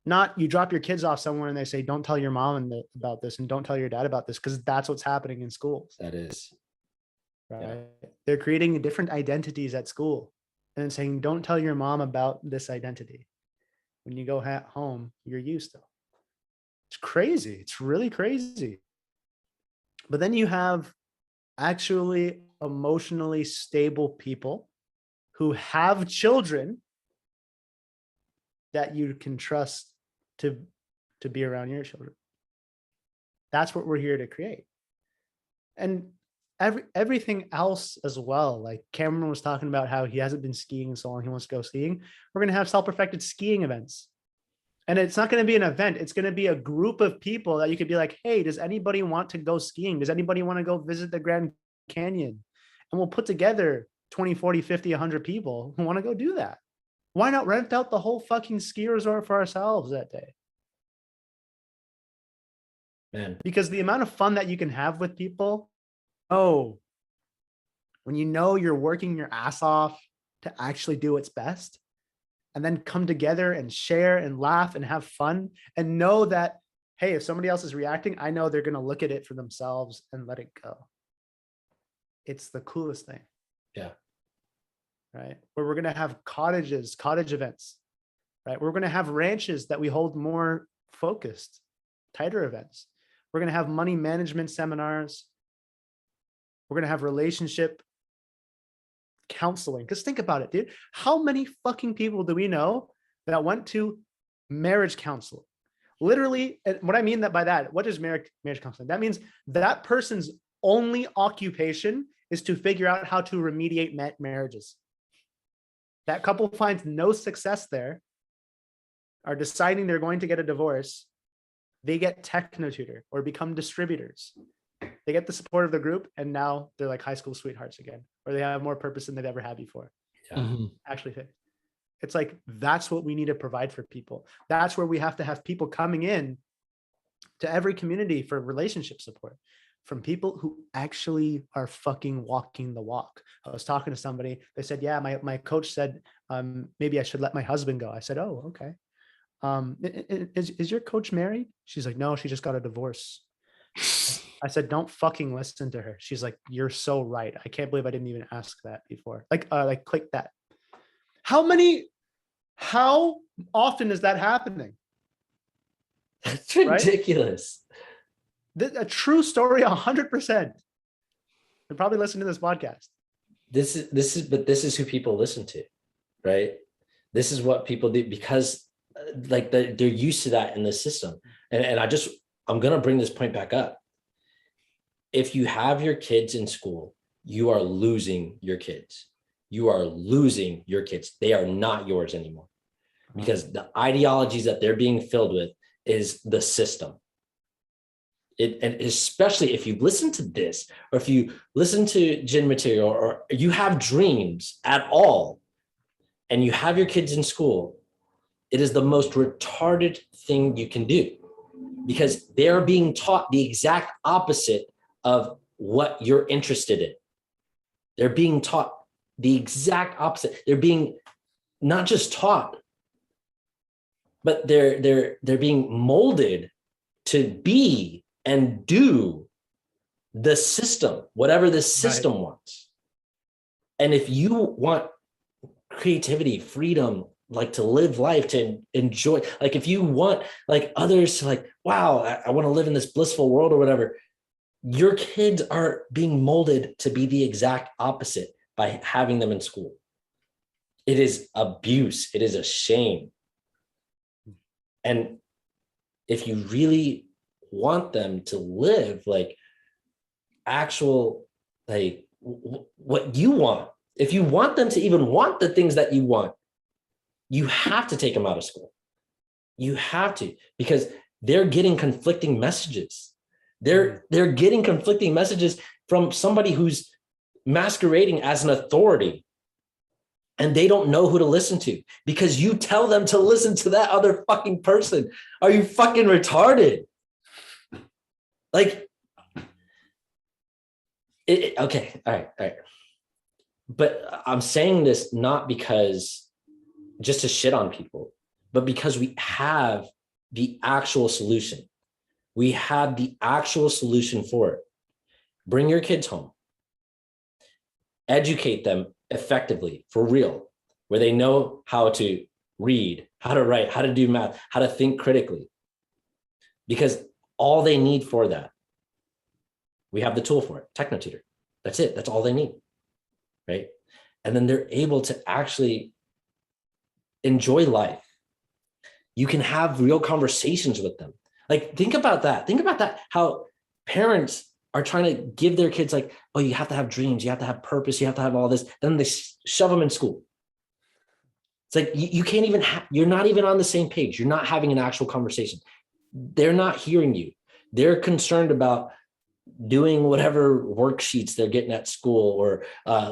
Not you drop your kids off somewhere and they say, don't tell your mom about this and don't tell your dad about this, because that's what's happening in schools. That is. right? They're creating different identities at school and then saying, don't tell your mom about this identity. When you go home, you're you still. It's crazy. It's really crazy. But then you have actually emotionally stable people who have children that you can trust to be around your children. That's what we're here to create. And everything else as well. Like Cameron was talking about how he hasn't been skiing in so long, he wants to go skiing. We're going to have self-perfected skiing events. And it's not going to be an event. It's going to be a group of people that you could be like, hey, does anybody want to go skiing? Does anybody want to go visit the Grand Canyon? And we'll put together 20, 40, 50, 100 people who want to go do that. Why not rent out the whole fucking ski resort for ourselves that day? Man, Because the amount of fun that you can have with people, when you know you're working your ass off to actually do what's best, and then come together and share and laugh and have fun and know that, hey, if somebody else is reacting, I know they're going to look at it for themselves and let it go. It's the coolest thing. yeah. Right? Where we're going to have cottage events, right? We're going to have ranches that we hold more focused, tighter events. We're going to have money management seminars. We're going to have relationship counseling. Because think about it, dude. How many fucking people do we know that went to marriage counseling? Literally, and what I mean by that, what is marriage counseling? That means that person's only occupation is to figure out how to remediate marriages. That couple finds no success there, are deciding they're going to get a divorce. They get techno tutor or become distributors. They get the support of the group, and now they're like high school sweethearts again, or they have more purpose than they've ever had before. Yeah. Actually, it's like, that's what we need to provide for people. That's where we have to have people coming in to every community for relationship support from people who actually are fucking walking the walk. I was talking to somebody, they said, yeah, my coach said, maybe I should let my husband go. I said, oh, okay. Is your coach married? She's like, no, she just got a divorce. I said, don't fucking listen to her. She's like, you're so right. I can't believe I didn't even ask that before. Like click that. How often is that happening? That's ridiculous. A true story, 100%. They're probably listening to this podcast. This is who people listen to, right? This is what people do because like they're used to that in the system. And I'm going to bring this point back up. If you have your kids in school, you are losing your kids. You are losing your kids. They are not yours anymore because the ideologies that they're being filled with is the system. And especially if you listen to this, or if you listen to Jin material, or you have dreams at all, and you have your kids in school, it is the most retarded thing you can do because they're being taught the exact opposite of what you're interested in. They're being taught the exact opposite. They're being not just taught, but they're being molded to be and do the system, whatever the system wants. And if you want creativity, freedom, like to live life, to enjoy, like if you want like others to like, wow, I want to live in this blissful world or whatever, your kids are being molded to be the exact opposite by having them in school. It is abuse. It is a shame. And if you really want them to live like actual, like what you want, if you want them to even want the things that you want, you have to take them out of school. You have to, because they're getting conflicting messages. They're getting conflicting messages from somebody who's masquerading as an authority, and they don't know who to listen to because you tell them to listen to that other fucking person. Are you fucking retarded? Like, okay, all right. But I'm saying this not because just to shit on people, but because we have the actual solution. We have the actual solution for it. Bring your kids home. educate them effectively for real, where they know how to read, how to write, how to do math, how to think critically. Because all they need for that, we have the tool for it, TechnoTutor. That's it. That's all they need, right? And then they're able to actually enjoy life. You can have real conversations with them. Like, think about that. Think about that, how parents are trying to give their kids like, oh, you have to have dreams, you have to have purpose, you have to have all this. Then they shove them in school. It's like, you can't even, you're not even on the same page. You're not having an actual conversation. They're not hearing you. They're concerned about doing whatever worksheets they're getting at school, or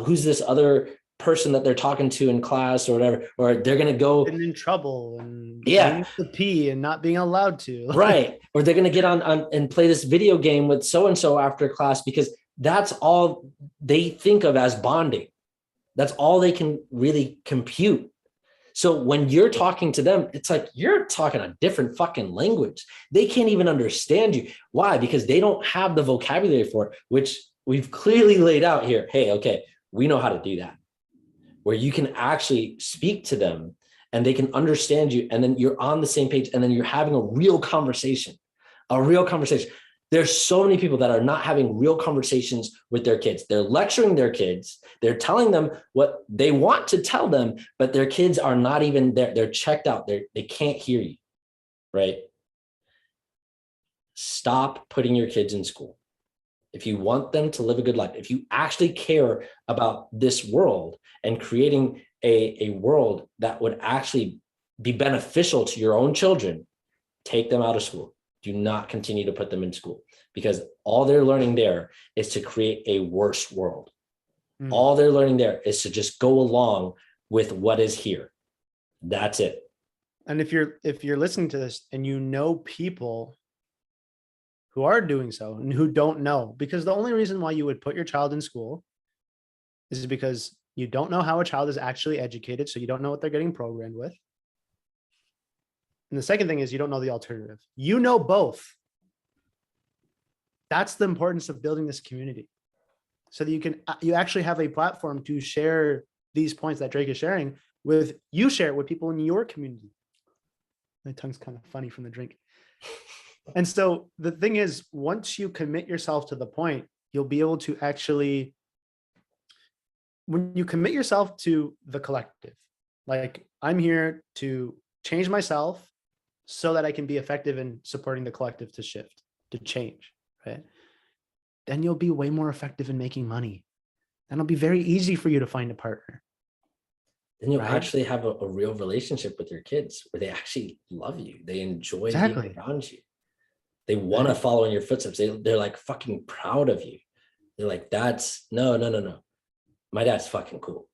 who's this other person that they're talking to in class or whatever, or they're going to go getting in trouble and yeah, the pee and not being allowed to. Right. Or they're going to get on and play this video game with so-and-so after class, because that's all they think of as bonding. That's all they can really compute. So when you're talking to them, it's like you're talking a different fucking language. They can't even understand you. Why? Because they don't have the vocabulary for it, which we've clearly laid out here. Hey, okay, we know how to do that, where you can actually speak to them and they can understand you. And then you're on the same page, and then you're having a real conversation, a real conversation. There's so many people that are not having real conversations with their kids. They're lecturing their kids. They're telling them what they want to tell them, but their kids are not even there. They're checked out. They can't hear you, right? Stop putting your kids in school. If you want them to live a good life, if you actually care about this world and creating a world that would actually be beneficial to your own children, take them out of school. Do not continue to put them in school, because all they're learning there is to create a worse world. All they're learning there is to just go along with what is here. That's it. And if you're listening to this and you know people who are doing so and who don't know, because the only reason why you would put your child in school is because you don't know how a child is actually educated, so you don't know what they're getting programmed with. And the second thing is you don't know the alternative. You know both. That's the importance of building this community, so that you actually have a platform to share these points that Drake is sharing with. You share it with people in your community. My tongue's kind of funny from the drink. And so the thing is, once you commit yourself to the point, you'll be able to actually, when you commit yourself to the collective, like I'm here to change myself so that I can be effective in supporting the collective to shift, to change, right? Then you'll be way more effective in making money. Then it'll be very easy for you to find a partner. Then you'll right? actually have a real relationship with your kids where they actually love you. They enjoy being around you. They want to follow in your footsteps. They're like fucking proud of you. They're like, that's no. My dad's fucking cool.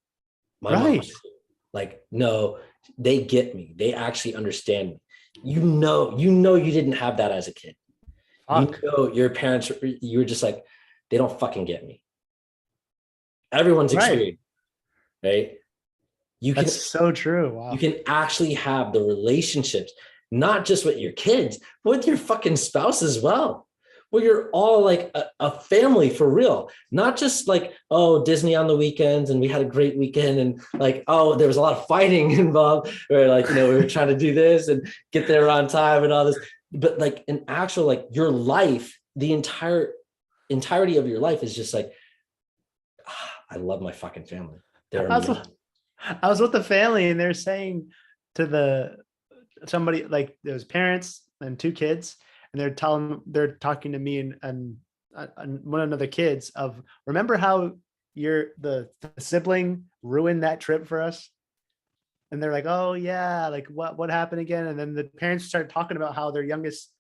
My mom's cool. Like, no, they get me. They actually understand me. You know you didn't have that as a kid. Fuck. You know your parents, you were just like, they don't fucking get me. Everyone's extreme, right? That's so true. Wow. You can actually have the relationships, not just with your kids, but with your fucking spouse as well, where you're all like a family for real, not just like, oh, Disney on the weekends and we had a great weekend, and like, oh, there was a lot of fighting involved, or like, we were trying to do this and get there on time and all this, but like an actual, like your life, the entirety of your life is just like, I love my fucking family. I was with the family and they're saying to somebody, like there's parents and two kids, and they're talking to me and one of the kids of, remember how the sibling ruined that trip for us? And they're like, oh yeah, like what happened again? And then the parents start talking about how their youngest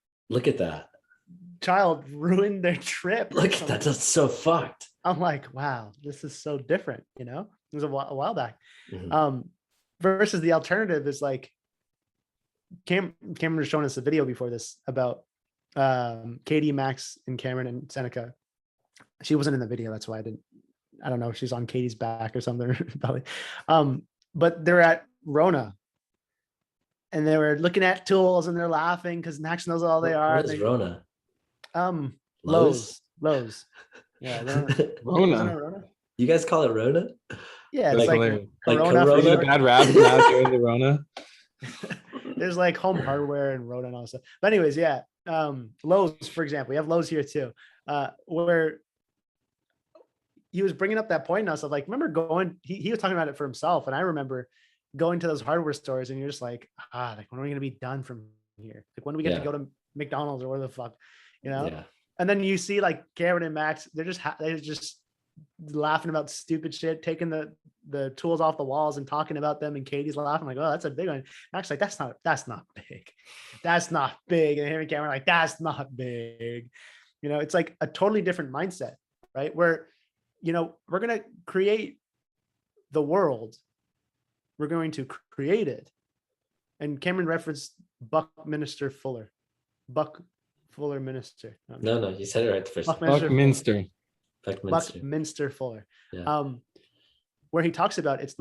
child ruined their trip. Look at that, that's so fucked. I'm like, wow, this is so different, It was a while back. Mm-hmm. Versus the alternative is like, Cameron was showing us a video before this about Katie, Max, and Cameron and Seneca. She wasn't in the video, that's why I don't know if she's on Katie's back or something probably. But they're at Rona and they were looking at tools and they're laughing because Max knows all they are. What is Rona? Lowe's. Yeah. Rona. You guys call it Rona? Yeah, That's it's like hilarious. Like Corona for Is it a short. bad rap now during the Rona? There's like home hardware and Rona and all that stuff. But anyways, yeah. Lowe's, for example, we have Lowe's here too, where he was bringing up that point. And I was like, remember going, he was talking about it for himself. And I remember going to those hardware stores and you're just like, like, when are we going to be done from here? Like, when do we get to go to McDonald's or where the fuck, you know? Yeah. And then you see like Cameron and Max, they're just laughing about stupid shit, taking the tools off the walls and talking about them. And Katie's laughing like, oh, that's a big one. Max like, that's not big. That's not big. And him and Cameron like, that's not big. You know, it's like a totally different mindset, right? Where, you know, we're going to create the world. We're going to create it. And Cameron referenced Buckminster Fuller. Buck Fuller Minister. No, you said it right the first time. Buckminster. Buckminster Fuller. Yeah. Where he talks about it's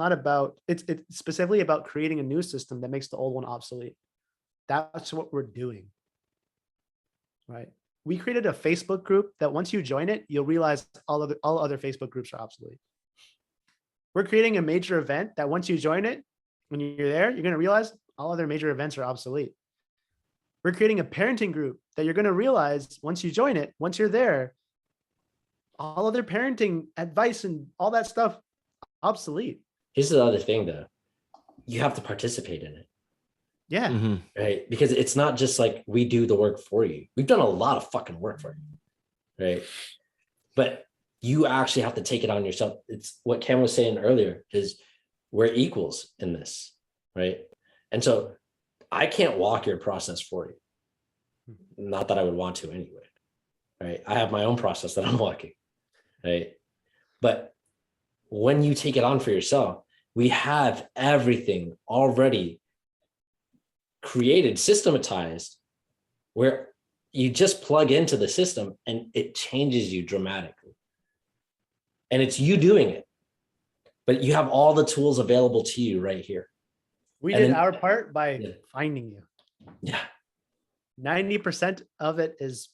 specifically about creating a new system that makes the old one obsolete. That's what we're doing. Right? We created a Facebook group that once you join it, you'll realize all other Facebook groups are obsolete. We're creating a major event that once you join it, when you're there, you're going to realize all other major events are obsolete. We're creating a parenting group that you're going to realize once you join it, once you're there, all other parenting advice and all that stuff, obsolete. Here's the other thing though. You have to participate in it. Yeah. Mm-hmm. Right. Because it's not just like we do the work for you. We've done a lot of fucking work for you. Right. But you actually have to take it on yourself. It's what Cam was saying earlier is we're equals in this. Right. And so I can't walk your process for you. Not that I would want to anyway. Right. I have my own process that I'm walking. Right. But when you take it on for yourself, we have everything already created, systematized, where you just plug into the system and it changes you dramatically. And it's you doing it, but you have all the tools available to you right here. We did our part by finding you. Yeah. 90% of it is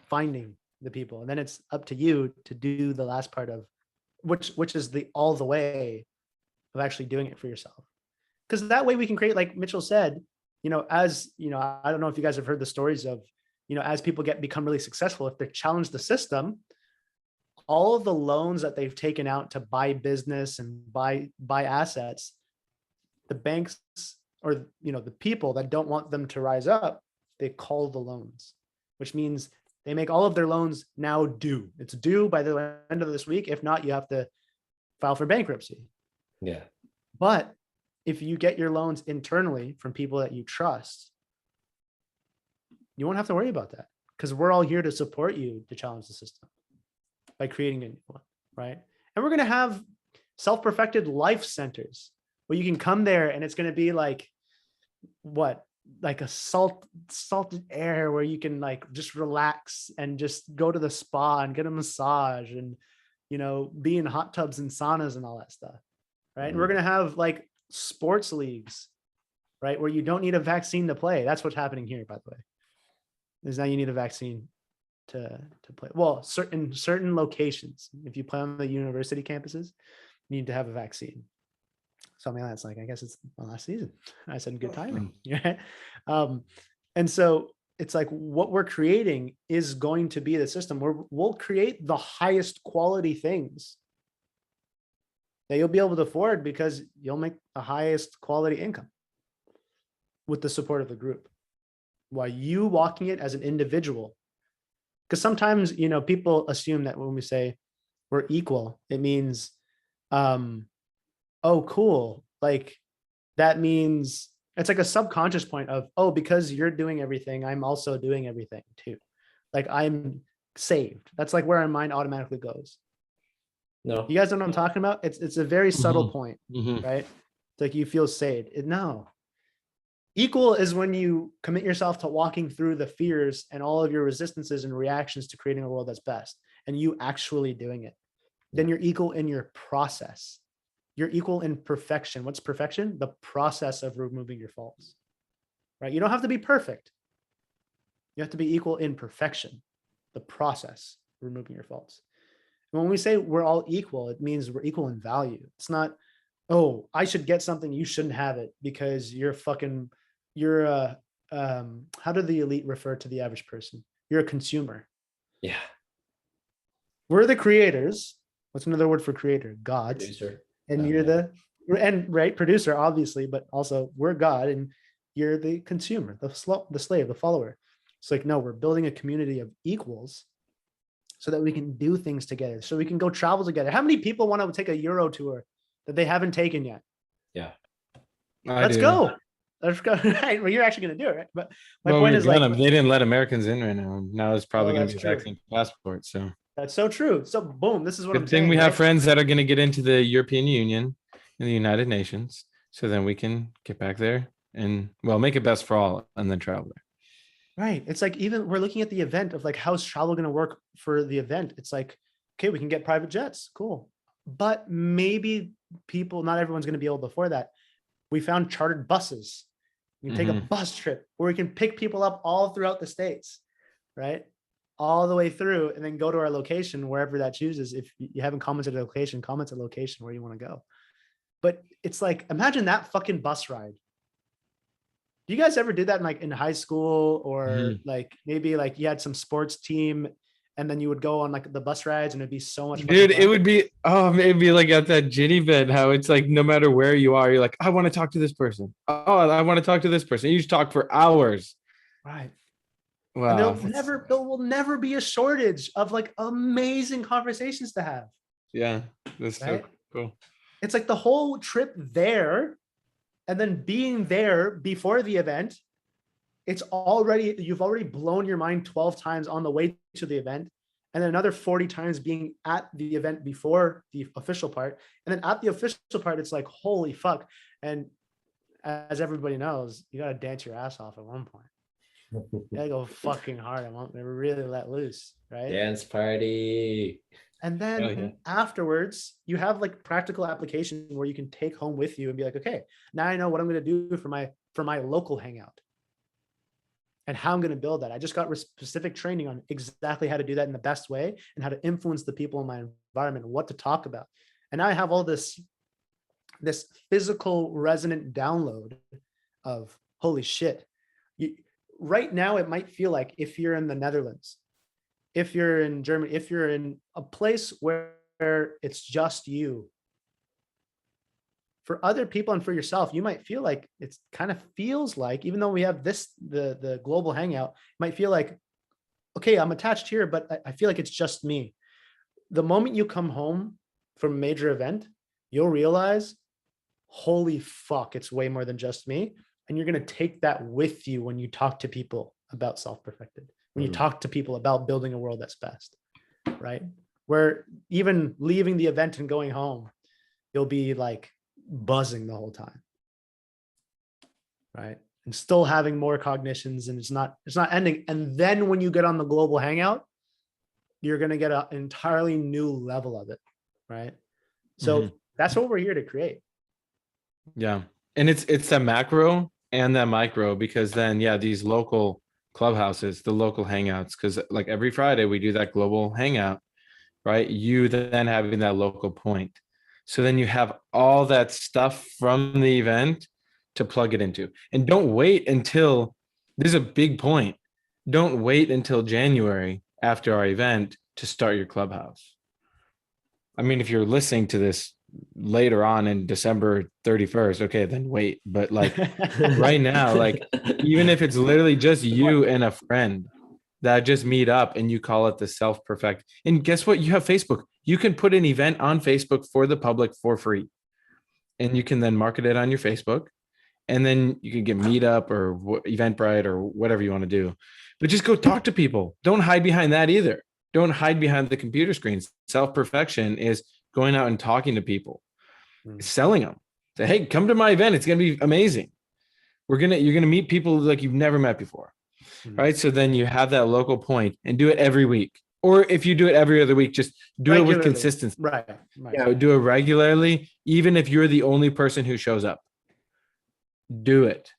finding the people. And then it's up to you to do the last part of which is the all the way of actually doing it for yourself. Because that way we can create, like Mitchell said, you know, as you know, I don't know if you guys have heard the stories of, you know, as people become really successful, if they challenge the system, all of the loans that they've taken out to buy business and buy assets, the banks or, you know, the people that don't want them to rise up, they call the loans, which means they make all of their loans now due. It's due by the end of this week. If not, you have to file for bankruptcy. Yeah. But if you get your loans internally from people that you trust, you won't have to worry about that because we're all here to support you to challenge the system by creating a new one, right? And we're going to have self-perfected life centers where you can come there and it's going to be like, what? Like a salted air where you can like just relax and just go to the spa and get a massage and, you know, be in hot tubs and saunas and all that stuff, right? And we're going to have like sports leagues, right? Where you don't need a vaccine to play. That's what's happening here, by the way, is now you need a vaccine to play. Well, certain locations, if you play on the university campuses, you need to have a vaccine. Something that's like, I guess it's my last season. I said good timing. Yeah. And so it's like what we're creating is going to be the system where we'll create the highest quality things that you'll be able to afford because you'll make the highest quality income with the support of the group. While you walking it as an individual, because sometimes, you know, people assume that when we say we're equal, it means, oh, cool. Like that means it's like a subconscious point of, oh, because you're doing everything, I'm also doing everything too. Like I'm saved. That's like where our mind automatically goes. No. You guys know what I'm talking about? It's a very subtle point, right? It's like you feel saved. No. Equal is when you commit yourself to walking through the fears and all of your resistances and reactions to creating a world that's best, and you actually doing it. Then you're equal in your process. You're equal in perfection. What's perfection? The process of removing your faults, right? You don't have to be perfect. You have to be equal in perfection, the process of removing your faults. When we say we're all equal, it means we're equal in value. It's not, oh, I should get something, you shouldn't have it because you're how do the elite refer to the average person? You're a consumer. Yeah. We're the creators. What's another word for creator? God. Producer. And you're right, producer, obviously, but also we're God and you're the consumer, the slave, the follower. It's like, no, we're building a community of equals so that we can do things together, so we can go travel together. How many people want to take a Euro tour that they haven't taken yet? Yeah. Let's go. Let's go. Right. Well, you're actually going to do it, right? But my point is like, they didn't let Americans in right now. Now it's probably going to be a true. vaccine passport. So that's so true. So boom, this is what I'm good saying. thing we have right? friends that are going to get into the European Union and the United Nations. So then we can get back there and make it best for all and then travel there. Right. It's like, even we're looking at the event of like, how's travel going to work for the event? It's like, okay, we can get private jets. Cool. But maybe not everyone's going to be able to afford that. We found chartered buses. You can take a bus trip where we can pick people up all throughout the States, right? All the way through, and then go to our location, wherever that chooses. If you haven't commented a location, comment a location where you want to go. But it's like, imagine that fucking bus ride. Do you guys ever do that in high school, or like maybe like you had some sports team and then you would go on like the bus rides and it'd be so much fun? Dude, it would be, maybe like at that Ginny event, how it's like, no matter where you are, you're like, I want to talk to this person. Oh, I want to talk to this person. You just talk for hours. Right. Wow. And there will never be a shortage of like amazing conversations to have. Yeah. That's right? so cool. It's like the whole trip there, and then being there before the event, you've already blown your mind 12 times on the way to the event, and then another 40 times being at the event before the official part. And then at the official part, it's like, holy fuck. And as everybody knows, you got to dance your ass off at one point. You gotta go fucking hard. I want to really let loose, right? Dance party. And then afterwards, you have like practical application where you can take home with you and be like, okay, now I know what I'm going to do for my local hangout and how I'm going to build that. I just got specific training on exactly how to do that in the best way and how to influence the people in my environment and what to talk about. And now I have all this physical resonant download of holy shit. Right now, it might feel like, if you're in the Netherlands, if you're in Germany, if you're in a place where it's just you, for other people and for yourself, you might feel like it kind of feels like, even though we have the global hangout, it might feel like, okay, I'm attached here, but I feel like it's just me. The moment you come home from a major event, you'll realize, holy fuck, it's way more than just me. And you're going to take that with you when you talk to people about self-perfected, when you talk to people about building a world that's best, right? Where even leaving the event and going home, you'll be like buzzing the whole time, right? And still having more cognitions, and it's not ending. And then when you get on the global hangout, you're going to get an entirely new level of it, right? So that's what we're here to create. Yeah. And it's that macro and that micro, because then, these local clubhouses, the local hangouts, because like every Friday we do that global hangout, right? You then having that local point. So then you have all that stuff from the event to plug it into. And don't wait until, this is a big point. Don't wait until January after our event to start your clubhouse. I mean, if you're listening to this later on in December 31st, okay, then wait. But like right now, like even if it's literally just you and a friend that just meet up and you call it the self-perfect, and guess what? You have Facebook. You can put an event on Facebook for the public for free, and you can then market it on your Facebook, and then you can get Meetup or Eventbrite or whatever you want to do. But just go talk to people. Don't hide behind that either. Don't hide behind the computer screens. Self-perfection is going out and talking to people, selling them. Say, hey, come to my event. It's going to be amazing. You're going to meet people like you've never met before. Right. So then you have that local point and do it every week. Or if you do it every other week, just do it with consistency. Right. Do it regularly, even if you're the only person who shows up. Do it.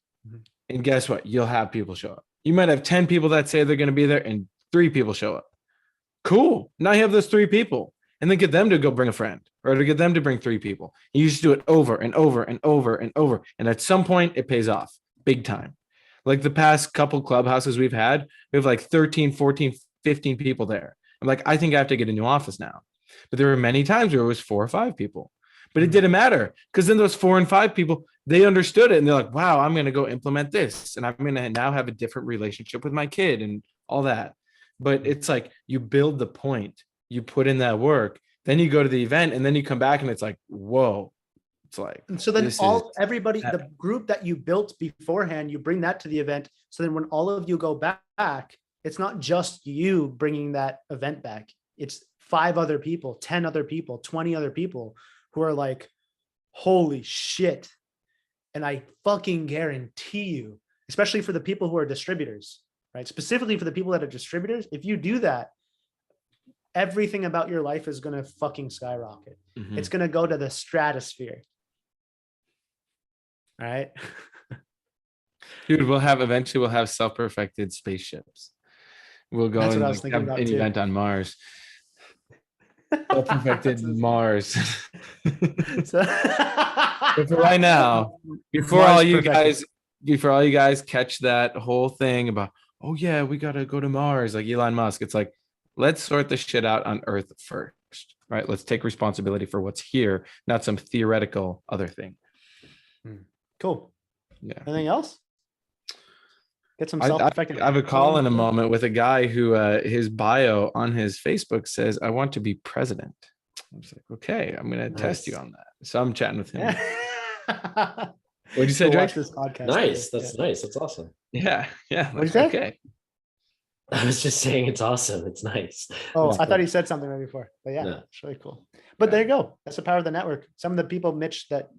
And guess what? You'll have people show up. You might have 10 people that say they're going to be there and 3 people show up. Cool. Now you have those 3 people. and then get them to go bring a friend or to get them to bring 3 people. You just do it over and over and over and over. And at some point it pays off big time. Like the past couple clubhouses we've had, we have like 13, 14, 15 people there. I'm like, I think I have to get a new office now. But there were many times where it was 4 or 5 people. But it didn't matter because then those 4 and 5 people, they understood it. And they're like, wow, I'm going to go implement this. And I'm going to now have a different relationship with my kid and all that. But it's like you build the point, you put in that work, then you go to the event and then you come back and it's like, whoa. It's like, and so then everybody, the group that you built beforehand, you bring that to the event. So then when all of you go back, it's not just you bringing that event back. It's 5 other people, 10 other people, 20 other people who are like, holy shit. And I fucking guarantee you, especially for the people who are distributors, right? Specifically for the people that are distributors, if you do that, everything about your life is going to fucking skyrocket. Mhm. It's going to go to the stratosphere. All right. Dude, eventually we'll have self-perfected spaceships. We'll go That's and what I was like, thinking have about an too. event on Mars. Self-perfected Mars. So- But for right now, before Mars all you perfected. guys catch that whole thing about, oh yeah, we gotta go to Mars, like Elon Musk. It's like, let's sort this shit out on Earth first, right? Let's take responsibility for what's here, not some theoretical other thing. Cool. Yeah. Anything else? Get some I self-perfecting. have a call in a moment with a guy who his bio on his Facebook says, I want to be president. I was like, okay, I'm going to test you on that. So I'm chatting with him. What'd What'd you say, Drake? Watch this podcast. Nice. today. That's nice. That's awesome. Yeah. What'd you say? Okay. I was just saying it's awesome. It's nice. Oh, That's I thought cool. he said something right before, but yeah, No. it's really cool. But there you go. That's the power of the network. Some of the people, Mitch, that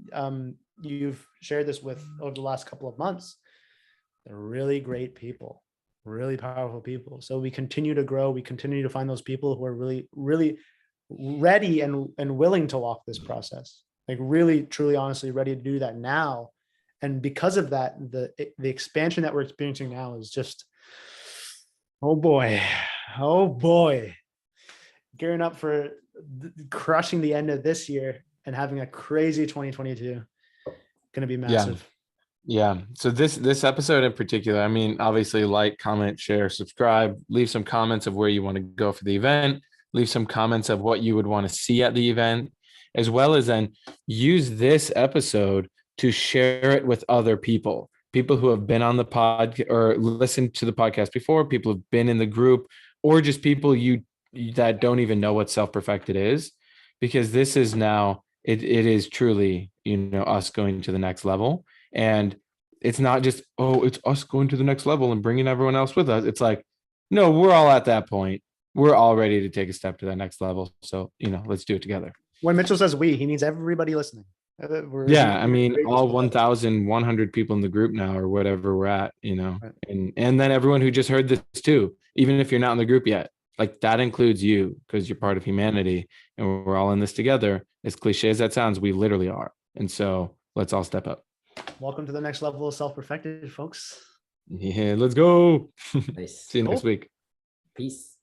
you've shared this with over the last couple of months, they're really great people, really powerful people. So we continue to grow. We continue to find those people who are really, really ready and willing to walk this process, like really, truly, honestly ready to do that now. And because of that, the expansion that we're experiencing now is just, oh boy, gearing up for crushing the end of this year and having a crazy 2022. Going to be massive. Yeah. So this episode in particular, I mean, obviously like, comment, share, subscribe, leave some comments of where you want to go for the event, leave some comments of what you would want to see at the event, as well as then use this episode to share it with other people who have been on the pod or listened to the podcast before, people who've been in the group, or just people that don't even know what self-perfected is, because this is now, it is truly, us going to the next level. And it's not just, oh, it's us going to the next level and bringing everyone else with us. It's like, no, we're all at that point. We're all ready to take a step to that next level. So, let's do it together. When Mitchell says we, he means everybody listening. I mean, all 1,100 people in the group now, or whatever we're at, Right. and then everyone who just heard this too, even if you're not in the group yet, like that includes you because you're part of humanity and we're all in this together. As cliche as that sounds, we literally are. And so let's all step up. Welcome to the next level of self-perfected, folks. Yeah, let's go. Nice. See you next week. Peace.